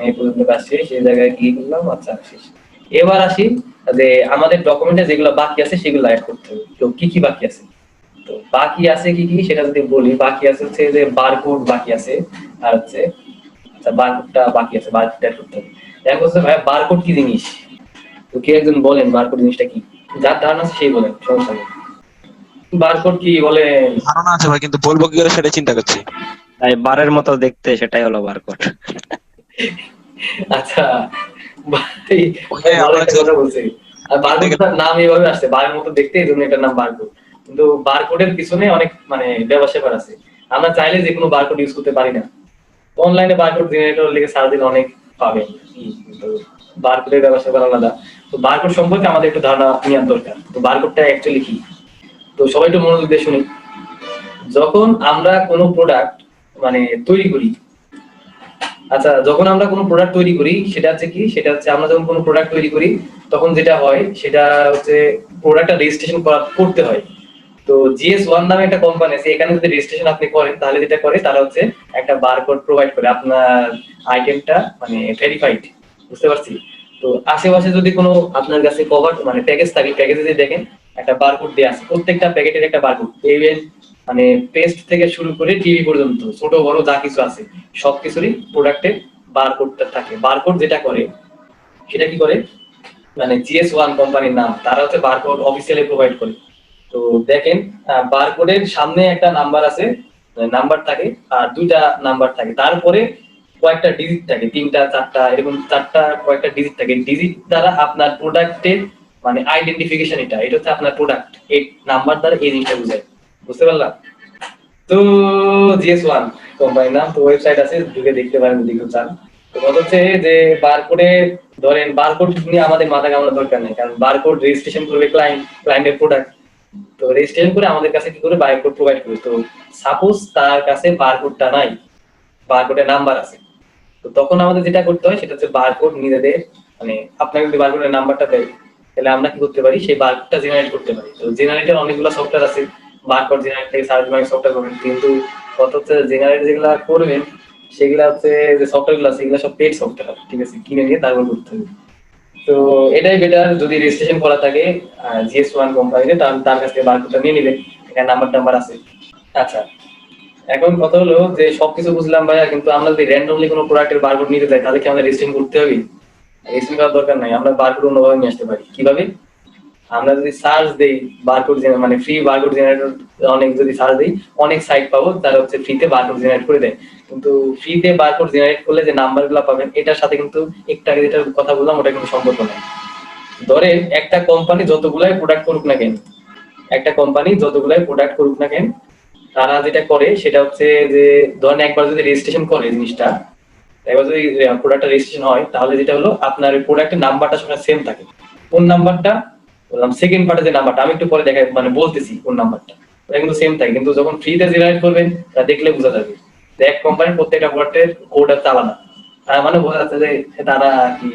এই পর্যন্ত কাজ শেষ, এই জায়গায় কি করলাম? আচ্ছা শেষ। এবার আসি যে আমাদের ডকুমেন্টে যেগুলো বাকি আছে সেগুলো অ্যাড করতে হবে। তো কি কি বাকি আছে? তো বাকি আছে কি কি সেটা যদি বলি, বাকি আছে হচ্ছে যে বারকোড বাকি আছে, আর হচ্ছে আচ্ছা বারকোডটা বাকি আছে, বারকোডটা অ্যাড করতে হবে। এখন হচ্ছে ভাই বারকোড কি জিনিস? তো কে একজন বলেন বারকোড জিনিসটা কি? যার ধারণা আছে সেই বলেন, সমস্যা নেই। বারকোড কি বলেন? ধারণা আছে ভাই, কিন্তু বলবো কি করে সেটা চিন্তা করছি। তাই বারের মতো দেখতে, সেটাই হলো বারকোড। আচ্ছা ভাই, ওই যে ভালো আমরা একটা যে কথা বলছি। আর বারকোডটার নাম এইভাবে আসছে, বারের মতো দেখতে, এই জন্য এটার নাম বারকোড। কিন্তু বারকোডের পিছনে অনেক মানে ব্যবসা আছে। আমরা চাইলে যে কোনো বারকোড ইউজ করতে পারি না। অনলাইনে বারকোড জেনারেটর লিখে সারাদিন অনেক পাবেন, কিন্তু বারকোডের ব্যবস্থা করা আলাদা। তো বারকোড সম্পর্কে আমাদের একটু ধারণা নেওয়ার দরকার। তো বারকোডটা অ্যাকচুয়ালি কি, তো সবাই একটু মনোযোগ দিয়ে শুনি। যখন আমরা কোনো প্রোডাক্ট মানে তৈরি করি, আচ্ছা যখন আমরা কোনো প্রোডাক্ট তৈরি করি সেটা হচ্ছে কি, সেটা হচ্ছে আমরা যখন কোনো প্রোডাক্ট তৈরি করি তখন যেটা হয় সেটা হচ্ছে প্রোডাক্টটা রেজিস্ট্রেশন করতে হয়। তো GS1 নামে একটা কোম্পানি আছে, এখানে যদি রেজিস্ট্রেশন আপনি করেন তাহলে যেটা করে তারা হচ্ছে একটা বারকোড প্রোভাইড করে আপনার আইটেমটা মানে ভেরিফাইড, বুঝতে পারছি। তো আশেপাশে যদি কোনো আপনার কাছে কভার মানে প্যাকেজ থাকে, প্যাকেজে যদি দেখেন একটা বারকোড দেওয়া আছে, প্রত্যেকটা প্যাকেটের একটা বারকোড, ইভেন মানে পেস্ট থেকে শুরু করে টিভি পর্যন্ত ছোট বড় যা কিছু আছে সবকিছুরই প্রোডাক্টের বারকোডটা থাকে। বারকোড যেটা করে সেটা কি করে, মানে GS1 কোম্পানির নাম, তারা হচ্ছে বারকোড অফিসিয়ালি প্রোভাইড করে। তো দেখেন বারকোডের সামনে একটা নাম্বার আছে, নাম্বার থাকে, আর দুইটা নাম্বার থাকে, তারপরে কয়েকটা ডিজিট থাকে, তিনটা চারটা এরকম চারটা কয়েকটা ডিজিট থাকে। ডিজিট দ্বারা আপনার প্রোডাক্টের মানে আইডেন্টিফিকেশন, এটা এটা হচ্ছে আপনার প্রোডাক্ট, এই নাম্বার দ্বারা এই জিনিসটা বোঝায়, বুঝতে পারলাম। তো GS1 কোম্পানির নাম, তো ওয়েবসাইট আছে, ঢুকে দেখতে পারেন যদি কেউ চান। তো কথা হচ্ছে যে বারকোডে ধরেন বারকোড নিয়ে আমাদের মাথা ঘামানোর দরকার নেই, কারণ বারকোড রেজিস্ট্রেশন করবে ক্লায়েন্টের প্রোডাক্ট। তো রেজিস্ট্রেশন করে আমাদের কাছে কি করে বারকোড প্রোভাইড করে। তো সাপোজ তার কাছে বারকোডটা নাই, বারকোডের নাম্বার আছে, তো তখন আমাদের যেটা করতে হয় সেটা হচ্ছে বারকোড নিজেদের মানে আপনাকে যদি বারকোডের নাম্বারটা দেয় তাহলে আমরা কি করতে পারি, সেই বারকোডটা জেনারেট করতে পারি। তো জেনারেটর অনেকগুলো সফটওয়্যার আছে, বারকোড জেনারেট থেকে সার্চ মার্ক সফটওয়্যার করবেন, কিন্তু কত হচ্ছে জেনারেট যেগুলা করবেন সেগুলা হচ্ছে যে সফটওয়্যারগুলো আছে এগুলো সব পেড সফটওয়্যার, ঠিক আছে, কিনে নিয়ে তারপর করতে হবে। তো এটাই বেটার, যদি রেজিস্ট্রেশন করা থাকে GS1 কোম্পানিতে তাহলে তার কাছ থেকে বারকোডটা নিয়ে নিবেন, এখানে নাম্বার আছে। আচ্ছা এখন কথা হলো যে সবকিছু বুঝলাম ভাইয়া, কিন্তু আমরা যদি র্যান্ডমলি কোনো প্রোডাক্টের বারকোড নিতে চাই তাহলে কি আমাদের রেজিস্ট্রেশন করতে হবে? রেজিস্ট্রেশন করার দরকার নাই, আমরা বারকোড অন্যভাবে নিয়ে আসতে পারি। কিভাবে? আমরা যদি সার্চ দেই বারকোড মানে ফ্রি বারকোড জেনারেটর, অনেক যদি সার্চ দেই অনেক সাইট পাবো তারা হচ্ছে ফ্রিতে বারকোড জেনারেট করে দেয়। কিন্তু ফ্রিতে বারকোড জেনারেট করলে যে নাম্বারগুলো পাবেন এটার সাথে কিন্তু একটু আগে যেটার কথা বললাম ওটা কিন্তু সম্পর্ক নাই। ধরেন একটা কোম্পানি যতগুলাই প্রোডাক্ট করুক না কেন, একটা কোম্পানি যতগুলাই প্রোডাক্ট করুক না কেন, তারা যেটা করে সেটা হচ্ছে যে ধরেন একবার যদি রেজিস্ট্রেশন করে জিনিসটা, একবার যদি প্রোডাক্টটা রেজিস্ট্রেশন হয় তাহলে যেটা হলো আপনার প্রোডাক্টের নাম্বারটা সবসময় সেম থাকে। কোন নাম্বারটা বললাম, সেকেন্ড পার্টে যে নাম্বারটা আমি একটু পরে দেখাই মানে বলতেছি কোন নাম্বারটা, ওটা কিন্তু সেম থাকে। কিন্তু যখন ফ্রিতে জেনারেট করবেন তা দেখলে বোঝা যাবে যে এক কোম্পানির প্রত্যেকটা প্রোডাক্টের কোড হচ্ছে আলাদা। তার মানে বোঝা যাচ্ছে যে তারা কি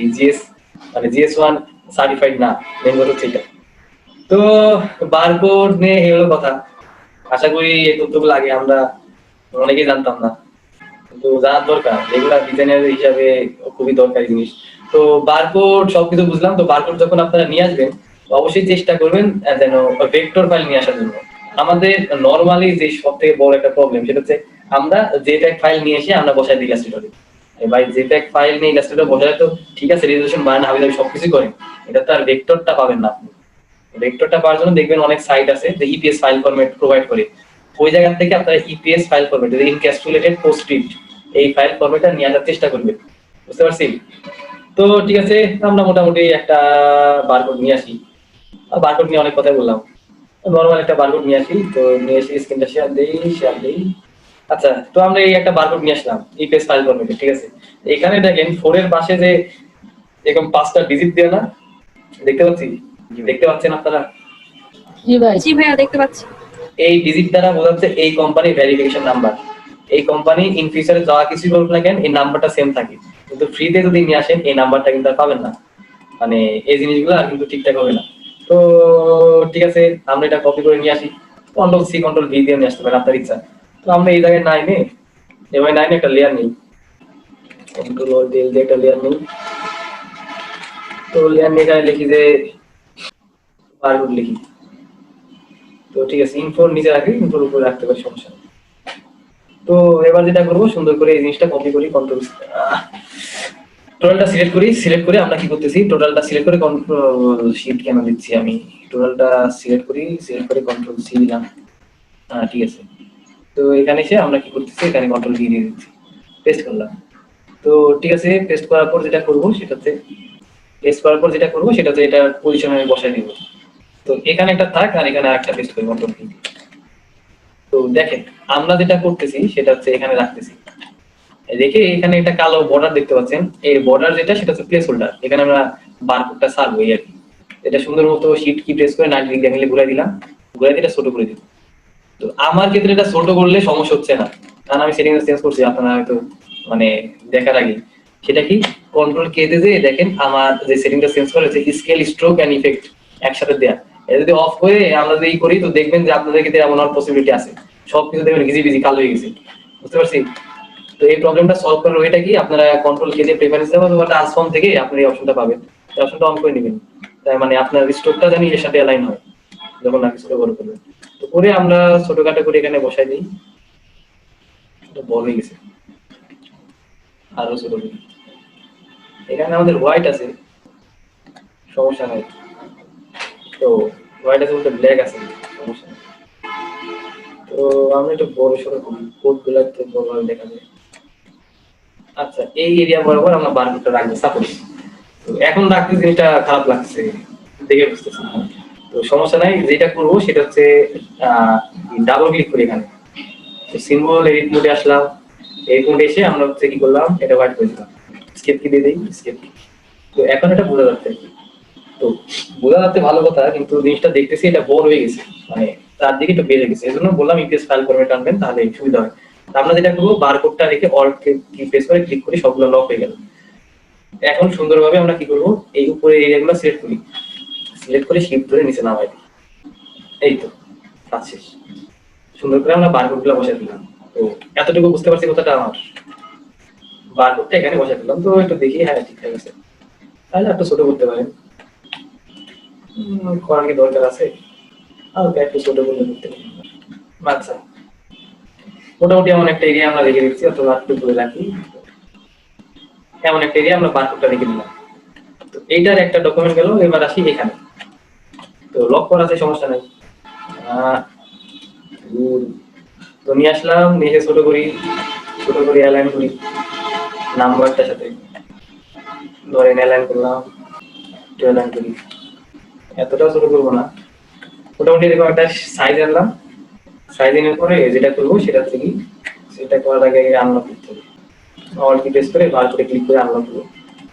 GS1 সার্টিফাইড না, মেন কথা হচ্ছে এটা। তো বারকোড নিয়ে এই হলো কথা। আশা করি এই তথ্যগুলো আগে আমরা অনেকেই জানতাম না, কিন্তু জানার দরকার, এগুলা ডিজাইনার হিসাবে খুবই দরকারি জিনিস। তো বারকোড সবকিছু বুঝলাম। তো বারকোড যখন আপনারা নিয়ে আসবেন তো অবশ্যই চেষ্টা করবেন যেন ভেক্টর ফাইল নিয়ে আসার জন্য। আমাদের নর্মালি যে সব থেকে বড় একটা প্রবলেম সেটা হচ্ছে আমরা জেপ্যাগ ফাইল নিয়ে এসে আমরা বসাই দিই ইলাস্ট্রেটরে। ভাই জেপ্যাগ ফাইল নিয়ে ইলাস্ট্রেটর বসালে তো ঠিক আছে, রেজলিউশন বাড়ানো হাবি যাবি সবকিছু করেন, এটা তো আর ভেক্টরটা পাবেন না আপনি। ভেক্টরটা পাওয়ার জন্য দেখবেন অনেক সাইট আছে যে ইপিএস ফাইল ফরম্যাট প্রোভাইড করে, ওই জায়গা থেকে আপনারা ইপিএস ফাইল ফরম্যাট ইনক্যাপসুলেটেড পোস্টস্ক্রিপ্ট এই ফাইল ফরম্যাটটা নিয়ে আসার চেষ্টা করবেন, বুঝতে পারছি। তো ঠিক আছে, আমরা মোটামুটি একটা বারকোড নিয়ে আসি। বারকোড নিয়ে অনেক কথা বললাম, নরমাল একটা বারকোড নিয়ে আসি। তো নিয়ে এসে স্ক্রিনটা শেয়ার দেই। আচ্ছা তো আমরা এই একটা বারকোড নিয়ে আসলাম ইপিএস ফাইল ফরম্যাটে, ঠিক আছে। এখানে দেখেন 4 এর পাশে যে এরকম 5টা ডিজিট দেয়া না, দেখতে পাচ্ছেন আপনারা? জি ভাইয়া দেখতে পাচ্ছি। এই ডিজিট দ্বারা বোঝাচ্ছে এই কোম্পানির ভেরিফিকেশন নাম্বার। এই কোম্পানি ইন ফিউচারে যা কিছু করুক না কেন এই নাম্বারটা সেম থাকে, কিন্তু ফ্রিতে যদি নিয়ে আসেন এই নাম্বারটা কিন্তু আর পাবেন না, মানে এই জিনিসগুলো আর কিন্তু ঠিকঠাক হবে না। তো ঠিক আছে, আমরা এটা কপি করে নিয়ে আসি, Ctrl+C Ctrl+V দিয়ে নিয়ে আসতে পারেন আপনার ইচ্ছা। তো আমরা এই জায়গায় নাইনে এবার নাইনে একটা লেয়ার নেই, Ctrl+L দিয়ে একটা লেয়ার নেই। তো লেয়ার নিয়ে এখানে লিখি যে বারকোড লিখি। তো ঠিক আছে, ইনফোর নিচে রাখি, ইনফোর উপরে রাখতে পারি, সমস্যা নেই। তো এবার যেটা করবো সুন্দর করে এই জিনিসটা কপি করি, টোটালটা সিলেক্ট করে আমরা কি করতেছি, টোটালটা সিলেক্ট করে কন্ট্রোল শিফট কেন দিচ্ছি আমি, টোটালটা সিলেক্ট করে Ctrl+C দিলাম। ঠিক আছে, তো এখানে এসে আমরা কি করতেছি, এখানে Ctrl+V দিয়ে দিচ্ছি, পেস্ট করলাম। তো ঠিক আছে, পেস্ট করার পর যেটা করবো সেটা হচ্ছে এটা পজিশনে আমি বসাই দিব। তো এখানে একটা থাক আর এখানে আরেকটা পেস্ট করি Ctrl+V। তো দেখেন আমরা যেটা করতেছি সেটা হচ্ছে এখানে রাখতেছি, রেখে এখানে একটা কালো বর্ডার দেখতে পাচ্ছেন, এই বর্ডার যেটা সেটা হচ্ছে প্লেস হোল্ডার, এখানে আমরা বারকোডটা ছাড়বো এই আর কি। এটা সুন্দর মতো শিফট কি প্রেস করে 90 ডিগ্রি অ্যাঙ্গেলে ঘুরাই দিলাম, ঘুরাই দিয়ে এটা ছোট করে দিলাম। তো আমার ক্ষেত্রে এটা ছোট করলে সমস্যা হচ্ছে না, কারণ আমি সেটিংস চেঞ্জ করছি, আপনারা হয়তো মানে দেখার আগে। সেটা কি, কন্ট্রোল কে তে যে দেখেন আমার যে সেটিংটা চেঞ্জ করা হয়েছে স্কেল, স্ট্রোক এন্ড ইফেক্ট একসাথে দেয়া। এটা যদি অফ করে আমরা যদি করি তো দেখবেন যে আপনাদের ক্ষেত্রে এমন হওয়ার পসিবিলিটি আছে, সবকিছু দেখবেন ঘিজি বিজি কালো হয়ে গেছে, বুঝতে পারছি? তো এই প্রবলেমটা সলভ করার ওয়েটা কি, আপনারা কন্ট্রোল কে দিয়ে প্রেফারেন্স দেবেন অথবা ট্রান্সফর্ম থেকে আপনারা এই অপশনটা পাবেন, এই অপশনটা অন করে নেবেন, তাই মানে আপনার স্ট্রোকটা জানি এর সাথে অ্যালাইন হয় যখন আপনি ছোট বড় করবেন। তো করে আমরা ছোটখাটো করে এখানে বসাই দিই, এটা বড় হয়ে গেছে, আরো ছোট করি। এখানে আমাদের হোয়াইট আছে, সমস্যা নাই। তো হোয়াইট আছে বলতে ব্ল্যাক আছে, সমস্যা নেই। তো আমরা একটু বড় সড়ো করি, কোড গুলাতে বড়ভাবে দেখা যায়। আচ্ছা, এই এরিয়া বরাবর আমরা বারকোডটা রাখবো সাপোজ। তো এখন রাখতে জিনিসটা খারাপ লাগছে, দেখে বুঝতেছি। তো সমস্যা নাই, যেটা করবো সেটা হচ্ছে ডাবল ক্লিক করি এখানে। তো সিম্বল এডিট মোডে আসলাম, এডিট মোডে এসে আমরা হচ্ছে কি করলাম, এটা হোয়াইট করে দিলাম, স্কেপ কি দিয়ে দিই, স্কেপ। তো এখন এটা বোঝা যাচ্ছে। তো বোঝা যাচ্ছে ভালো কথা, কিন্তু জিনিসটা দেখতেছি এটা বড় হয়ে গেছে, মানে তার দিকে একটু বেড়ে গেছে। এজন্য বললাম ইপিএস ফাইল ফরম্যাট আনবেন, তাহলে সুবিধা হয়। আমরা যেটা করবো, বারকোডটা রেখে অল্ট কি প্রেস করে ক্লিক করি, সবগুলো লক হয়ে গেল। এখন সুন্দরভাবে আমরা কি করবো, এই উপরে এরিয়াগুলো সিলেক্ট করি, সিলেক্ট করে শিফট ধরে নিচে নামাই দিই। এই তো কাজ শেষ। সুন্দর করে আমরা বারকোডগুলো বসাই দিলাম। তো এতটুকু বুঝতে পারছি কথাটা আমার, বারকোডটা এখানে বসাই দিলাম। তো একটু দেখি, হ্যাঁ ঠিকঠাক আছে, তাহলে একটু ছোট করতে পারেন, করার কি দরকার আছে, হালকা একটু ছোট করলে করতে পারেন। আচ্ছা, মোটামুটি এমন একটা এরিয়া আমরা রেখে দিচ্ছি, অথবা একটু করে রাখি, এমন একটা এরিয়া আমরা বারকোডটা রেখে দিলাম। তো এইটার একটা ডকুমেন্ট গেল। এবার আসি এখানে, তো লক করা আছে, সমস্যা নাই। তো নিয়ে আসলাম, নিয়ে এসে ছোট করি, ছোট করে অ্যালাইন করি নাম্বারটার সাথে, ধরেন অ্যালাইন করলাম, একটু অ্যালাইন করি, এতটাও ছোট করবো না, মোটামুটি এরকম একটা সাইজ আনলাম। সাইজ এর পরে যেটা করবো সেটা হচ্ছে কি, সেটা করার আগে আনলক করতে হবে, অল কি প্রেস করে বার করে ক্লিক করে আনলক করবো।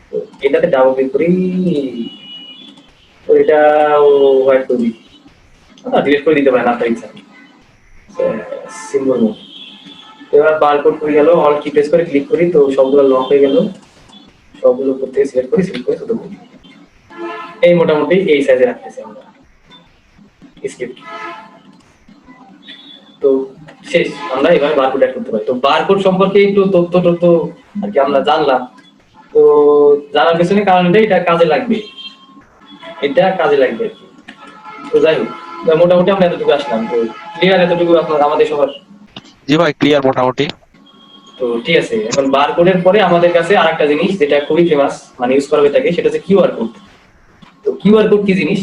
তো এটাতে ডাবল ক্লিক করি, তো এটা হোয়াইট করে দিই, ডিলিট করে দিতে পারেন আপনার ইচ্ছা, সিম্বল মোড। এবার বারকোড হয়ে গেল, অল কি প্রেস করে ক্লিক করি, তো সবগুলো লক হয়ে গেল, সবগুলো উপর থেকে সিলেক্ট করি, সিলেক্ট করে ছোট করি। এই মোটামুটি এই সাইজে রাখতেছি আমরা, স্কিপ। তো শেষ, আমরা এভাবে বারকোড অ্যাড করতে পারি। তো বারকোড সম্পর্কে একটু তথ্য আর কি আমরা জানলাম। তো জানার পেছনে কারণ এটা কাজে লাগবে, এটা কাজে লাগবে আর কি। তো যাই হোক, মোটামুটি আমরা এতটুকু আসলাম। তো ক্লিয়ার এতটুকু আপনার আমাদের সবার? জি ভাই, ক্লিয়ার মোটামুটি। তো ঠিক আছে, এখন বারকোডের পরে আমাদের কাছে আরেকটা জিনিস যেটা খুবই ফেমাস, মানে ইউজ করা হয়ে থাকে, সেটা হচ্ছে কিউআর কোড। তো কিউআর কোড কি জিনিস?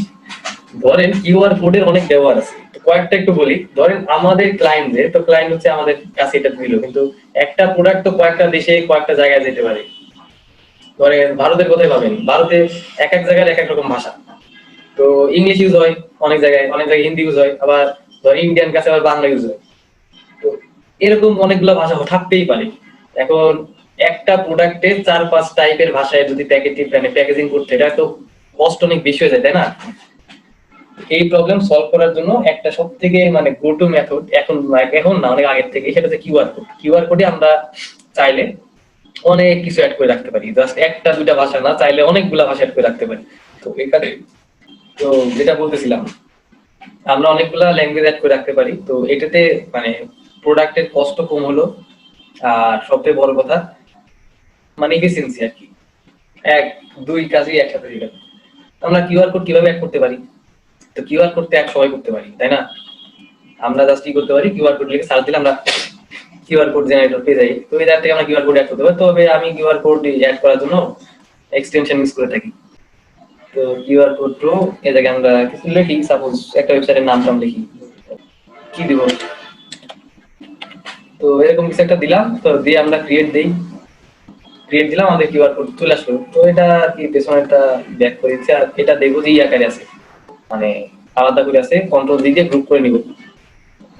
ধরেন কিউআর কোডের অনেক ব্যবহার আছে, তো কয়েকটা একটু বলি। ধরেন আমাদের ক্লায়েন্টদের, তো ক্লায়েন্ট হচ্ছে আমাদের কাছে এটা দিল, কিন্তু একটা প্রোডাক্ট তো কয়েকটা দেশে কয়েকটা জায়গায় যেতে পারে। ধরেন ভারতের কোথায় পাবেন, ভারতে এক এক জায়গায় এক এক রকম ভাষা, তো ইংলিশ ইউজ হয় অনেক জায়গায়, অনেক জায়গায় হিন্দি ইউজ হয়, আবার ধর ইন্ডিয়ান কাছে আবার বাংলা ইউজ হয়। তো এরকম অনেকগুলো ভাষা থাকতেই পারে। এখন একটা প্রোডাক্টে 4-5 টাইপের ভাষায় যদি প্যাকেজিং করতে, এটা তো কষ্ট অনেক বেশি হয়ে যায়, তাই না? এই প্রবলেম সলভ করার জন্য একটা সব থেকে মানে গো টু মেথড, এখন না অনেক আগের থেকে, সেটা হচ্ছে কিউআর কোড। কিউআর কোডে আমরা চাইলে অনেক কিছু অ্যাড করে রাখতে পারি, জাস্ট একটা দুইটা ভাষা না, চাইলে অনেকগুলা ভাষা অ্যাড করে রাখতে পারি। তো এখানে তো যেটা বলতেছিলাম, আমরা অনেকগুলা ল্যাঙ্গুয়েজ অ্যাড করে রাখতে পারি। তো এটাতে মানে প্রোডাক্টের কষ্ট কম হলো, আর সবথেকে বড় কথা মানে এফিসিয়েন্সি আর কি, এক দুই কাজই একসাথে হয়ে গেল। আমরা কিউআর কোড কিভাবে অ্যাড করতে পারি? তো কিউআর কোড তো এক সবাই করতে পারি, তাই না? আমরা জাস্ট কি করতে পারি, কিউআর কোড লিখে সার্চ দিলে আমরা কিউআর কোড জেনারেটর পেয়ে যাই। তো এই থেকে আমরা কিউআর কোড অ্যাড করতে পারি। তবে আমি কিউআর কোড অ্যাড করার জন্য এক্সটেনশন ইউজ করে থাকি। তো কিউআর কোড প্রো এই জায়গায় আমরা কিছু লিখি, সাপোজ একটা ওয়েবসাইটের নাম টাম লিখি, কি দিব, তো এরকম কিছু একটা দিলাম। তো দিয়ে আমরা ক্রিয়েট দিলাম, আমাদের কিউআর কোড চলে আসলো। তো এটা কি পেছনে একটা ব্যাক করে দিচ্ছে, আর এটা দেখবো যে আকারে আছে, মানে আলাদা করে আছে। কন্ট্রোল দিয়ে গ্রুপ করে নিব,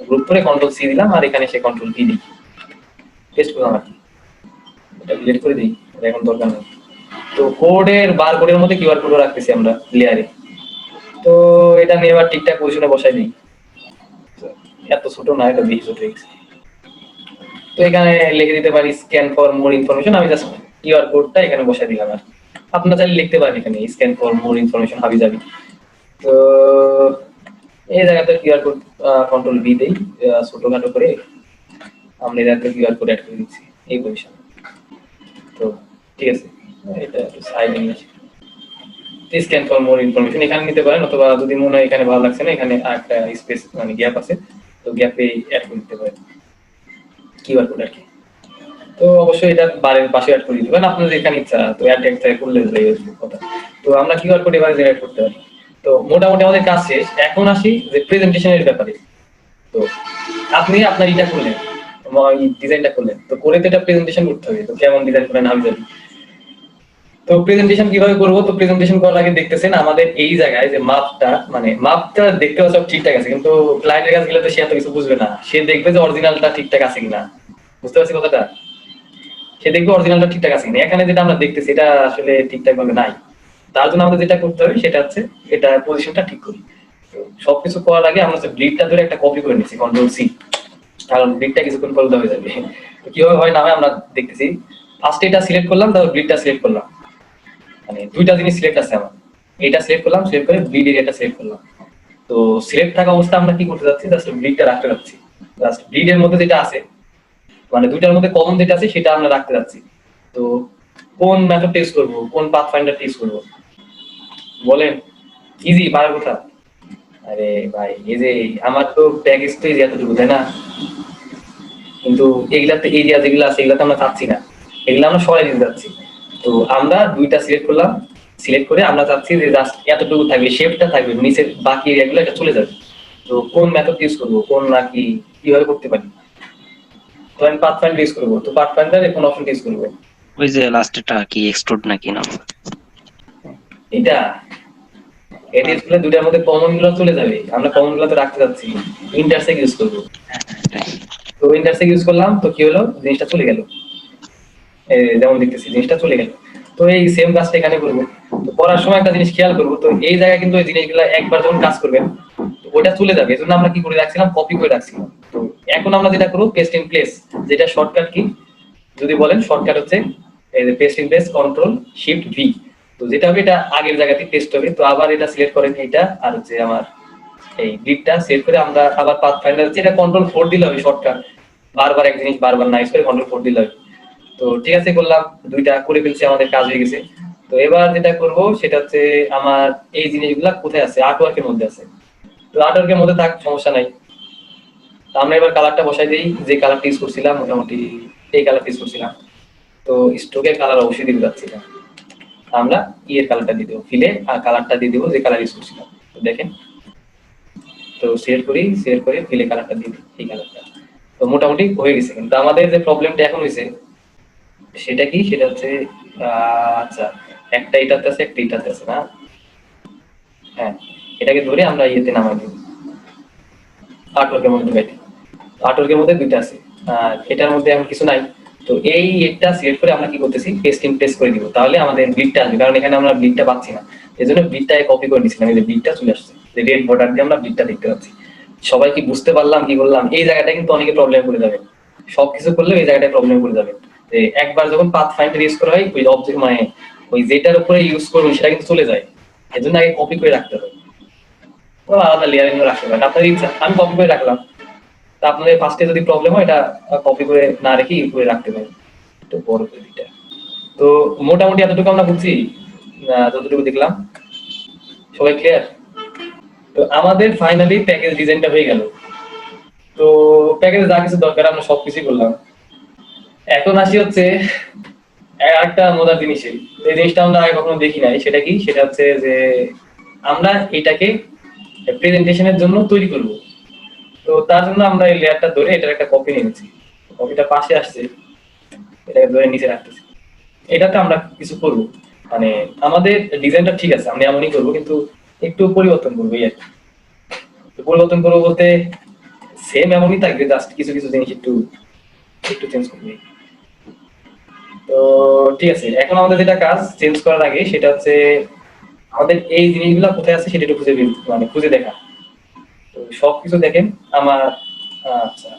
গ্রুপ করে কন্ট্রোল সি দিলাম, আর এখানে সে কন্ট্রোল ভি দিই, টেস্ট করলাম আর কি। এটা ডিলিট করে দিই, এটা এখন দরকার নেই। তো কোডের বার কোডের মধ্যে কিউআর কোড রাখতেছি আমরা লেয়ারে। তো এটা নিয়ে এবার ঠিকঠাক পজিশনে বসাই দিই। এত ছোট না, এটা বেশি ছোট হয়ে গেছে। তো এখানে লিখে দিতে পারি স্ক্যান ফর মোর ইনফরমেশন, আমি জাস্ট কিউআর কোডটা এখানে বসাই দিলাম। আর আপনারা চাইলে লিখতে পারেন এখানে স্ক্যান ফর মোর ইনফরমেশন হাবি যাবি। তো এই জায়গাতে কিউআর কোড কন্ট্রোল ভি দেই, ছোটখাটো করে আমরা এই জায়গাতে কিউআর কোড অ্যাড করে দিচ্ছি এই পজিশন। তো ঠিক আছে, এটা একটু সাইডে নিয়ে আসি। স্ক্যান ফর মোর ইনফরমেশন এখানে নিতে পারেন, অথবা যদি মনে হয় এখানে ভালো লাগছে না, এখানে একটা স্পেস মানে গ্যাপ আছে, তো গ্যাপে অ্যাড করে দিতে পারেন কিউআর কোড আর কি। তো অবশ্যই এটা বারের পাশে অ্যাড করে দিতে পারেন আপনাদের এখানে ইচ্ছা, তো অ্যাড একটা করলে কথা। তো আমরা কিউআর কোড এবারে জেনারেট করতে পারি। তো মোটামুটি আমাদের কাজ শেষ। এখন আসি যে প্রেজেন্টেশনের ব্যাপারে। তো আপনি আপনার এটা করলেন, ডিজাইনটা করলেন, তো করে তো এটা প্রেজেন্টেশন করতে হবে। তো কেমন ডিজাইন করেন আমি জানি। তো প্রেজেন্টেশন কিভাবে করব? তো প্রেজেন্টেশন করার আগে দেখতেছেন আমাদের এই জায়গায় যে মাপটা, মানে মাপটা দেখতে সব ঠিকঠাক আছে, কিন্তু ক্লায়েন্টের কাছে গেলে তো সে এত কিছু বুঝবে না। সে দেখবে যে অরিজিনালটা ঠিকঠাক আছে কিনা, বুঝতে পারছি কথাটা? সে দেখবে অরিজিনালটা ঠিকঠাক আছে কিনা। এখানে যেটা আমরা দেখতেছি এটা আসলে ঠিকঠাক ভাবে নাই। তার জন্য আমাদের যেটা করতে হবে সেটা হচ্ছে এটা পজিশনটা ঠিক করি। তো সবকিছু করার আগে আমরা গ্রিডটা ধরে একটা কপি করে নিচ্ছি, কন্ট্রোল সি, কারণ গ্রিডটা কিছুক্ষণ পরে হয়ে যাবে। তো কিভাবে হয় না হয় আমরা দেখতেছি। ফার্স্টে এটা সিলেক্ট করলাম, তারপর গ্রিডটা সিলেক্ট করলাম, মানে দুইটা জিনিস সিলেক্ট আছে আমার। এটা সিলেক্ট করলাম, সিলেক্ট করে ব্লিড এরিয়াটা সিলেক্ট করলাম। তো সিলেক্ট থাকা অবস্থা আমরা কি করতে যাচ্ছি, জাস্ট ব্লিডটা রাখতে যাচ্ছি। জাস্ট ব্লিডের মধ্যে যেটা আছে, মানে দুইটার মধ্যে কমন যেটা আছে সেটা আমরা রাখতে যাচ্ছি। তো কোন মেথড টেস্ট করব, কোন পাথ ফাইন্ডার টেস্ট করব বলেন? ইজি, পারার কথা। আরে ভাই, এই যে আমার তো প্যাকেজ তো এই যে এতটুকু, তাই না? কিন্তু এগুলাতে এরিয়া যেগুলো আছে এগুলাতে আমরা চাচ্ছি না, এগুলো আমরা সরাই দিতে যাচ্ছি। তো আমরা দুইটা সিলেক্ট করলাম, সিলেক্ট করে আমরা চাচ্ছি যে জাস্ট এতটুকু থাকবে, শেপটা থাকবে, নিচের বাকি এরিয়াগুলো এটা চলে যাবে। তো কোন মেথড ইউজ করবো, কোন নাকি কিভাবে করতে পারি? তো আমি পাথ ফাইন্ডার ইউজ করবো। তো পাথ ফাইন্ডার কোন অপশন ইউজ করবো? ওই যে লাস্টেরটা কি এক্সট্রুড নাকি নাম? এটা এটা ইউজ করলে দুইটার মধ্যে কমন গুলো চলে যাবে, আমরা কমন গুলো তো রাখতে যাচ্ছি। ইন্টারসেক্ট ইউজ করবো। তো ইন্টারসেক্ট ইউজ করলাম, তো কি হলো, জিনিসটা চলে গেল, যেমন দেখতেছি জিনিসটা চলে গেল। তো এই সেম কাজটা এখানে করবো। তো করার সময় একটা জিনিস খেয়াল করবো, তো এই জায়গায় কিন্তু এই জিনিসগুলো একবার যখন কাজ করবেন ওটা চলে যাবে, এজন্য আমরা কি করে রাখছিলাম, কপি করে রাখছিলাম। তো এখন আমরা যেটা করবো পেস্ট ইন প্লেস, যেটা শর্টকাট কি যদি বলেন, শর্টকাট হচ্ছে এই যে paste in place control shift V. তো যেটা হবে এটা আগের জায়গাতে পেস্ট হবে। তো আবার এটা সিলেক্ট করেন, এইটা আর হচ্ছে আমার এই গ্রিডটা সিলেক্ট করে আমরা আবার পাথ ফাইন্ডার হচ্ছে এটা কন্ট্রোল 4 দিলে হবে শর্টকাট। বারবার এক জিনিস বারবার না ইউজ করে কন্ট্রোল 4 দিলে হবে। তো ঠিক আছে, করলাম, দুইটা করে ফেলছি, আমাদের কাজ হয়ে গেছে। তো এবার যেটা করব সেটা হচ্ছে আমার এই জিনিসগুলা কোথায় আছে, আর্টওয়ার্কের মধ্যে আছে। তো আর্টওয়ার্কের মধ্যে থাক, সমস্যা নাই। তো আমরা এবার কালারটা বসাই দিই, যে কালারটা ইউজ করছিলাম মোটামুটি এই কালারটা ইউজ করছিলাম। তো স্ট্রোকের কালার অবশ্যই দিতে যাচ্ছি না, আমরা ইয়ের কালারটা দিয়ে দেবো, ফিলে আর কালারটা দিয়ে দেবো যে কালার ইউজ করছিলাম। তো দেখেন, তো সিলেক্ট করি, সিলেক্ট করে ফিলে কালারটা দিয়ে দিই, এই কালারটা। তো মোটামুটি হয়ে গেছে। কিন্তু আমাদের যে প্রবলেমটা এখন হয়েছে সেটা কি, সেটা হচ্ছে আচ্ছা, একটা এটাতে আছে, একটা এটাতে আছে না। হ্যাঁ, এটাকে ধরে আমরা ইয়েতে নামাই দিই, আর্টওয়ার্কের মধ্যে ঢুকাই দিই। আর্টওয়ার্কের মধ্যে দুইটা আছে, আর এটার মধ্যে এখন কিছু নাই। তো এই এটা সিলেক্ট করে আমরা কি করতেছি, পেস্ট ইন প্লেস করে দিব, তাহলে আমাদের ব্লিডটা আসবে, কারণ এখানে আমরা ব্লিডটা পাচ্ছি না। এই জন্য ব্লিডটাকে কপি করে নিচ্ছিলাম, এই যে ব্লিডটা চলে আসছে, যে রেড বর্ডার দিয়ে আমরা ব্লিডটা দেখতে পাচ্ছি। সবাই কি বুঝতে পারলাম কি করলাম? এই জায়গাটা কিন্তু অনেকে প্রবলেম করে যাবে, সবকিছু করলেও এই জায়গাটায় প্রবলেম করে যাবে। যে একবার যখন পাথ ফাইন্ডার ইউজ করা হয়, ওই অবজেক্ট মানে ওই যেটার উপরে ইউজ করবেন সেটা কিন্তু চলে যায়। এজন্য আগে কপি করে রাখতে হবে, আলাদা লেয়ারিং রাখতে হবে। আপনার ইচ্ছা, আমি কপি করে রাখলাম। তা আপনাদের ফার্স্টে যদি প্রবলেম হয় এটা কপি করে না রেখে ইউজ করে রাখতে পারেন, একটু বড় করে দিতে। তো মোটামুটি এতটুকু আমরা বুঝছি, যতটুকু দেখলাম সবাই ক্লিয়ার। তো আমাদের ফাইনালি প্যাকেজ ডিজাইনটা হয়ে গেল। তো প্যাকেজে যা কিছু দরকার আমরা সবকিছুই করলাম। এখন আসি হচ্ছে একটা মজার জিনিসে, এই জিনিসটা আমরা আগে কখনো দেখি নাই। সেটা কি, সেটা হচ্ছে যে আমরা এটাকে প্রেজেন্টেশনের জন্য তৈরি করব। তো তার জন্য আমরা এই লেয়ারটা ধরে এটার একটা কপি নিয়েছি, কপিটা পাশে আসছে, এটাকে ধরে নিচে রাখতেছি। এটাতে আমরা কিছু করব, মানে আমাদের ডিজাইনটা ঠিক আছে, আমরা এমনই করবো, কিন্তু একটু পরিবর্তন করবো। এই আর কি। তো পরিবর্তন করবো বলতে সেম এমনই থাকবে, জাস্ট কিছু কিছু জিনিস একটু একটু চেঞ্জ করবে। তো ঠিক আছে, এখন আমাদের যেটা কাজ চেঞ্জ করার আগে সেটা হচ্ছে আমাদের এই জিনিসগুলো কোথায় আছে সেটা একটু মানে খুঁজে দেখা। তো সবকিছু দেখেন আমার, আচ্ছা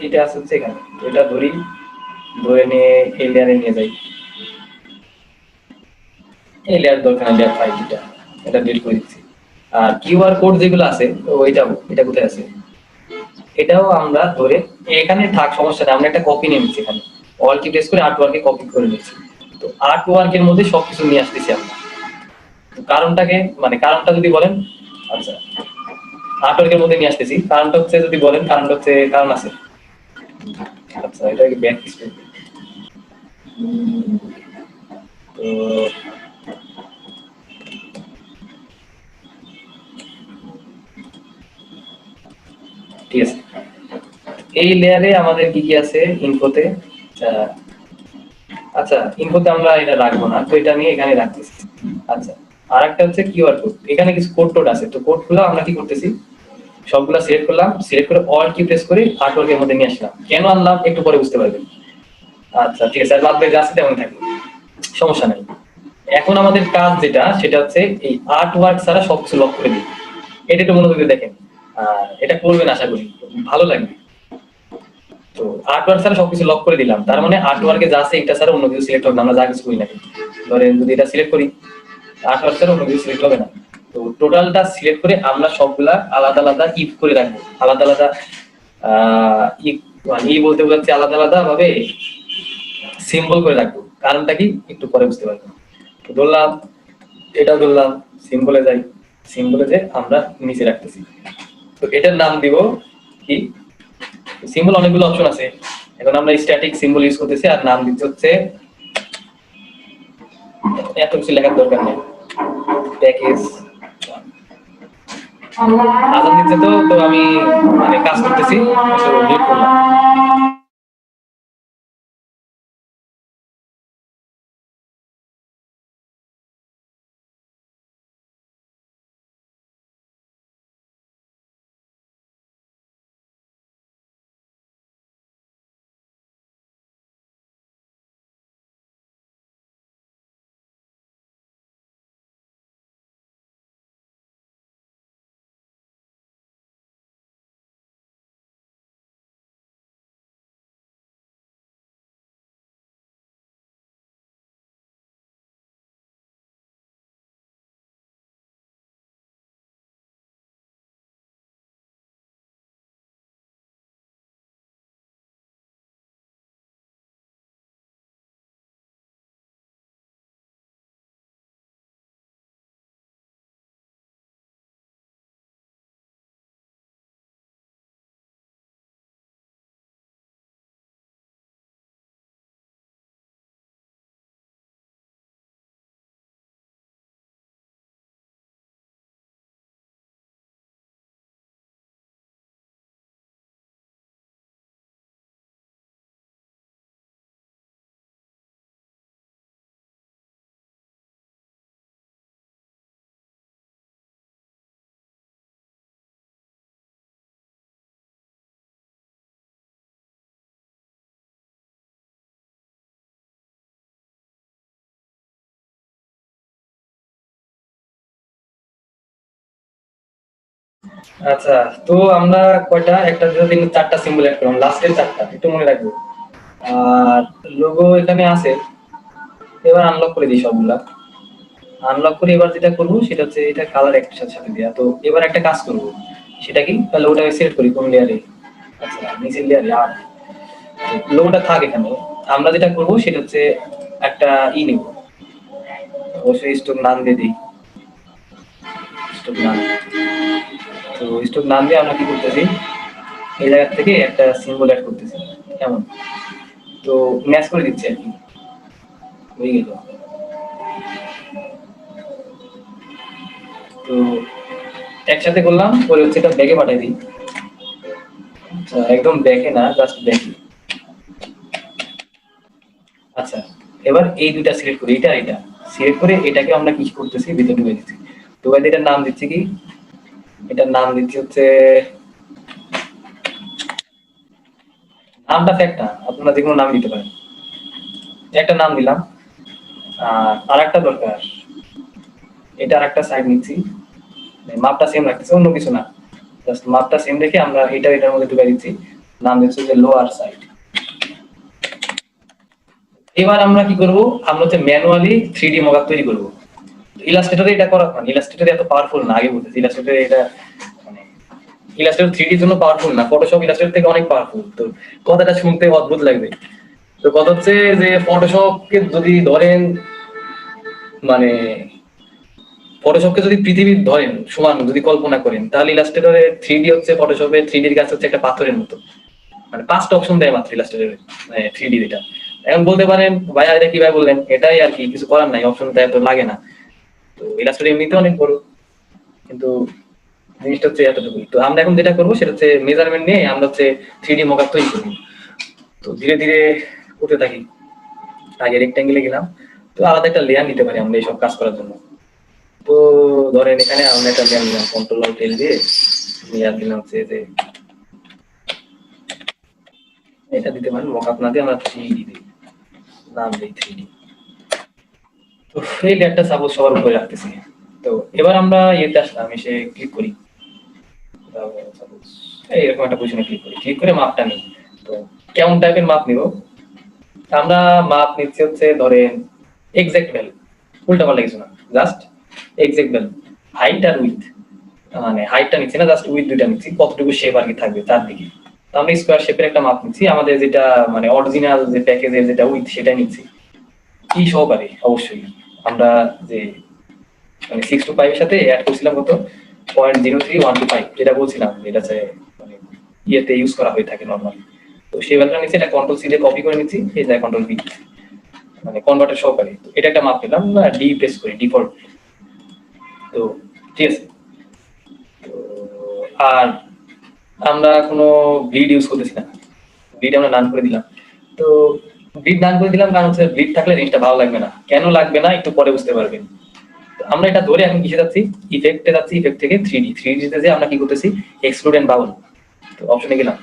এটা আছে হচ্ছে এখানে, তো এটা ধরি, ধরে নিয়ে এই লেয়ারে নিয়ে যাই। এই লেয়ার দরকার নেই, লেয়ার 5 এটা ডিলিট করে দিচ্ছি। আর কিউআর কোড যেগুলো আছে তো এটা কোথায় আছে, এটাও আমরা ধরে এখানে থাক, সমস্যা নেই, আমরা একটা কপি নিয়ে নিচ্ছি এখানে, অল কি প্রেস করে আর্ট ওয়ার্কে কপি করে নিচ্ছি। তো আর্ট ওয়ার্কের মধ্যে সবকিছু নিয়ে আসতেছি আমরা। তো কারণটাকে মানে কারণটা যদি বলেন, আচ্ছা আর্ট ওয়ার্কের মধ্যে নিয়ে আসতেছি, কারণটা হচ্ছে যদি বলেন, কারণটা হচ্ছে কারণ আছে। আচ্ছা এটা ব্যাক স্পেস, তো ঠিক আছে, এই লেয়ারে আমাদের কি কি আছে ইনফোতে। আচ্ছা ইনফোতে আমরা এটা রাখবো না, তো এটা নিয়ে এখানে রাখতেছি। আচ্ছা আর একটা হচ্ছে কিউআর কোড, এখানে কিছু কোড টোড আছে, তো কোড গুলো আমরা কি করতেছি, সবগুলা সিলেক্ট করলাম, সিলেক্ট করে অল কি প্রেস করে আর্টওয়ার্কের মধ্যে নিয়ে আসলাম। কেন আনলাম একটু পরে বুঝতে পারবেন। আচ্ছা ঠিক আছে, আর বাদ বাকি যা আছে তেমন থাকবে, সমস্যা নাই। এখন আমাদের কাজ যেটা সেটা হচ্ছে এই আর্ট ওয়ার্ক ছাড়া সবকিছু লক করে দিই। এটা একটু মনোযোগ দিয়ে দেখেন, এটা করবেন আশা করি, ভালো লাগবে। তো আর্ট ওয়ার্ক ছাড়া সবকিছু লক করে দিলাম, তার মানে আর্ট ওয়ার্কে যা আছে এটা ছাড়া অন্য কিছু সিলেক্ট হবে না, আমরা যা কিছু করি না কেন। ধরেন যদি এটা সিলেক্ট করি, আর্ট ওয়ার্ক ছাড়া অন্য কিছু সিলেক্ট হবে না। তো টোটালটা সিলেক্ট করে আমরা সবগুলা আলাদা আলাদা ইফ করে রাখবো, আলাদা আলাদা মানে বলতে বোঝাচ্ছে আলাদা আলাদা ভাবে সিম্বল করে রাখবো। কারণটা কি একটু পরে বুঝতে পারবেন। তো ধরলাম, এটা ধরলাম, সিম্বলে যাই, সিম্বলে যে আমরা নিচে রাখতেছি। তো এটার নাম দিব কি, সিম্বল অনেকগুলো অপশন আছে, এখন আমরা স্ট্যাটিক সিম্বল ইউজ করতেছি, আর নাম দিতে হচ্ছে, এত কিছু লেখার দরকার নেই, প্যাকেজ আজান দিচ্ছে। তো তো আমি মানে কাজ করতেছি, তো ডিলিট করলাম। আচ্ছা, তো আমরা কয়টা, একটা দুটো তিন চারটা সিম্বল অ্যাড করলাম, লাস্টের চারটা একটু মনে রাখবো। আর লোগো এখানে আছে, এবার আনলক করে দিই সবগুলা। আনলক করে এবার যেটা করবো সেটা হচ্ছে এটা কালার একটার সাথে সাথে দেওয়া। তো এবার একটা কাজ করবো, সেটা কি, তাহলে ওটা সিলেক্ট করি কোন লেয়ারে। আচ্ছা নিচের লেয়ারে আর লোগোটা থাক এখানে। আমরা যেটা করবো সেটা হচ্ছে একটা নিব, অবশ্যই স্টোক নাম দিয়ে দিই, স্টোক নাম। তো স্টোক নাম দিয়ে আমরা কি করতেছি, এই জায়গা থেকে একটা সিম্বল অ্যাড করতেছি, কেমন, তো ম্যাচ করে দিচ্ছি আর কি, হয়ে গেল। তো একসাথে করলাম, পরে হচ্ছে এটা ব্যাগে পাঠিয়ে দিই। আচ্ছা একদম ব্যাকে না, জাস্ট ব্যাকে। আচ্ছা এবার এই দুইটা সিলেক্ট করি, এটা এটা সিলেক্ট করে এটাকে আমরা কি করতেছি, ভিতরে ঢুকে দিচ্ছি। তো এটার নাম দিচ্ছি কি, এটার নাম দিচ্ছি হচ্ছে, নামটা ফ্যাক্ট না, আপনারা যে কোনো নাম দিতে পারেন। একটা নাম দিলাম, আর একটা দরকার, এটা আর একটা সাইড নিচ্ছি, মাপটা সেম রাখতেছি, অন্য কিছু না, জাস্ট মাপটা সেম রেখে আমরা এটার মধ্যে ঢুকাই দিচ্ছি, নাম দিচ্ছি যে লোয়ার সাইড। এবার আমরা কি করব, আমরা হচ্ছে ম্যানুয়ালি 3D মকআপ তৈরি করব। ইলাস্ট্রেটরে এটা করা, মানে ইলাস্ট্রেটরে এত পাওয়ারফুল না, আগে বলতেছি ইলাস্ট্রেটরে এটা মানে ইলাস্ট্রেটর 3D এর জন্য পাওয়ারফুল না, ফটোশপ ইলাস্ট্রেটর থেকে অনেক পাওয়ারফুল। তো কথাটা শুনতে অদ্ভুত লাগবে, তো কথা হচ্ছে যে ফটোশপকে যদি ধরেন, মানে ফটোশপকে যদি পৃথিবীর ধরেন সমান যদি কল্পনা করেন, তাহলে ইলাস্ট্রেটরে 3D হচ্ছে ফটোশপে 3D কাজ হচ্ছে একটা পাথরের মতো, মানে 5টা অপশন দেয় মাত্র ইলাস্ট্রেটরে, মানে 3D যেটা। এখন বলতে পারেন ভাইয়া এটা কিভাবে বললেন, এটাই আর কি, কিছু করার নাই, অপশনটা এত লাগে না। তো ইলাস্ট্রেটর এমনিতে অনেক বড়, কিন্তু জিনিসটা হচ্ছে এতটুকুই। তো আমরা এখন যেটা করবো সেটা হচ্ছে মেজারমেন্ট নিয়ে আমরা হচ্ছে 3D মকআপ তৈরি করবো। তো ধীরে ধীরে করতে থাকি। আগে রেক্ট্যাঙ্গেলে গেলাম, তো আলাদা একটা লেয়ার নিতে পারি আমরা এইসব কাজ করার জন্য। তো ধরেন এখানে আমরা একটা লেয়ার নিলাম, কন্ট্রোল অল্ট এল দিয়ে লেয়ার দিলাম হচ্ছে যে এটা দিতে পারি, মকআপ না দিয়ে আমরা 3D দিই, নাম দিই 3D। তো এই লেয়ারটা সাপোজ সবার উপরে রাখতেছি। তো এবার আমরা এতে আসলাম, এসে ক্লিক করি, সাপোজ এইরকম একটা পজিশনে ক্লিক করি, ক্লিক করে মাপটা নিই। তো কেমন টাইপের মাপ নিব, আমরা মাপ নিচ্ছি হচ্ছে ধরেন এক্সাক্ট ভ্যালু, উল্টা পাল্টা কিছু না, জাস্ট এক্সাক্ট ভ্যালু, হাইট আর উইথ, মানে হাইটটা নিচ্ছি না, জাস্ট উইথ দুইটা নিচ্ছি, কতটুকু শেপ আর কি থাকবে চারদিকে। তো আমরা স্কোয়ার শেপের একটা মাপ নিচ্ছি, আমাদের যেটা মানে অরিজিনাল যে প্যাকেজের যেটা উইথ সেটাই নিচ্ছি, কি সহকারে অবশ্যই। আমরা যে মানে 6 to 5 এর সাথে অ্যাড করছিলাম কত 0.03125, যেটা বলছিলাম এটা হচ্ছে মানে ইয়েতে ইউজ করা হয়ে থাকে নরমালি। তো সেই ভ্যালুটা নিচ্ছি, এটা কন্ট্রোল সি দিয়ে কপি করে নিচ্ছি, এই যায় কন্ট্রোল ভি, মানে কনভার্টার সহকারে। তো এটা একটা মাপ পেলাম, ডি প্রেস করি ডিফল্ট। তো ঠিক আছে, তো আর আমরা কোনো ব্লিড ইউজ করতেছি না, ব্লিড আমরা নান করে দিলাম। তো ব্লিড নান করে দিলাম কারণ হচ্ছে ব্লিড থাকলে জিনিসটা ভালো লাগবে না, কেন লাগবে না একটু পরে বুঝতে পারবেন। তো আমরা এটা ধরে এখন কিসে যাচ্ছি, ইফেক্টে যাচ্ছি, ইফেক্ট থেকে 3D তে যে আমরা কি করতেছি, এক্সক্লুড এন্ড বাউল। তো অপশনে গেলাম,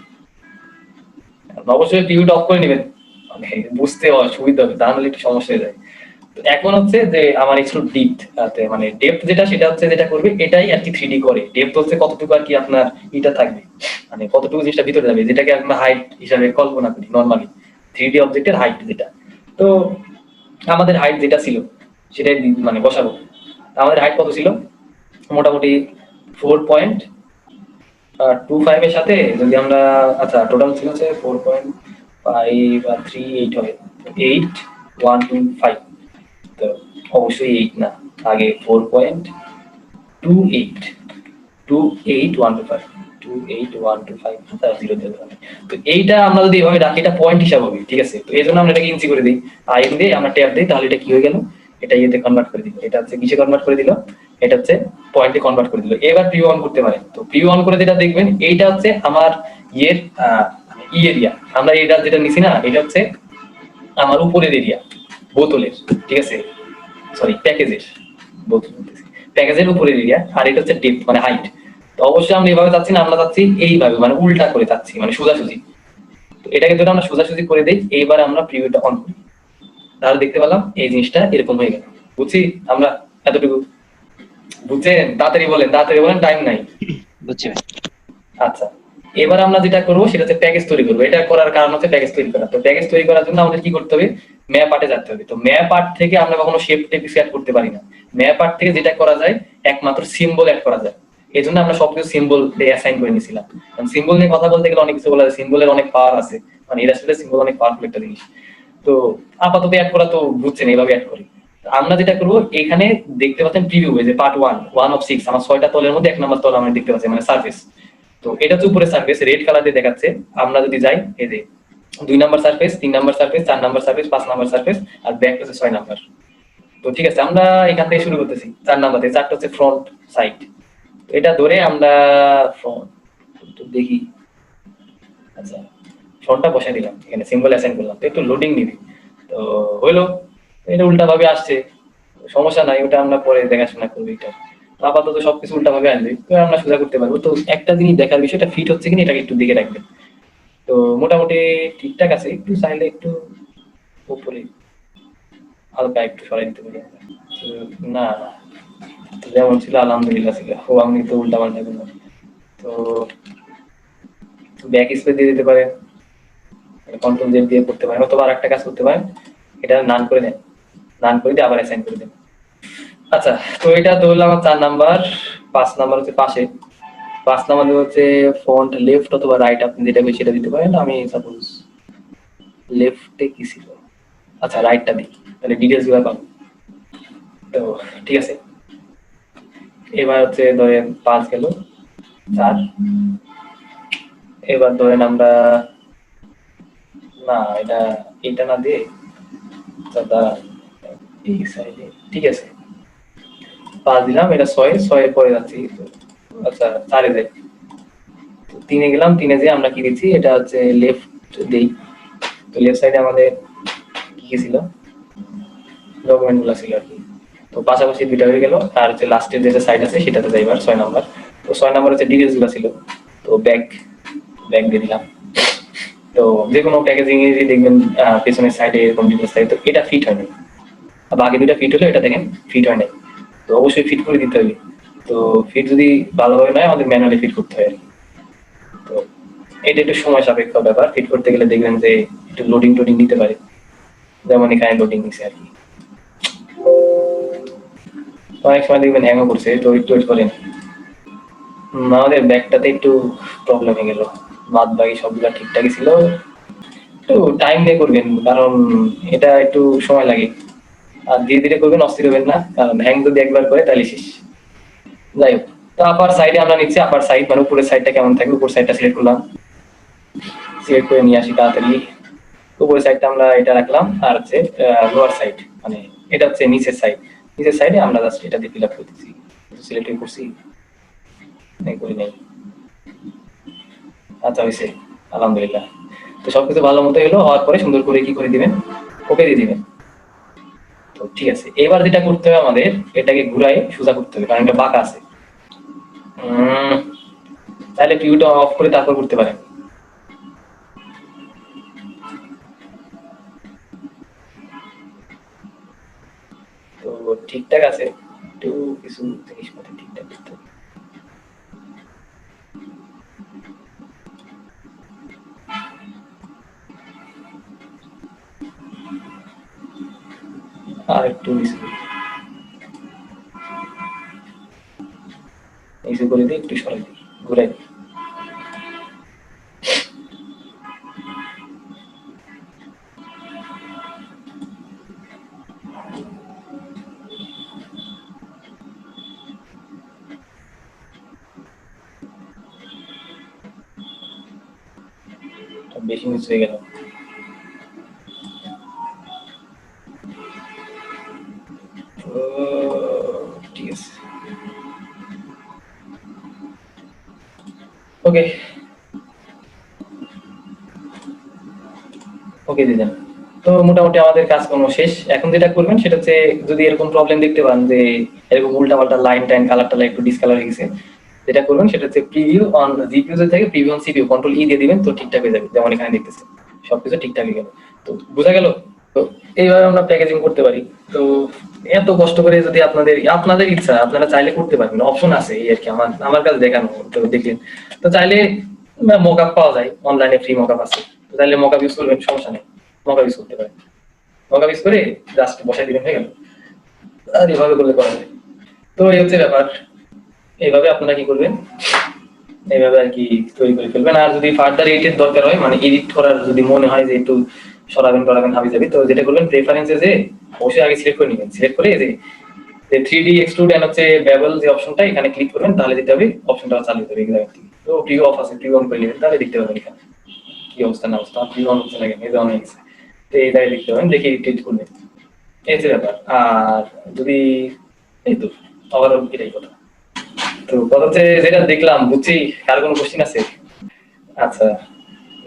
অবশ্যই টিভিটা অফ করে নেবেন, মানে বুঝতে সুবিধা হবে, তাহলে একটু সমস্যা হয়ে যায়। তো এখন হচ্ছে যে আমার এক্সক্লুড ডেপথ, মানে ডেপথ যেটা সেটা হচ্ছে যেটা করবে এটাই আর কি 3D করে। ডেপথ হচ্ছে কতটুকু আর কি আপনার এটা থাকবে, মানে কতটুকু জিনিসটা ভিতরে যাবে, যেটাকে আমরা হাইট হিসাবে কল্পনা করি নরমালি 3D অবজেক্টের হাইট যেটা। তো আমাদের হাইট যেটা ছিল সেটাই মানে বসাবো। আমাদের হাইট কত ছিল, মোটামুটি 4.25 এর সাথে যদি আমরা, আচ্ছা টোটাল ছিল হচ্ছে 4.5 আর 3 8 হবে, 8125। তো অবশ্যই 8 না, আগে 4.28 0 দেবো। তো এইটা আমরা যদি এভাবে রাখি, এটা পয়েন্ট হিসাব হবে, ঠিক আছে। তো এই জন্য আমরা এটাকে ইঞ্চি করে দিই, আইন দিয়ে আমরা ট্যাপ দিই, তাহলে এটা কি হয়ে গেল, এটা ইয়েতে কনভার্ট করে দিল, এটা হচ্ছে কিসে কনভার্ট করে দিল, এটা হচ্ছে পয়েন্টে কনভার্ট করে দিল। এবার প্রিভিউ অন করতে পারেন। তো প্রিভিউ অন করে যেটা দেখবেন, এইটা হচ্ছে আমার ইয়ের ই এরিয়া, আমরা এটা যেটা নিছি না, এটা হচ্ছে আমার উপরের এরিয়া বোতলের, ঠিক আছে, সরি প্যাকেজের, বোতল বলতেছি, প্যাকেজের উপরের এরিয়া, আর এটা হচ্ছে ডেপথ মানে হাইট। তো অবশ্যই আমরা এভাবে যাচ্ছি না, আমরা যাচ্ছি এইভাবে, মানে উল্টা করে যাচ্ছি, মানে সোজাসুজি। তো এটাকে যদি আমরা সোজাসুজি করে দেই, এইবার আমরা প্রিভিউটা অন করি, তাহলে দেখতে পেলাম এই জিনিসটা এরকম হয়ে গেল। বুঝছি আমরা এতটুকু, বুঝছেন? তাড়াতাড়ি বলেন, টাইম নাই। বুঝছি ভাই। আচ্ছা, এবার আমরা যেটা করবো সেটা হচ্ছে প্যাকেজ তৈরি করবো। এটা করার কারণ হচ্ছে প্যাকেজ তৈরি করা। তো প্যাকেজ তৈরি করার জন্য আমাদের কি করতে হবে, ম্যাপ আর্টে যেতে হবে। তো ম্যাপ আর্ট থেকে আমরা কখনো শেপ টেপ অ্যাড করতে পারি না। ম্যাপ আর্ট থেকে যেটা করা যায় একমাত্র সিম্বল অ্যাড করা যায়। এই জন্য আমরা সবকিছু সিম্বল দিয়ে অ্যাসাইন করে নিয়েছিলাম। কারণ সিম্বল নিয়ে কথা বলতে গেলে অনেক কিছু বলা যায়, সিম্বলের অনেক পাওয়ার আছে, মানে ইলাস্ট্রেটর সিম্বল অনেক পাওয়ারফুল একটা জিনিস। তো আপাতত অ্যাড করা তো বুঝছেন, এইভাবে অ্যাড করি। আমরা যেটা করবো, এখানে দেখতে পাচ্ছেন প্রিভিউ, যে পার্ট 1 of 6, আমার 6টা তলের মধ্যে 1 নম্বর তল আমরা দেখতে পাচ্ছি, মানে সারফেস। তো এটা হচ্ছে উপরে সারফেস, রেড কালার দিয়ে দেখাচ্ছে। আমরা যদি যাই, এই যে 2 number surface, 3 number surface, 4 number surface, 5 number surface, আর ব্যাক হচ্ছে 6 নাম্বার। তো ঠিক আছে, আমরা এখান থেকে শুরু করতেছি 4 নাম্বার থেকে। 4টা হচ্ছে ফ্রন্ট সাইড, এটা ধরে আমরা ফ্রন্ট দেখি। আচ্ছা, ফ্রন্টটা বসাই দিলাম, এখানে সিম্বল অ্যাসাইন করলাম। তো একটু লোডিং নিবি, তো হইলো, এটা উল্টা ভাবে আসছে, সমস্যা নাই, ওটা আমরা পরে দেখাশোনা করবো। এটা আপাতত সবকিছু উল্টা ভাবে আসবে, তো আমরা সোজা করতে পারবো। তো একটা জিনিস দেখার বিষয়টা ফিট হচ্ছে কিনা, এটাকে একটু দিকে রাখবেন। তো মোটামুটি ঠিকঠাক আছে, একটু চাইলে একটু উপরে হালকা একটু সরাই দিতে পারি আমরা। তো না যেমন ছিল আলহামদুলিল্লাহ ছিল। ও আমি তো উল্টা পাল্টা করলাম। তো ব্যাক স্পেস দিয়ে দিতে পারেন, কন্ট্রোল জেড দিয়ে করতে পারেন, অথবা আরেকটা কাজ করতে পারেন, এটা নান করে দেন, নান করে দিয়ে আবার অ্যাসাইন করে দেন। আচ্ছা, তো এটা তো হলো আমার 4 নাম্বার। 5 নাম্বার হচ্ছে পাশে। 5 নাম্বার হচ্ছে ফন্ট লেফট অথবা রাইট, আপনি যেটা বেশি সেটা দিতে পারেন। আমি সাপোজ লেফটে কি ছিল, আচ্ছা রাইটটা দিই, তাহলে ডিটেলস গুলো পাবো। তো ঠিক আছে, এবার হচ্ছে ধরেন 5 গেল, 4। এবার ধরেন আমরা না এটা না দিয়ে দাদা এই সাইডে, ঠিক আছে 5 দিলাম, এটা 6 পরে যাচ্ছি। আচ্ছা 4-এ যাই, 3-এ গেলাম, 3-এ যে আমরা কি দিচ্ছি, এটা হচ্ছে লেফট দেই। তো লেফট সাইডে আমাদের কি কি ছিল, ডকুমেন্ট গুলো ছিল আর কি। তো পাশাপাশি দুইটা হয়ে গেল, আর হচ্ছে লাস্টের যে সাইড আছে সেটাতে যাই এবার 6 নাম্বার। তো 6 নাম্বার হচ্ছে ডিটেলস গুলো ছিল, তো ব্যাক দিয়ে দিলাম। তো যে কোনো প্যাকেজিং এ দেখবেন পেছনের সাইডে এরকম ডিটেলস থাকে, তো এটা ফিট হয় না, বাকি দুইটা ফিট হলো, এটা দেখেন ফিট হয় নাই। তো অবশ্যই ফিট করে দিতে হবে। তো ফিট যদি ভালোভাবে নয়, আমাদের ম্যানুয়ালি ফিট করতে হয় আর কি। তো এটা একটু সময় সাপেক্ষ ব্যাপার, ফিট করতে গেলে দেখবেন যে একটু লোডিং টোডিং নিতে পারে, যেমন এখানে লোডিং নিছে আর কি। অনেক সময় দেখবেন হ্যাংও করছে, তো একটু ওয়েট করেন। আমাদের ব্যাগটাতে একটু প্রবলেম হয়ে গেল, বাদ বাকি সবগুলা ঠিকঠাকই ছিল। একটু টাইম দিয়ে করবেন, কারণ এটা একটু সময় লাগে। আর ধীরে ধীরে করবেন, অস্থির হবেন না, কারণ হ্যাং যদি একবার করে তাহলে শেষ। যাই হোক, তো আপার সাইডে আমরা নিচ্ছি, আপার সাইড মানে উপরের সাইডটা কেমন থাকে, উপর সাইডটা সিলেক্ট করলাম, সিলেক্ট করে নিয়ে আসি তাড়াতাড়ি। উপরের সাইডটা আমরা এটা রাখলাম, আর হচ্ছে লোয়ার সাইড মানে এটা হচ্ছে নিচের সাইড। নিচের সাইডে আমরা জাস্ট এটা দিয়ে ফিল আপ করে দিচ্ছি, সিলেক্ট করছি, করি নাই। আচ্ছা হয়েছে, আলহামদুলিল্লাহ। তো সবকিছু ভালো মতো হলো, হওয়ার পরে সুন্দর করে কি করে দিবেন, ওকে দিয়ে দিবেন। তো ঠিক আছে, এবার যেটা করতে হবে আমাদের, এটাকে ঘুরাই সোজা করতে হবে, কারণ এটা বাঁকা আছে। তাহলে ভিউটা অফ করে তারপর করতে পারেন। তো ঠিকঠাক আছে, একটু কিছু জিনিসপত্র ঠিকঠাক করতে হবে। আর একটু নিচু করে দিই, একটু সরাই দিই, ঘুরাই দিই। বেশি নিচু হয়ে গেল। ঠিক আছে, ওকে ওকে দিলেন। তো মোটামুটি আমাদের কাজকর্ম শেষ। এখন যেটা করবেন সেটা হচ্ছে, যদি এরকম প্রবলেম দেখতে পান যে এরকম উল্টাপাল্টা লাইন টাইন কালার টালার একটু ডিসকালার হয়ে গেছে, যেটা করবেন সেটা হচ্ছে প্রিভিউ অন জিপিইউ থেকে প্রিভিউ অন সিপিইউ কন্ট্রোল ই দিয়ে দিবেন, তো ঠিকঠাক হয়ে যাবে। যেমন এখানে দেখতেছেন সবকিছু ঠিকঠাক হয়ে গেল। তো বোঝা গেল। তো এইভাবে আমরা প্যাকেজিং করতে পারি। তো এত কষ্ট করে যদি আপনাদের ইচ্ছা, আপনারা চাইলে করতে পারবেন, অপশন আছে এই আর কি। আমার কাছে দেখানো, তো দেখলেন। তো চাইলে মকআপ পাওয়া যায় অনলাইনে, ফ্রি মকআপ আছে, তো চাইলে মকআপ ইউজ করবেন, সমস্যা নেই, মকআপ ইউজ করতে পারেন। মকআপ ইউজ করে জাস্ট বসাই দিবেন, হয়ে গেল। আর এভাবে করলে করা যায়। তো এই হচ্ছে ব্যাপার। এইভাবে আপনারা কি করবেন, এইভাবে আর কি তৈরি করে ফেলবেন। আর যদি ফার্দার এডিটের দরকার হয়, মানে এডিট করার যদি মনে হয় যে একটু সরাবেন হাবি যাবি, তো যেটা করবেন প্রেফারেন্সে যে অবশ্যই আগে সিলেক্ট করে নেবেন। সিলেক্ট করে যে 3D এক্সট্রুড এন্ড হচ্ছে বেভেল যে অপশনটা, এখানে ক্লিক করবেন, তাহলে যেটা হবে অপশনটা চালু হয়ে যাবে এক্স্যাক্টলি। তো প্রিভিউ অফ আছে, প্রিভিউ অন করে নেবেন, তাহলে দেখতে পাবেন এখানে কি অবস্থা না অবস্থা। প্রিভিউ অন হচ্ছে না কেন, এই যে অন হয়ে গেছে। তো এইটাই দেখতে পাবেন, দেখে এডিট করবেন, এই যে ব্যাপার। আর যদি এই তো ওভারঅল এটাই কথা। তো কথা হচ্ছে যেটা দেখলাম বুঝছি, কার কোনো কোশ্চেন আছে? আচ্ছা,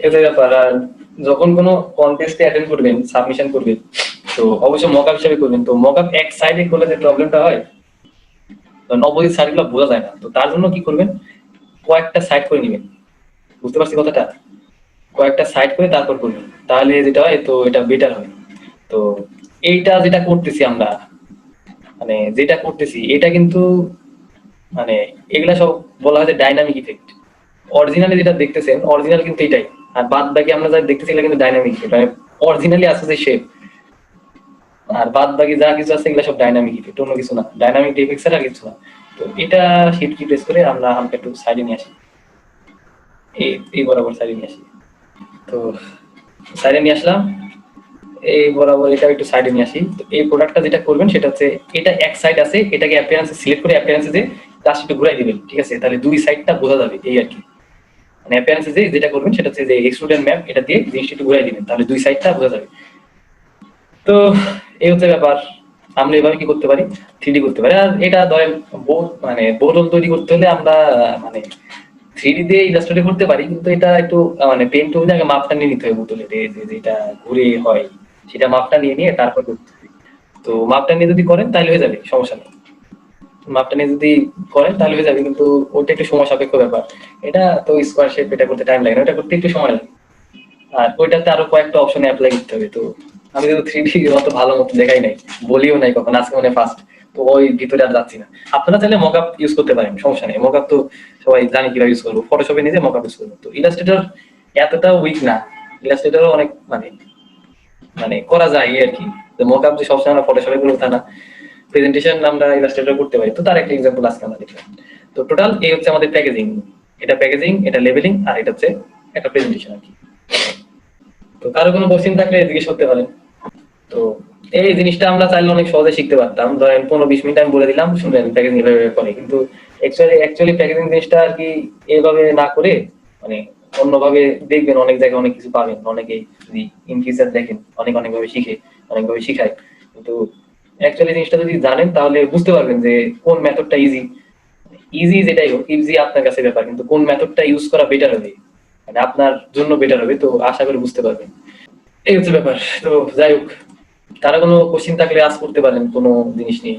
এটাই ব্যাপার। আর যখন কোনো কনটেস্টে অ্যাটেন্ড করবেন, সাবমিশন করবেন, তো অবশ্যই মকআপ হিসেবে করবেন। তো মকআপ এক সাইডে করলে যে প্রবলেমটা হয়, অপোজিট সাইড গুলো বোঝা যায় না। তো তার জন্য কি করবেন, কয়েকটা সাইড করে নেবেন। বুঝতে পারছি কথাটা? কয়েকটা সাইড করে তারপর করবেন, তাহলে যেটা হয়, তো এটা বেটার হয়। তো এইটা যেটা করতেছি আমরা, মানে যেটা করতেছি এটা কিন্তু মানে এগুলা সব বলা হয় যে ডাইনামিক ইফেক্ট। অরিজিনালি যেটা দেখতেছেন অরিজিনাল কিন্তু এটাই, আর বাদ বাকি আমরা যা দেখতেছি এগুলা কিন্তু ডাইনামিক ইফেক্ট, মানে অরিজিনালি আছে যে শেপ, আর বাদ বাকি যা কিছু আছে এগুলা সব ডাইনামিক ইফেক্ট, অন্য কিছু না, ডাইনামিক ইফেক্ট ছাড়া কিছু না। তো এটা শিফট কি প্রেস করে আমরা হালকা একটু সাইডে নিয়ে আসি, এই বরাবর সাইডে নিয়ে আসি। তো সাইডে নিয়ে আসলাম, এই বরাবর এটা একটু সাইডে নিয়ে আসি। তো এই প্রোডাক্টটা যেটা করবেন সেটা হচ্ছে এটা এক সাইড আছে, এটাকে অ্যাপিয়ারেন্সে সিলেক্ট করে অ্যাপিয়ারেন্সে যে জাস্ট একটু ঘুরাই দিবেন, ঠিক আছে? তাহলে দুই সাইডটা বোঝা যাবে, এই আর কি। মানে অ্যাপিয়ারেন্সে যে যেটা করবেন সেটা হচ্ছে যে এক্সট্রুডেন্ট ম্যাপ, এটা দিয়ে জিনিসটা একটু ঘুরাই দিবেন, তাহলে দুই সাইডটা বোঝা যাবে। তো এই হচ্ছে ব্যাপার। আমরা এভাবে কি করতে পারি, 3D করতে পারি। আর এটা ধরেন মানে বোতল তৈরি করতে হলে আমরা মানে 3D দিয়ে ইলাস্ট্রেট করতে পারি, কিন্তু এটা একটু মানে পেন্ট হবে, আগে মাপটা নিয়ে নিতে হবে বোতলের, যেটা ঘুরে হয় সেটা মাপটা নিয়ে নিয়ে তারপর করতে হবে। তো মাপটা নিয়ে যদি করেন তাহলে হয়ে যাবে, সমস্যা নেই। মাপটা নিয়ে যদি করেন তাহলে হয়ে যাবে, কিন্তু ওটা একটু সময় সাপেক্ষ ব্যাপার। এটা তো স্কোয়ার শেপ, এটা করতে টাইম লাগে না, ওটা করতে একটু সময় লাগে। আর ওইটাতে আরো কয়েকটা অপশনে অ্যাপ্লাই করতে হবে। তো আমি তো 3D অত ভালো মতো দেখাই নাই, বলিও নাই কখন, আজকে মানে ফার্স্ট। তো ওই ভিতরে আর যাচ্ছি না। আপনারা চাইলে মকআপ ইউজ করতে পারেন, সমস্যা নেই। মকআপ তো সবাই জানি কিভাবে ইউজ করবো, ফটোশপে নিজে মকআপ ইউজ করবো। তো ইলাস্ট্রেটর এতটা উইক না, ইলাস্ট্রেটরও অনেক মানে মানে করা যায় এই আর কি। তো মকআপ যে সবসময় আমরা ফটোশপে করবো তা না, প্রেজেন্টেশন আমরা ইলাস্ট্রেটর করতে পারি। তো তার একটা এক্সাম্পল আজকে আমরা দেখলাম। তো টোটাল এই হচ্ছে আমাদের প্যাকেজিং, এটা প্যাকেজিং, এটা লেবেলিং, আর এটা হচ্ছে একটা প্রেজেন্টেশন আর কি। তো কারো কোনো কোশ্চেন থাকলে জিজ্ঞেস করতে পারেন। তো এই জিনিসটা আমরা চাইলে অনেক সহজে শিখতে পারতাম, ধরেন 15-20 মিনিট আমি বলে দিলাম, শুনলেন প্যাকেজিং এভাবে করে। কিন্তু অ্যাকচুয়ালি প্যাকেজিং জিনিসটা আর কি এভাবে না করে মানে অন্যভাবে দেখবেন, অনেক জায়গায় অনেক কিছু পাবেন। অনেকেই যদি ইন ফিউচার দেখেন অনেক ভাবে শিখে, অনেকভাবে শিখায়। কিন্তু অ্যাকচুয়ালি জিনিসটা যদি জানেন তাহলে বুঝতে পারবেন যে কোন মেথডটা ইজি। ইজি যেটাই হোক, ইজি আপনার কাছে ব্যাপার, কিন্তু কোন মেথডটা ইউজ করা বেটার হবে, মানে আপনার জন্য বেটার হবে। তো আশা করি বুঝতে পারবেন, এই হচ্ছে ব্যাপার। তো যাই হোক, কারো কোনো কোশ্চিন থাকলে আজ করতে পারেন কোনো জিনিস নিয়ে।